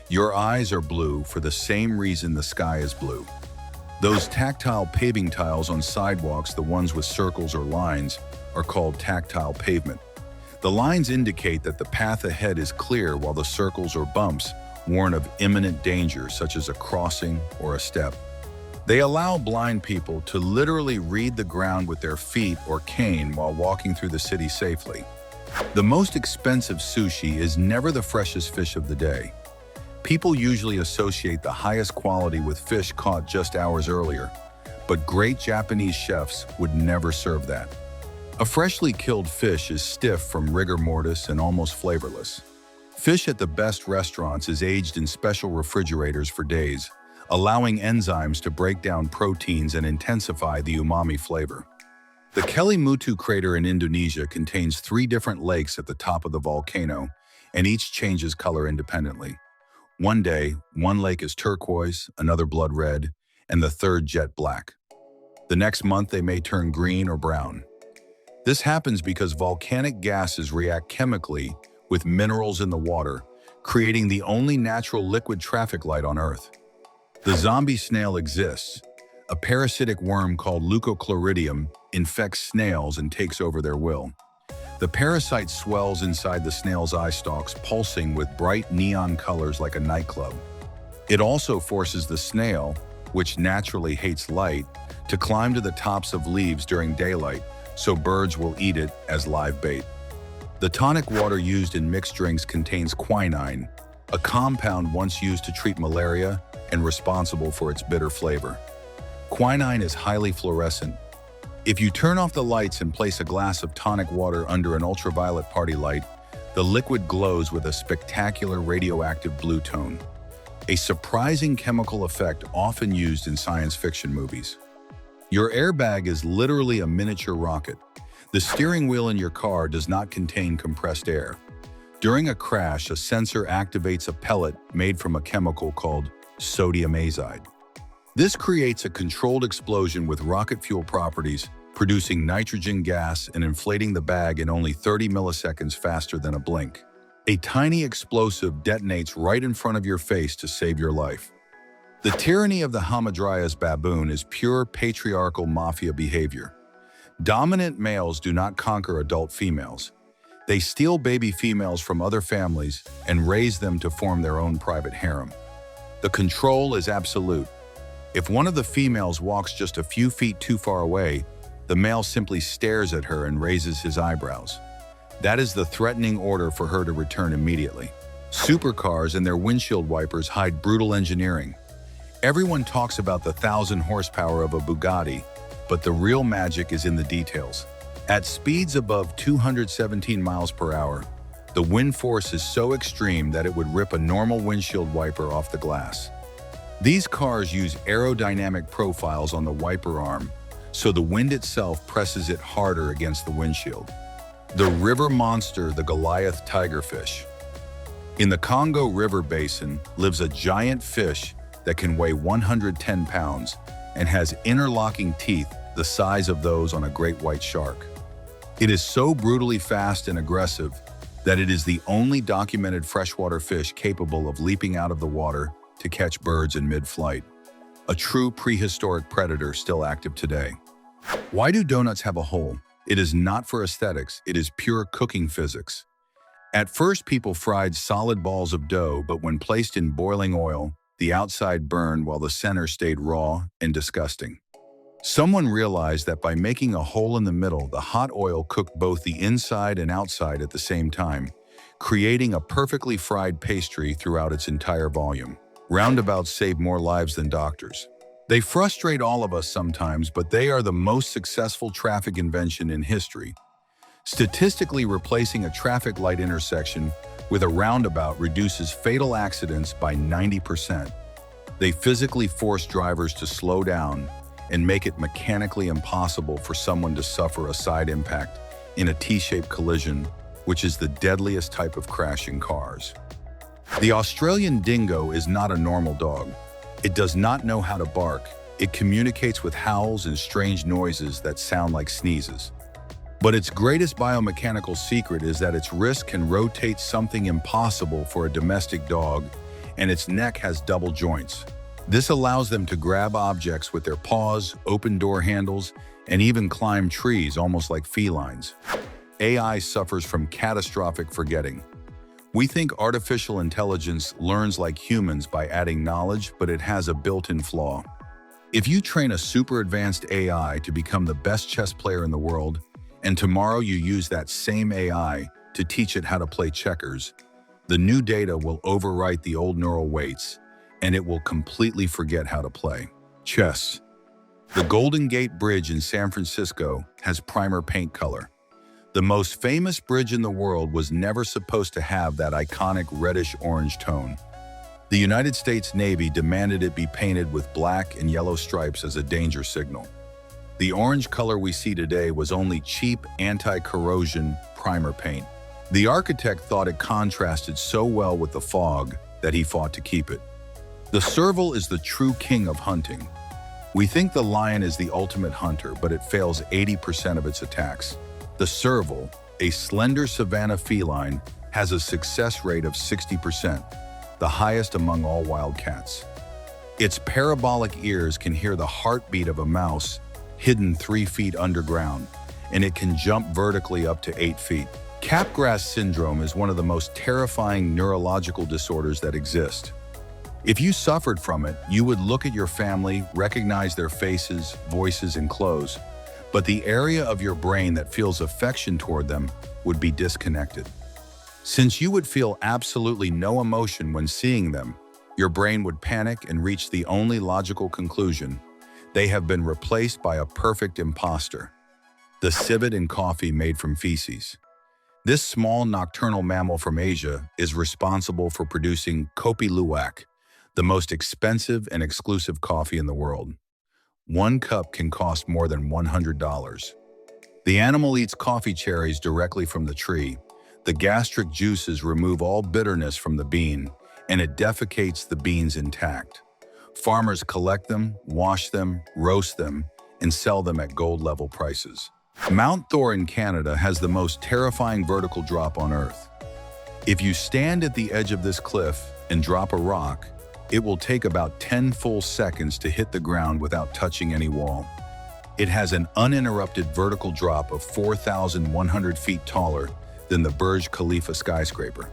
Your eyes are blue for the same reason the sky is blue. Those tactile paving tiles on sidewalks, the ones with circles or lines, are called tactile pavement. The lines indicate that the path ahead is clear, while the circles or bumps warn of imminent danger, such as a crossing or a step. They allow blind people to literally read the ground with their feet or cane while walking through the city safely. The most expensive sushi is never the freshest fish of the day. People usually associate the highest quality with fish caught just hours earlier, but great Japanese chefs would never serve that. A freshly killed fish is stiff from rigor mortis and almost flavorless. Fish at the best restaurants is aged in special refrigerators for days, allowing enzymes to break down proteins and intensify the umami flavor. The Kelimutu crater in Indonesia contains 3 different lakes at the top of the volcano, and each changes color independently. One day, one lake is turquoise, another blood red, and the third jet black. The next month, they may turn green or brown. This happens because volcanic gases react chemically with minerals in the water, creating the only natural liquid traffic light on Earth. The zombie snail exists. A parasitic worm called Leucochloridium infects snails and takes over their will. The parasite swells inside the snail's eye stalks, pulsing with bright neon colors like a nightclub. It also forces the snail, which naturally hates light, to climb to the tops of leaves during daylight, so birds will eat it as live bait. The tonic water used in mixed drinks contains quinine, a compound once used to treat malaria and responsible for its bitter flavor. Quinine is highly fluorescent. If you turn off the lights and place a glass of tonic water under an ultraviolet party light, the liquid glows with a spectacular radioactive blue tone, a surprising chemical effect often used in science fiction movies. Your airbag is literally a miniature rocket. The steering wheel in your car does not contain compressed air. During a crash, a sensor activates a pellet made from a chemical called sodium azide. This creates a controlled explosion with rocket fuel properties, producing nitrogen gas and inflating the bag in only 30 milliseconds faster than a blink. A tiny explosive detonates right in front of your face to save your life. The tyranny of the Hamadryas baboon is pure patriarchal mafia behavior. Dominant males do not conquer adult females. They steal baby females from other families and raise them to form their own private harem. The control is absolute. If one of the females walks just a few feet too far away, the male simply stares at her and raises his eyebrows. That is the threatening order for her to return immediately. Supercars and their windshield wipers hide brutal engineering. Everyone talks about the 1,000 horsepower of a Bugatti, but the real magic is in the details. At speeds above 217 miles per hour, the wind force is so extreme that it would rip a normal windshield wiper off the glass. These cars use aerodynamic profiles on the wiper arm, so the wind itself presses it harder against the windshield. The river monster, the Goliath tigerfish. In the Congo River Basin lives a giant fish that can weigh 110 pounds and has interlocking teeth the size of those on a great white shark. It is so brutally fast and aggressive that it is the only documented freshwater fish capable of leaping out of the water to catch birds in mid-flight. A true prehistoric predator still active today. Why do donuts have a hole? It is not for aesthetics, it is pure cooking physics. At first, people fried solid balls of dough, but when placed in boiling oil, the outside burned while the center stayed raw and disgusting. Someone realized that by making a hole in the middle, the hot oil cooked both the inside and outside at the same time, creating a perfectly fried pastry throughout its entire volume. Roundabouts save more lives than doctors. They frustrate all of us sometimes, but they are the most successful traffic invention in history. Statistically, replacing a traffic light intersection with a roundabout reduces fatal accidents by 90%. They physically force drivers to slow down and make it mechanically impossible for someone to suffer a side impact in a T-shaped collision, which is the deadliest type of crash in cars. The Australian dingo is not a normal dog. It does not know how to bark. It communicates with howls and strange noises that sound like sneezes. But its greatest biomechanical secret is that its wrist can rotate something impossible for a domestic dog, and its neck has double joints. This allows them to grab objects with their paws, open door handles, and even climb trees almost like felines. AI suffers from catastrophic forgetting. We think artificial intelligence learns like humans by adding knowledge, but it has a built-in flaw. If you train a super advanced AI to become the best chess player in the world, and tomorrow you use that same AI to teach it how to play checkers, the new data will overwrite the old neural weights, and it will completely forget how to play chess. The Golden Gate Bridge in San Francisco has primer paint color. The most famous bridge in the world was never supposed to have that iconic reddish-orange tone. The United States Navy demanded it be painted with black and yellow stripes as a danger signal. The orange color we see today was only cheap anti-corrosion primer paint. The architect thought it contrasted so well with the fog that he fought to keep it. The serval is the true king of hunting. We think the lion is the ultimate hunter, but it fails 80% of its attacks. The serval, a slender savanna feline, has a success rate of 60%, the highest among all wildcats. Its parabolic ears can hear the heartbeat of a mouse hidden 3 feet underground, and it can jump vertically up to 8 feet. Capgras syndrome is one of the most terrifying neurological disorders that exist. If you suffered from it, you would look at your family, recognize their faces, voices, and clothes, but the area of your brain that feels affection toward them would be disconnected. Since you would feel absolutely no emotion when seeing them, your brain would panic and reach the only logical conclusion: they have been replaced by a perfect imposter. The civet in coffee made from feces. This small nocturnal mammal from Asia is responsible for producing Kopi Luwak, the most expensive and exclusive coffee in the world. 1 cup can cost more than $100. The animal eats coffee cherries directly from the tree. The gastric juices remove all bitterness from the bean, and it defecates the beans intact. Farmers collect them, wash them, roast them, and sell them at gold-level prices. Mount Thor in Canada has the most terrifying vertical drop on Earth. If you stand at the edge of this cliff and drop a rock, it will take about 10 full seconds to hit the ground without touching any wall. It has an uninterrupted vertical drop of 4,100 feet taller than the Burj Khalifa skyscraper.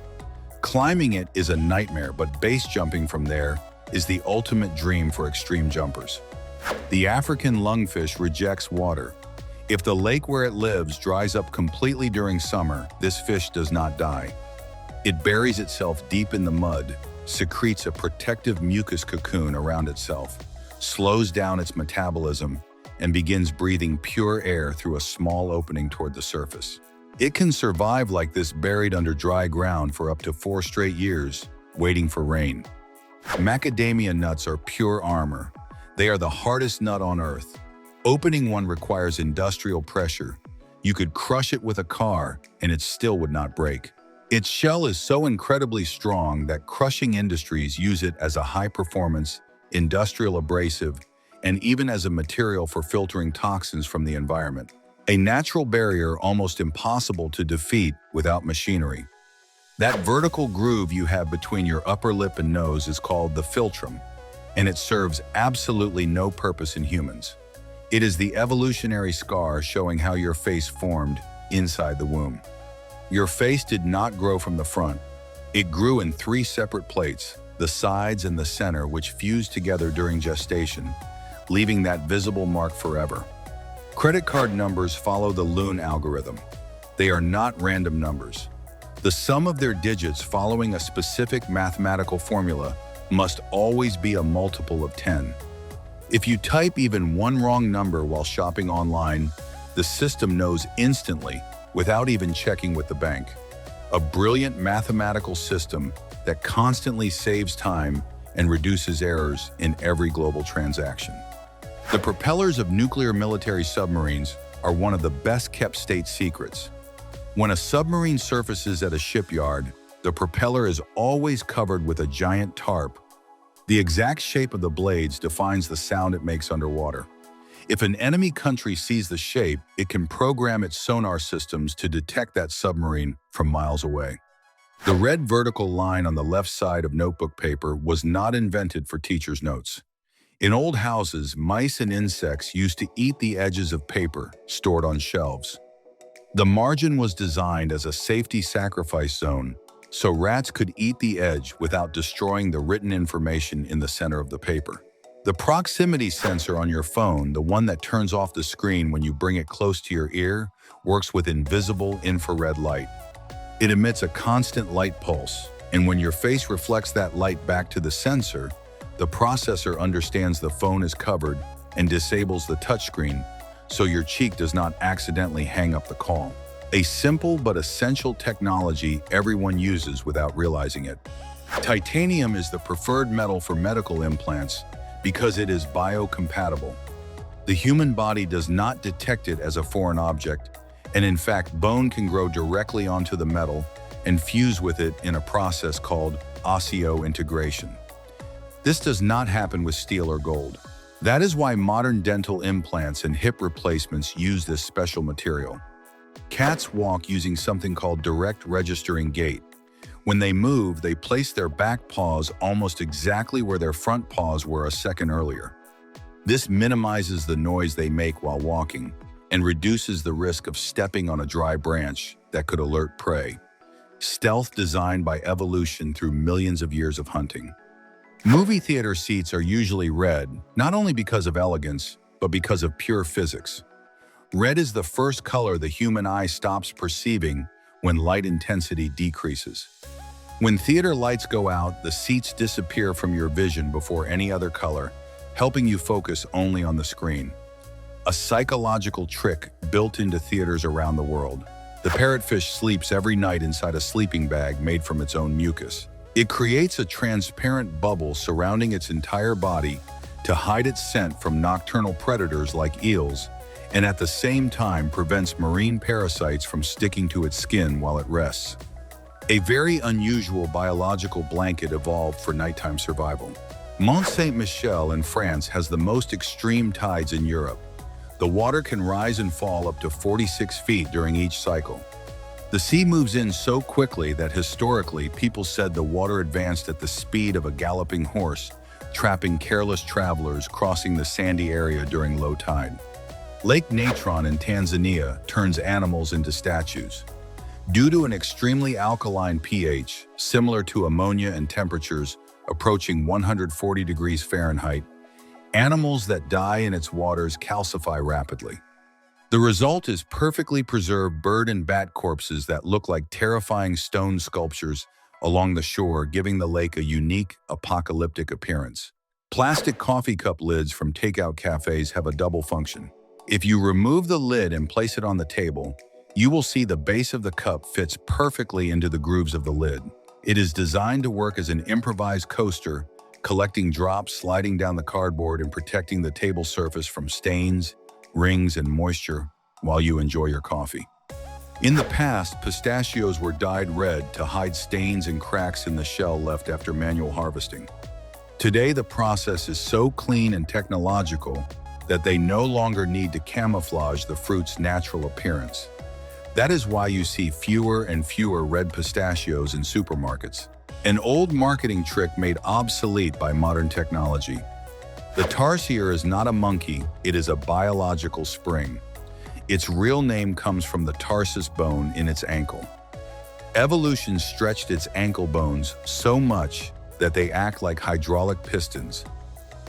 Climbing it is a nightmare, but base jumping from there is the ultimate dream for extreme jumpers. The African lungfish rejects water. If the lake where it lives dries up completely during summer, this fish does not die. It buries itself deep in the mud, secretes a protective mucus cocoon around itself, slows down its metabolism, and begins breathing pure air through a small opening toward the surface. It can survive like this buried under dry ground for up to 4 straight years, waiting for rain. Macadamia nuts are pure armor. They are the hardest nut on Earth. Opening one requires industrial pressure. You could crush it with a car, and it still would not break. Its shell is so incredibly strong that crushing industries use it as a high-performance, industrial abrasive, and even as a material for filtering toxins from the environment. A natural barrier almost impossible to defeat without machinery. That vertical groove you have between your upper lip and nose is called the philtrum, and it serves absolutely no purpose in humans. It is the evolutionary scar showing how your face formed inside the womb. Your face did not grow from the front. It grew in 3 separate plates, the sides and the center, which fused together during gestation, leaving that visible mark forever. Credit card numbers follow the Loon algorithm. They are not random numbers. The sum of their digits following a specific mathematical formula must always be a multiple of 10. If you type even one wrong number while shopping online, the system knows instantly, without even checking with the bank. A brilliant mathematical system that constantly saves time and reduces errors in every global transaction. The propellers of nuclear military submarines are one of the best-kept state secrets. When a submarine surfaces at a shipyard, the propeller is always covered with a giant tarp. The exact shape of the blades defines the sound it makes underwater. If an enemy country sees the shape, it can program its sonar systems to detect that submarine from miles away. The red vertical line on the left side of notebook paper was not invented for teachers' notes. In old houses, mice and insects used to eat the edges of paper stored on shelves. The margin was designed as a safety sacrifice zone, so rats could eat the edge without destroying the written information in the center of the paper. The proximity sensor on your phone, the one that turns off the screen when you bring it close to your ear, works with invisible infrared light. It emits a constant light pulse, and when your face reflects that light back to the sensor, the processor understands the phone is covered and disables the touchscreen so your cheek does not accidentally hang up the call. A simple but essential technology everyone uses without realizing it. Titanium is the preferred metal for medical implants because it is biocompatible. The human body does not detect it as a foreign object, and in fact, bone can grow directly onto the metal and fuse with it in a process called osseointegration. This does not happen with steel or gold. That is why modern dental implants and hip replacements use this special material. Cats walk using something called direct registering gait. When they move, they place their back paws almost exactly where their front paws were a second earlier. This minimizes the noise they make while walking and reduces the risk of stepping on a dry branch that could alert prey. Stealth designed by evolution through millions of years of hunting. Movie theater seats are usually red, not only because of elegance, but because of pure physics. Red is the first color the human eye stops perceiving when light intensity decreases. When theater lights go out, the seats disappear from your vision before any other color, helping you focus only on the screen. A psychological trick built into theaters around the world. The parrotfish sleeps every night inside a sleeping bag made from its own mucus. It creates a transparent bubble surrounding its entire body to hide its scent from nocturnal predators like eels, and at the same time prevents marine parasites from sticking to its skin while it rests. A very unusual biological blanket evolved for nighttime survival. Mont Saint-Michel in France has the most extreme tides in Europe. The water can rise and fall up to 46 feet during each cycle. The sea moves in so quickly that historically people said the water advanced at the speed of a galloping horse, trapping careless travelers crossing the sandy area during low tide. Lake Natron in Tanzania turns animals into statues. Due to an extremely alkaline pH, similar to ammonia and temperatures approaching 140 degrees Fahrenheit, animals that die in its waters calcify rapidly. The result is perfectly preserved bird and bat corpses that look like terrifying stone sculptures along the shore, giving the lake a unique, apocalyptic appearance. Plastic coffee cup lids from takeout cafes have a double function. If you remove the lid and place it on the table, you will see the base of the cup fits perfectly into the grooves of the lid. It is designed to work as an improvised coaster, collecting drops, sliding down the cardboard, and protecting the table surface from stains, rings, and moisture while you enjoy your coffee. In the past, pistachios were dyed red to hide stains and cracks in the shell left after manual harvesting. Today, the process is so clean and technological that they no longer need to camouflage the fruit's natural appearance. That is why you see fewer and fewer red pistachios in supermarkets, an old marketing trick made obsolete by modern technology. The tarsier is not a monkey, it is a biological spring. Its real name comes from the tarsus bone in its ankle. Evolution stretched its ankle bones so much that they act like hydraulic pistons.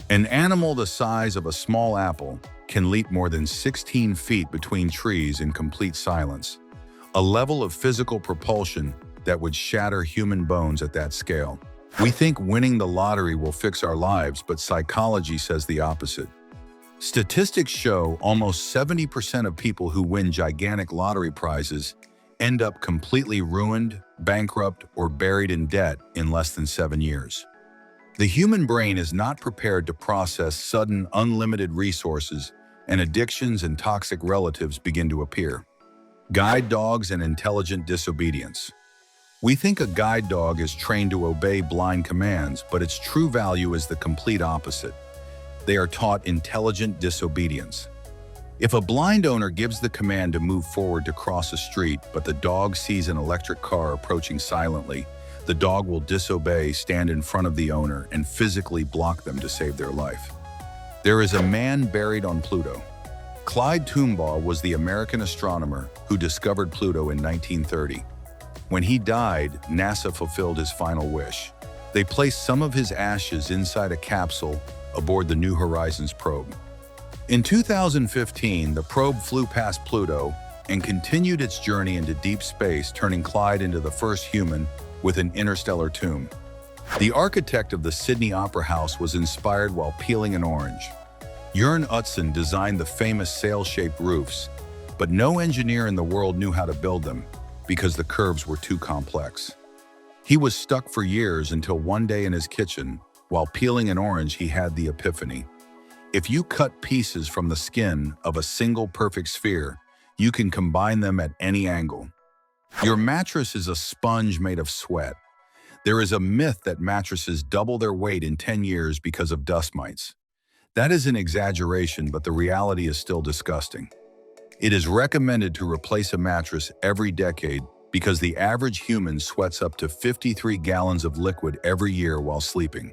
An animal the size of a small apple can leap more than 16 feet between trees in complete silence, a level of physical propulsion that would shatter human bones at that scale. We think winning the lottery will fix our lives, but psychology says the opposite. Statistics show almost 70% of people who win gigantic lottery prizes end up completely ruined, bankrupt, or buried in debt in less than 7 years. The human brain is not prepared to process sudden, unlimited resources, and addictions and toxic relatives begin to appear. Guide dogs and intelligent disobedience. We think a guide dog is trained to obey blind commands, but its true value is the complete opposite. They are taught intelligent disobedience. If a blind owner gives the command to move forward to cross a street, but the dog sees an electric car approaching silently, the dog will disobey, stand in front of the owner, and physically block them to save their life. There is a man buried on Pluto. Clyde Tombaugh was the American astronomer who discovered Pluto in 1930. When he died, NASA fulfilled his final wish. They placed some of his ashes inside a capsule aboard the New Horizons probe. In 2015, the probe flew past Pluto and continued its journey into deep space, turning Clyde into the first human with an interstellar tomb. The architect of the Sydney Opera House was inspired while peeling an orange. Jørn Utzon designed the famous sail-shaped roofs, but no engineer in the world knew how to build them because the curves were too complex. He was stuck for years until one day in his kitchen, while peeling an orange, he had the epiphany. If you cut pieces from the skin of a single perfect sphere, you can combine them at any angle. Your mattress is a sponge made of sweat. There is a myth that mattresses double their weight in 10 years because of dust mites. That is an exaggeration, but the reality is still disgusting. It is recommended to replace a mattress every decade because the average human sweats up to 53 gallons of liquid every year while sleeping.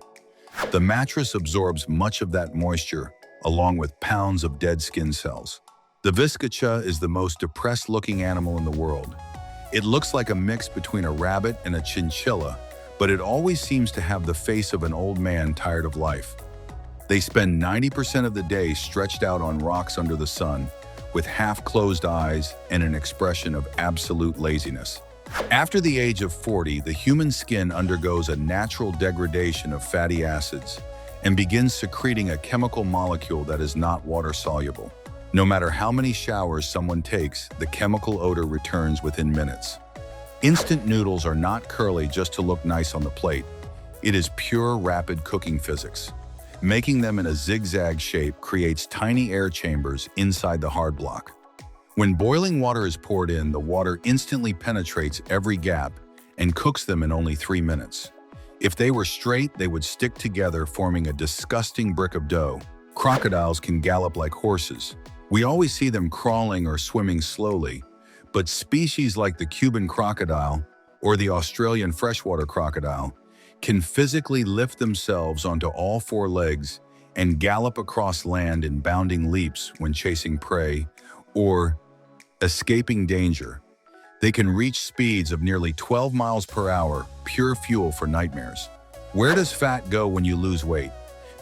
The mattress absorbs much of that moisture, along with pounds of dead skin cells. The viscacha is the most depressed-looking animal in the world. It looks like a mix between a rabbit and a chinchilla, but it always seems to have the face of an old man tired of life. They spend 90% of the day stretched out on rocks under the sun, with half-closed eyes and an expression of absolute laziness. After the age of 40, the human skin undergoes a natural degradation of fatty acids and begins secreting a chemical molecule that is not water-soluble. No matter how many showers someone takes, the chemical odor returns within minutes. Instant noodles are not curly just to look nice on the plate. It is pure, rapid cooking physics. Making them in a zigzag shape creates tiny air chambers inside the hard block. When boiling water is poured in, the water instantly penetrates every gap and cooks them in only 3 minutes. If they were straight, they would stick together, forming a disgusting brick of dough. Crocodiles can gallop like horses. We always see them crawling or swimming slowly, but species like the Cuban crocodile or the Australian freshwater crocodile can physically lift themselves onto all 4 legs and gallop across land in bounding leaps when chasing prey or escaping danger. They can reach speeds of nearly 12 miles per hour, pure fuel for nightmares. Where does fat go when you lose weight?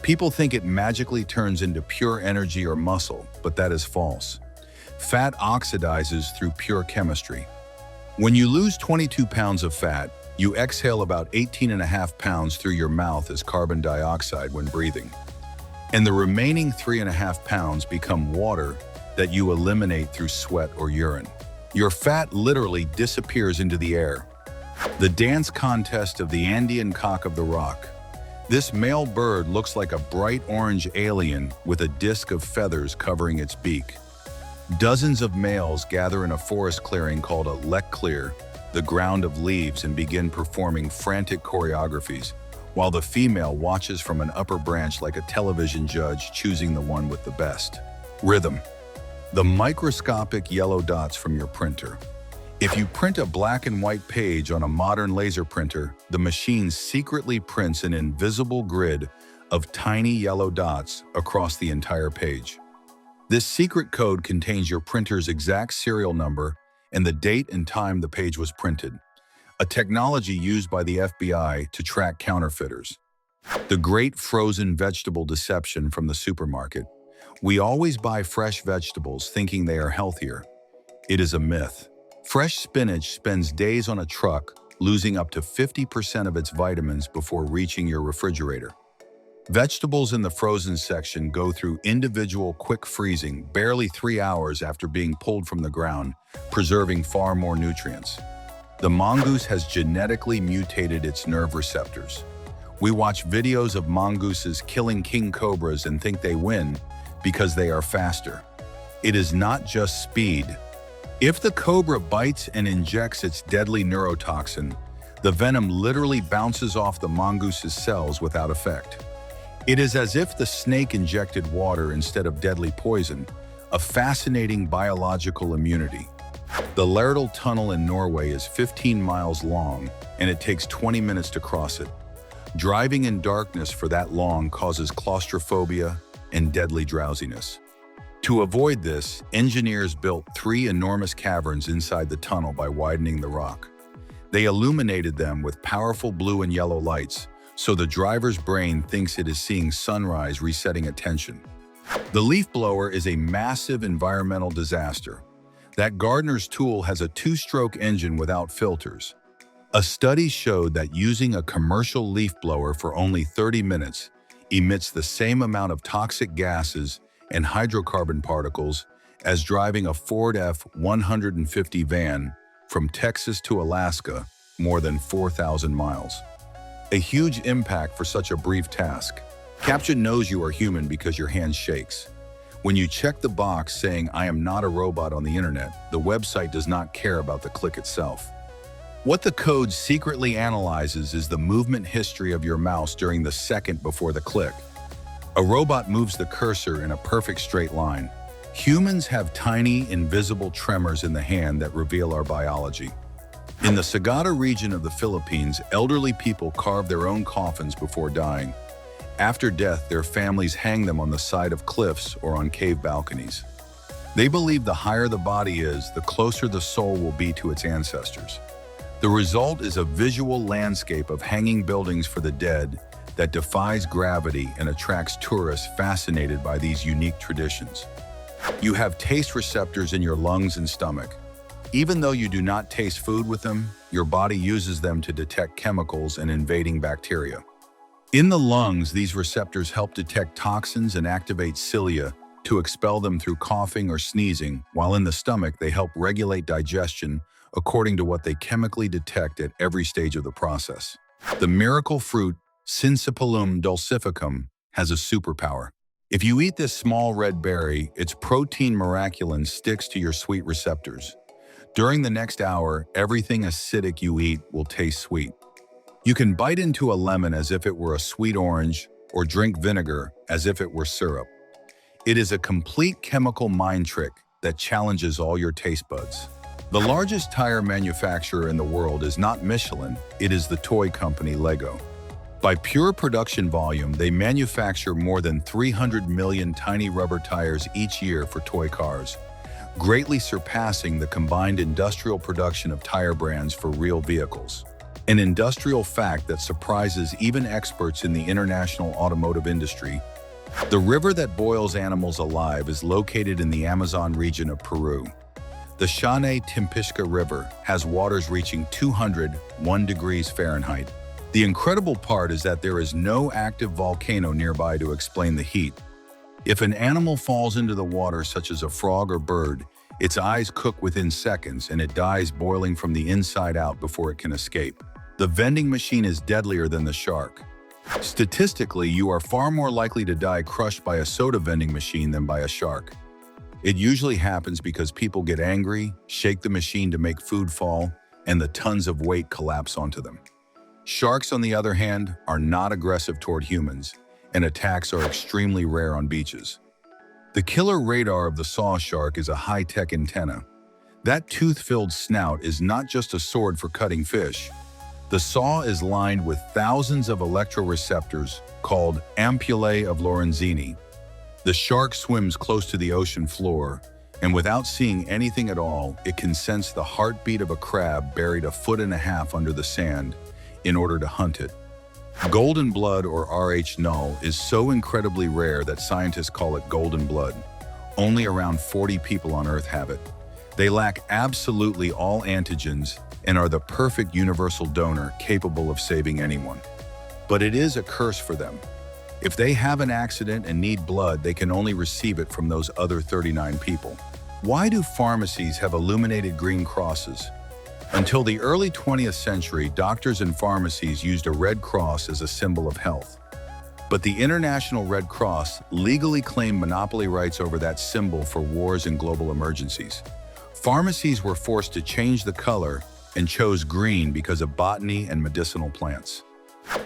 People think it magically turns into pure energy or muscle, but that is false. Fat oxidizes through pure chemistry. When you lose 22 pounds of fat, you exhale about 18.5 pounds through your mouth as carbon dioxide when breathing. And the remaining 3.5 pounds become water that you eliminate through sweat or urine. Your fat literally disappears into the air. The dance contest of the Andean cock of the rock. This male bird looks like a bright orange alien with a disc of feathers covering its beak. Dozens of males gather in a forest clearing called a lek clear, the ground of leaves, and begin performing frantic choreographies, while the female watches from an upper branch like a television judge choosing the one with the best rhythm. The microscopic yellow dots from your printer. If you print a black and white page on a modern laser printer, the machine secretly prints an invisible grid of tiny yellow dots across the entire page. This secret code contains your printer's exact serial number and the date and time the page was printed, a technology used by the FBI to track counterfeiters. The great frozen vegetable deception from the supermarket. We always buy fresh vegetables thinking they are healthier. It is a myth. Fresh spinach spends days on a truck, losing up to 50% of its vitamins before reaching your refrigerator. Vegetables in the frozen section go through individual quick freezing barely 3 hours after being pulled from the ground, preserving far more nutrients. The mongoose has genetically mutated its nerve receptors. We watch videos of mongooses killing king cobras and think they win because they are faster. It is not just speed. If the cobra bites and injects its deadly neurotoxin, the venom literally bounces off the mongoose's cells without effect. It is as if the snake injected water instead of deadly poison, a fascinating biological immunity. The Lærdal Tunnel in Norway is 15 miles long, and it takes 20 minutes to cross it. Driving in darkness for that long causes claustrophobia and deadly drowsiness. To avoid this, engineers built 3 enormous caverns inside the tunnel by widening the rock. They illuminated them with powerful blue and yellow lights, so the driver's brain thinks it is seeing sunrise, resetting attention. The leaf blower is a massive environmental disaster. That gardener's tool has a two-stroke engine without filters. A study showed that using a commercial leaf blower for only 30 minutes emits the same amount of toxic gases and hydrocarbon particles as driving a Ford F-150 van from Texas to Alaska, more than 4,000 miles. A huge impact for such a brief task. Caption knows you are human because your hand shakes. When you check the box saying, "I am not a robot" on the internet, the website does not care about the click itself. What the code secretly analyzes is the movement history of your mouse during the second before the click. A robot moves the cursor in a perfect straight line. Humans have tiny, invisible tremors in the hand that reveal our biology. In the Sagada region of the Philippines, elderly people carve their own coffins before dying. After death, their families hang them on the side of cliffs or on cave balconies. They believe the higher the body is, the closer the soul will be to its ancestors. The result is a visual landscape of hanging buildings for the dead that defies gravity and attracts tourists fascinated by these unique traditions. You have taste receptors in your lungs and stomach. Even though you do not taste food with them, your body uses them to detect chemicals and invading bacteria. In the lungs, these receptors help detect toxins and activate cilia to expel them through coughing or sneezing, while in the stomach, they help regulate digestion according to what they chemically detect at every stage of the process. The miracle fruit, Cincipellum dulcificum, has a superpower. If you eat this small red berry, its protein miraculin sticks to your sweet receptors. During the next hour, everything acidic you eat will taste sweet. You can bite into a lemon as if it were a sweet orange, or drink vinegar as if it were syrup. It is a complete chemical mind trick that challenges all your taste buds. The largest tire manufacturer in the world is not Michelin, it is the toy company Lego. By pure production volume, they manufacture more than 300 million tiny rubber tires each year for toy cars, greatly surpassing the combined industrial production of tire brands for real vehicles. An industrial fact that surprises even experts in the international automotive industry. The river that boils animals alive is located in the Amazon region of Peru. The Timpishka River has waters reaching 201 degrees Fahrenheit. The incredible part is that there is no active volcano nearby to explain the heat. If an animal falls into the water, such as a frog or bird, its eyes cook within seconds and it dies boiling from the inside out before it can escape. The vending machine is deadlier than the shark. Statistically, you are far more likely to die crushed by a soda vending machine than by a shark. It usually happens because people get angry, shake the machine to make food fall, and the tons of weight collapse onto them. Sharks, on the other hand, are not aggressive toward humans, and attacks are extremely rare on beaches. The killer radar of the saw shark is a high-tech antenna. That tooth-filled snout is not just a sword for cutting fish. The saw is lined with thousands of electroreceptors called ampullae of Lorenzini. The shark swims close to the ocean floor, and without seeing anything at all, it can sense the heartbeat of a crab buried 1.5 feet under the sand in order to hunt it. Golden blood, or Rh null, is so incredibly rare that scientists call it golden blood. Only around 40 people on Earth have it. They lack absolutely all antigens and are the perfect universal donor capable of saving anyone. But it is a curse for them. If they have an accident and need blood, they can only receive it from those other 39 people. Why do pharmacies have illuminated green crosses? Until the early 20th century, doctors and pharmacies used a red cross as a symbol of health. But the International Red Cross legally claimed monopoly rights over that symbol for wars and global emergencies. Pharmacies were forced to change the color and chose green because of botany and medicinal plants.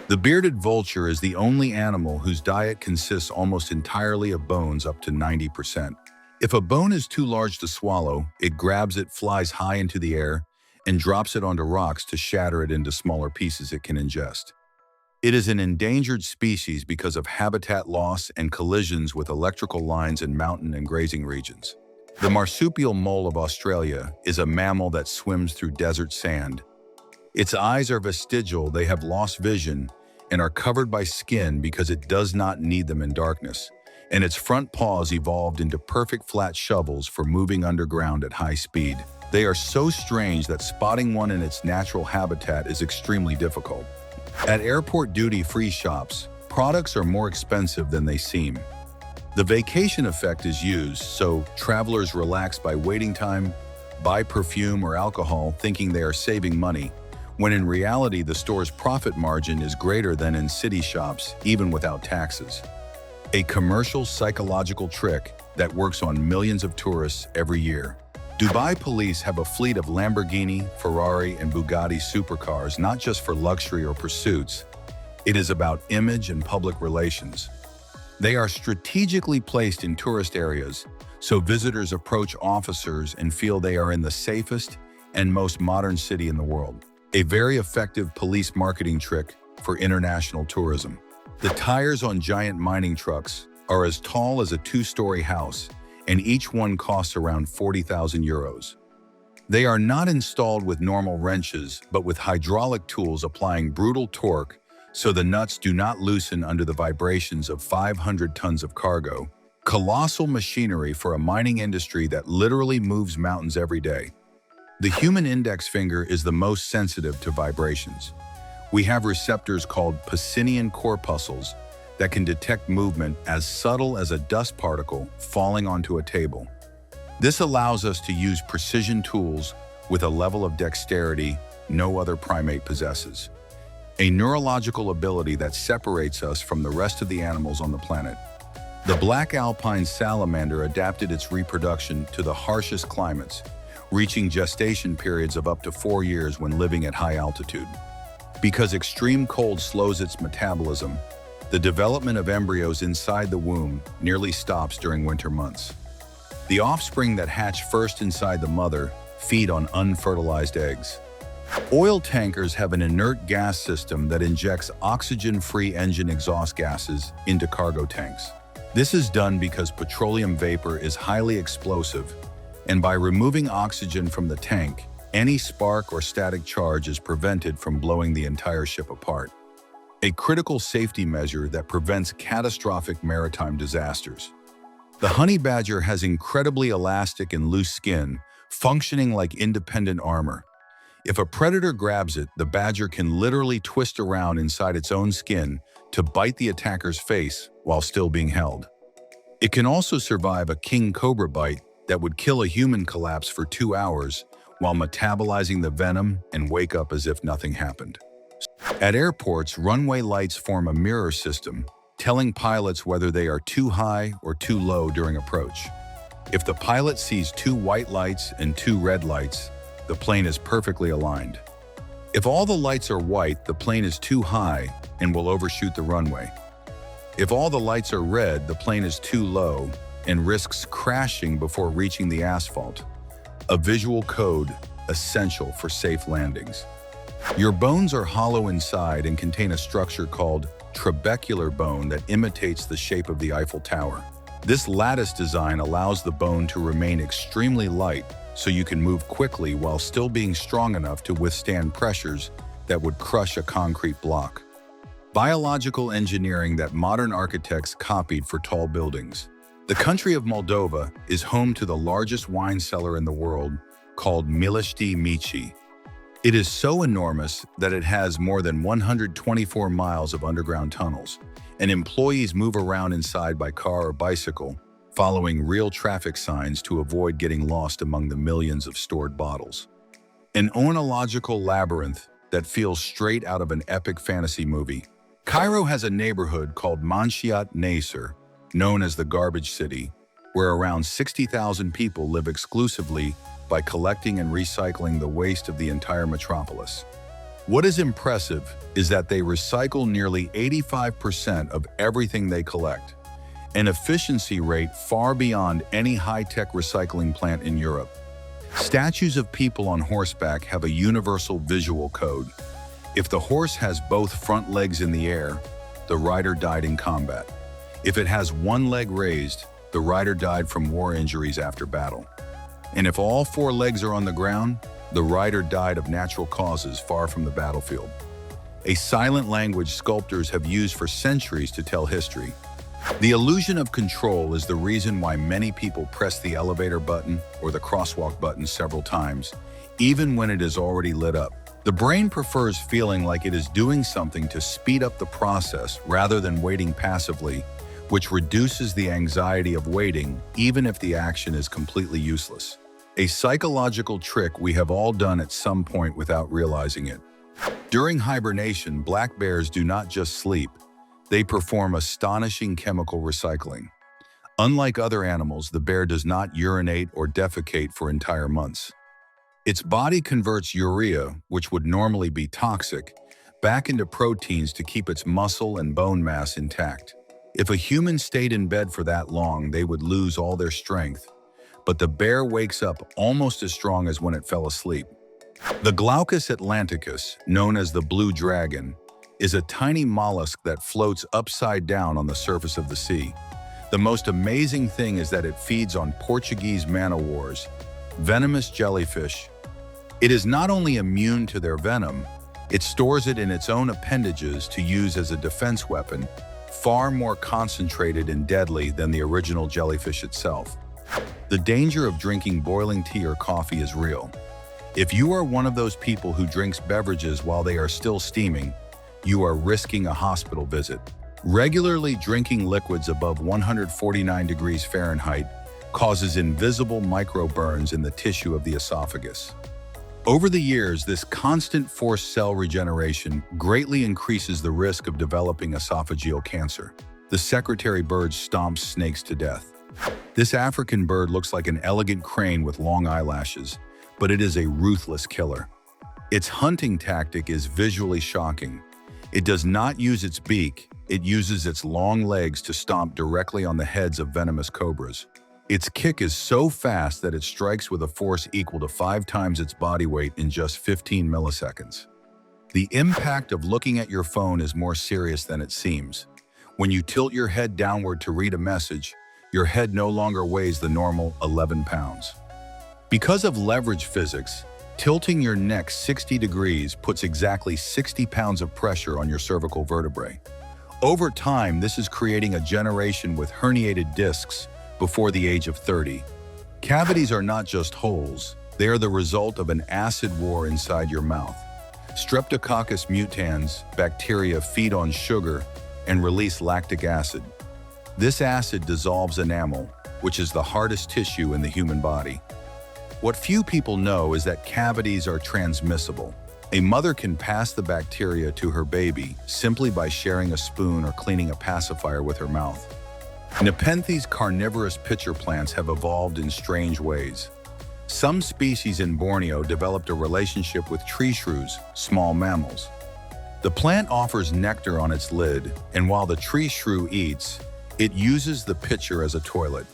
The bearded vulture is the only animal whose diet consists almost entirely of bones, up to 90%. If a bone is too large to swallow, it grabs it, flies high into the air, and drops it onto rocks to shatter it into smaller pieces it can ingest. It is an endangered species because of habitat loss and collisions with electrical lines in mountain and grazing regions. The marsupial mole of Australia is a mammal that swims through desert sand. Its eyes are vestigial, they have lost vision, and are covered by skin because it does not need them in darkness, and its front paws evolved into perfect flat shovels for moving underground at high speed. They are so strange that spotting one in its natural habitat is extremely difficult. At airport duty-free shops, products are more expensive than they seem. The vacation effect is used, so travelers relax by waiting time, buy perfume or alcohol thinking they are saving money, when in reality the store's profit margin is greater than in city shops, even without taxes. A commercial psychological trick that works on millions of tourists every year. Dubai police have a fleet of Lamborghini, Ferrari, and Bugatti supercars not just for luxury or pursuits. It is about image and public relations. They are strategically placed in tourist areas, so visitors approach officers and feel they are in the safest and most modern city in the world. A very effective police marketing trick for international tourism. The tires on giant mining trucks are as tall as a two-story house, and each one costs around 40,000 euros. They are not installed with normal wrenches, but with hydraulic tools applying brutal torque so the nuts do not loosen under the vibrations of 500 tons of cargo. Colossal machinery for a mining industry that literally moves mountains every day. The human index finger is the most sensitive to vibrations. We have receptors called Pacinian corpuscles that can detect movement as subtle as a dust particle falling onto a table. This allows us to use precision tools with a level of dexterity no other primate possesses. A neurological ability that separates us from the rest of the animals on the planet. The black alpine salamander adapted its reproduction to the harshest climates, reaching gestation periods of up to 4 years when living at high altitude. Because extreme cold slows its metabolism, the development of embryos inside the womb nearly stops during winter months. The offspring that hatch first inside the mother feed on unfertilized eggs. Oil tankers have an inert gas system that injects oxygen-free engine exhaust gases into cargo tanks. This is done because petroleum vapor is highly explosive, and by removing oxygen from the tank, any spark or static charge is prevented from blowing the entire ship apart. A critical safety measure that prevents catastrophic maritime disasters. The honey badger has incredibly elastic and loose skin, functioning like independent armor. If a predator grabs it, the badger can literally twist around inside its own skin to bite the attacker's face while still being held. It can also survive a king cobra bite that would kill a human collapse for 2 hours while metabolizing the venom and wake up as if nothing happened. At airports, runway lights form a mirror system, telling pilots whether they are too high or too low during approach. If the pilot sees 2 white lights and 2 red lights, the plane is perfectly aligned. If all the lights are white, the plane is too high and will overshoot the runway. If all the lights are red, the plane is too low and risks crashing before reaching the asphalt. A visual code essential for safe landings. Your bones are hollow inside and contain a structure called trabecular bone that imitates the shape of the Eiffel Tower. This lattice design allows the bone to remain extremely light so you can move quickly while still being strong enough to withstand pressures that would crush a concrete block. Biological engineering that modern architects copied for tall buildings. The country of Moldova is home to the largest wine cellar in the world, called Milești Mici. It is so enormous that it has more than 124 miles of underground tunnels, and employees move around inside by car or bicycle, following real traffic signs to avoid getting lost among the millions of stored bottles. An ornithological labyrinth that feels straight out of an epic fantasy movie. Cairo has a neighborhood called Manshiat Nasser, known as the Garbage City, where around 60,000 people live exclusively by collecting and recycling the waste of the entire metropolis. What is impressive is that they recycle nearly 85% of everything they collect, an efficiency rate far beyond any high-tech recycling plant in Europe. Statues of people on horseback have a universal visual code. If the horse has both front legs in the air, the rider died in combat. If it has one leg raised, the rider died from war injuries after battle. And if all 4 legs are on the ground, the rider died of natural causes far from the battlefield. a silent language sculptors have used for centuries to tell history. The illusion of control is the reason why many people press the elevator button or the crosswalk button several times, even when it is already lit up. The brain prefers feeling like it is doing something to speed up the process rather than waiting passively, which reduces the anxiety of waiting even if the action is completely useless. A psychological trick we have all done at some point without realizing it. During hibernation, black bears do not just sleep, they perform astonishing chemical recycling. Unlike other animals, the bear does not urinate or defecate for entire months. Its body converts urea, which would normally be toxic, back into proteins to keep its muscle and bone mass intact. If a human stayed in bed for that long, they would lose all their strength. But the bear wakes up almost as strong as when it fell asleep. The Glaucus atlanticus, known as the blue dragon, is a tiny mollusk that floats upside down on the surface of the sea. The most amazing thing is that it feeds on Portuguese man-o'-wars, venomous jellyfish. It is not only immune to their venom, it stores it in its own appendages to use as a defense weapon, far more concentrated and deadly than the original jellyfish itself. The danger of drinking boiling tea or coffee is real. If you are one of those people who drinks beverages while they are still steaming, you are risking a hospital visit. Regularly drinking liquids above 149 degrees Fahrenheit causes invisible microburns in the tissue of the esophagus. Over the years, this constant forced cell regeneration greatly increases the risk of developing esophageal cancer. The secretary bird stomps snakes to death. This African bird looks like an elegant crane with long eyelashes, but it is a ruthless killer. Its hunting tactic is visually shocking. It does not use its beak, it uses its long legs to stomp directly on the heads of venomous cobras. Its kick is so fast that it strikes with a force equal to 5 times its body weight in just 15 milliseconds. The impact of looking at your phone is more serious than it seems. When you tilt your head downward to read a message, your head no longer weighs the normal 11 pounds. Because of leverage physics, tilting your neck 60 degrees puts exactly 60 pounds of pressure on your cervical vertebrae. Over time, this is creating a generation with herniated discs before the age of 30. Cavities are not just holes, they are the result of an acid war inside your mouth. Streptococcus mutans bacteria feed on sugar and release lactic acid. This acid dissolves enamel, which is the hardest tissue in the human body. What few people know is that cavities are transmissible. A mother can pass the bacteria to her baby simply by sharing a spoon or cleaning a pacifier with her mouth. Nepenthes carnivorous pitcher plants have evolved in strange ways. Some species in Borneo developed a relationship with tree shrews, small mammals. The plant offers nectar on its lid, and while the tree shrew eats, it uses the pitcher as a toilet.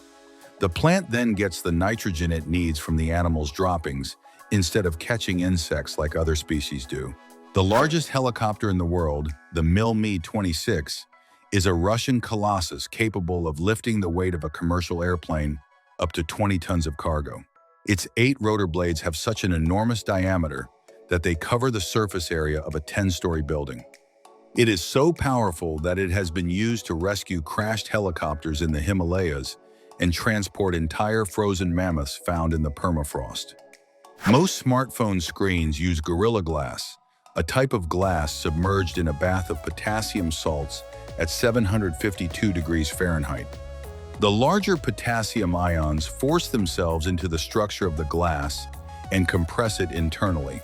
The plant then gets the nitrogen it needs from the animal's droppings instead of catching insects like other species do. The largest helicopter in the world, the Mi-26, is a Russian colossus capable of lifting the weight of a commercial airplane up to 20 tons of cargo. Its 8 rotor blades have such an enormous diameter that they cover the surface area of a 10-story building. It is so powerful that it has been used to rescue crashed helicopters in the Himalayas and transport entire frozen mammoths found in the permafrost. Most smartphone screens use Gorilla Glass, a type of glass submerged in a bath of potassium salts at 752 degrees Fahrenheit. The larger potassium ions force themselves into the structure of the glass and compress it internally.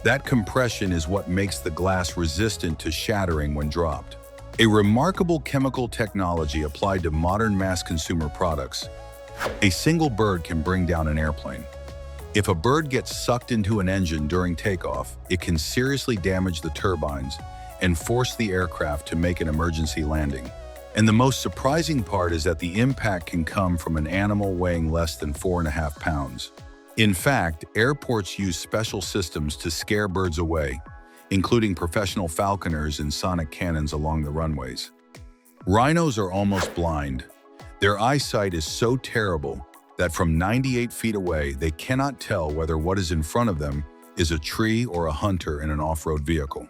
That compression is what makes the glass resistant to shattering when dropped. A remarkable chemical technology applied to modern mass consumer products. A single bird can bring down an airplane. If a bird gets sucked into an engine during takeoff, it can seriously damage the turbines and force the aircraft to make an emergency landing. And the most surprising part is that the impact can come from an animal weighing less than 4.5 pounds. In fact, airports use special systems to scare birds away, including professional falconers and sonic cannons along the runways. Rhinos are almost blind. Their eyesight is so terrible that from 98 feet away, they cannot tell whether what is in front of them is a tree or a hunter in an off-road vehicle.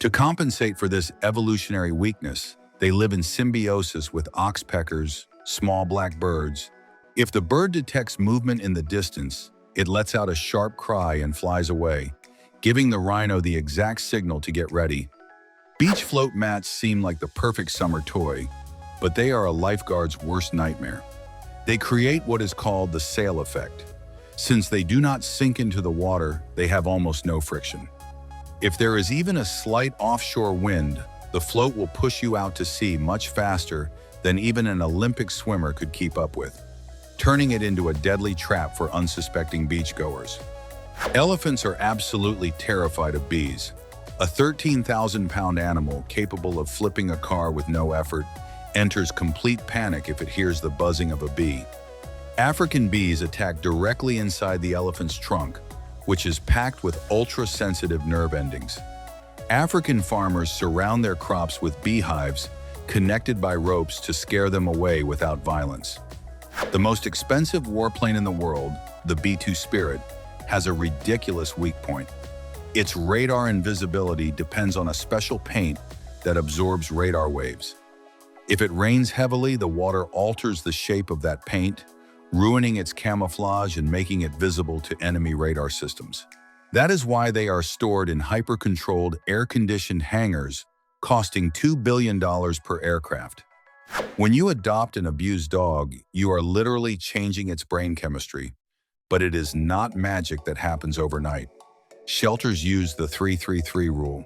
To compensate for this evolutionary weakness, they live in symbiosis with oxpeckers, small black birds. If the bird detects movement in the distance, it lets out a sharp cry and flies away, giving the rhino the exact signal to get ready. Beach float mats seem like the perfect summer toy, but they are a lifeguard's worst nightmare. They create what is called the sail effect. Since they do not sink into the water, they have almost no friction. If there is even a slight offshore wind, the float will push you out to sea much faster than even an Olympic swimmer could keep up with, turning it into a deadly trap for unsuspecting beachgoers. Elephants are absolutely terrified of bees. A 13,000-pound animal capable of flipping a car with no effort enters complete panic if it hears the buzzing of a bee. African bees attack directly inside the elephant's trunk, which is packed with ultra-sensitive nerve endings. African farmers surround their crops with beehives connected by ropes to scare them away without violence. The most expensive warplane in the world, the B-2 Spirit, has a ridiculous weak point. Its radar invisibility depends on a special paint that absorbs radar waves. If it rains heavily, the water alters the shape of that paint, ruining its camouflage and making it visible to enemy radar systems. That is why they are stored in hyper-controlled, air-conditioned hangars, costing $2 billion per aircraft. When you adopt an abused dog, you are literally changing its brain chemistry, but it is not magic that happens overnight. Shelters use the 3-3-3 rule.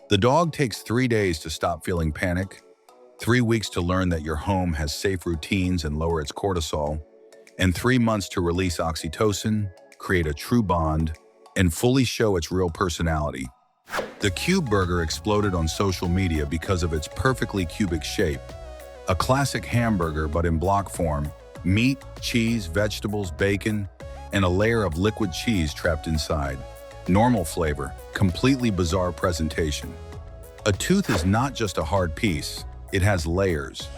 The dog takes 3 days to stop feeling panic, 3 weeks to learn that your home has safe routines and lower its cortisol, and 3 months to release oxytocin, create a true bond, and fully show its real personality. The Cube Burger exploded on social media because of its perfectly cubic shape. A classic hamburger but in block form, meat, cheese, vegetables, bacon, and a layer of liquid cheese trapped inside. Normal flavor, completely bizarre presentation. A tooth is not just a hard piece, it has layers.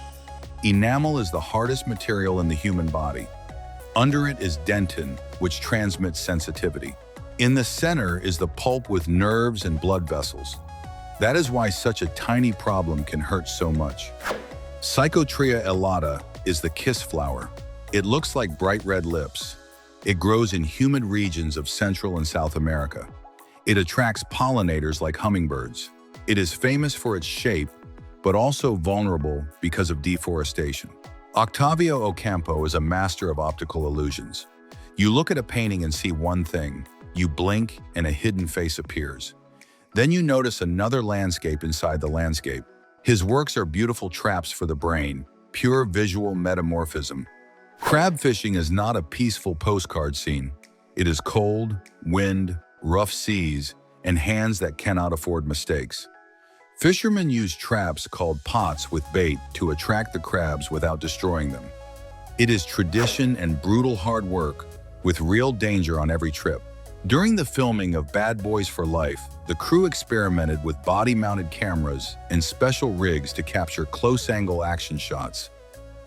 Enamel is the hardest material in the human body. Under it is dentin, which transmits sensitivity. In the center is the pulp with nerves and blood vessels. That is why such a tiny problem can hurt so much. Psychotria elata is the kiss flower. It looks like bright red lips. It grows in humid regions of Central and South America. It attracts pollinators like hummingbirds. It is famous for its shape, but also vulnerable because of deforestation. Octavio Ocampo is a master of optical illusions. You look at a painting and see one thing. You blink and a hidden face appears. Then you notice another landscape inside the landscape. His works are beautiful traps for the brain, pure visual metamorphism. Crab fishing is not a peaceful postcard scene. It is cold, wind, rough seas, and hands that cannot afford mistakes. Fishermen use traps called pots with bait to attract the crabs without destroying them. It is tradition and brutal hard work, with real danger on every trip. During the filming of Bad Boys for Life, the crew experimented with body-mounted cameras and special rigs to capture close-angle action shots.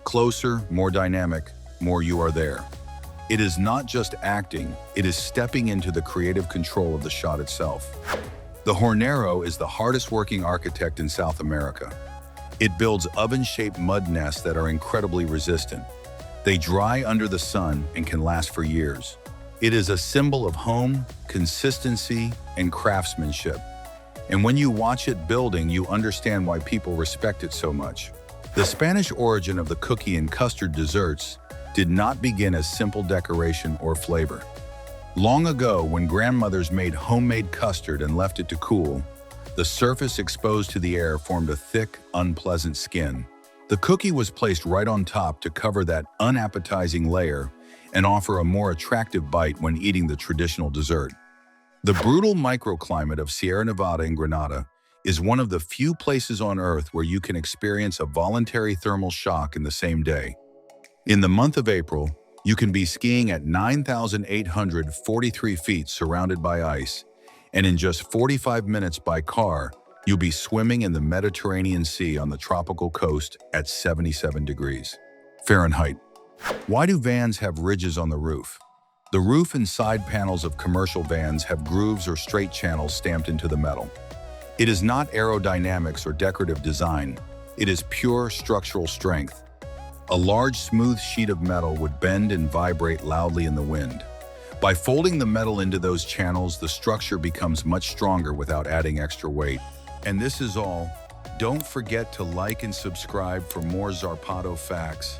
Closer, more dynamic, more you are there. It is not just acting, it is stepping into the creative control of the shot itself. The hornero is the hardest working architect in South America. It builds oven-shaped mud nests that are incredibly resistant. They dry under the sun and can last for years. It is a symbol of home, consistency, and craftsmanship. And when you watch it building, you understand why people respect it so much. The Spanish origin of the cookie and custard desserts did not begin as simple decoration or flavor. Long ago, when grandmothers made homemade custard and left it to cool, the surface exposed to the air formed a thick, unpleasant skin. The cookie was placed right on top to cover that unappetizing layer and offer a more attractive bite when eating the traditional dessert. The brutal microclimate of Sierra Nevada in Granada is one of the few places on Earth where you can experience a voluntary thermal shock in the same day. In the month of April, you can be skiing at 9,843 feet surrounded by ice, and in just 45 minutes by car, you'll be swimming in the Mediterranean Sea on the tropical coast at 77 degrees Fahrenheit. Why do vans have ridges on the roof? The roof and side panels of commercial vans have grooves or straight channels stamped into the metal. It is not aerodynamics or decorative design. It is pure structural strength. A large, smooth sheet of metal would bend and vibrate loudly in the wind. By folding the metal into those channels, the structure becomes much stronger without adding extra weight. And this is all. Don't forget to like and subscribe for more Zarpado facts.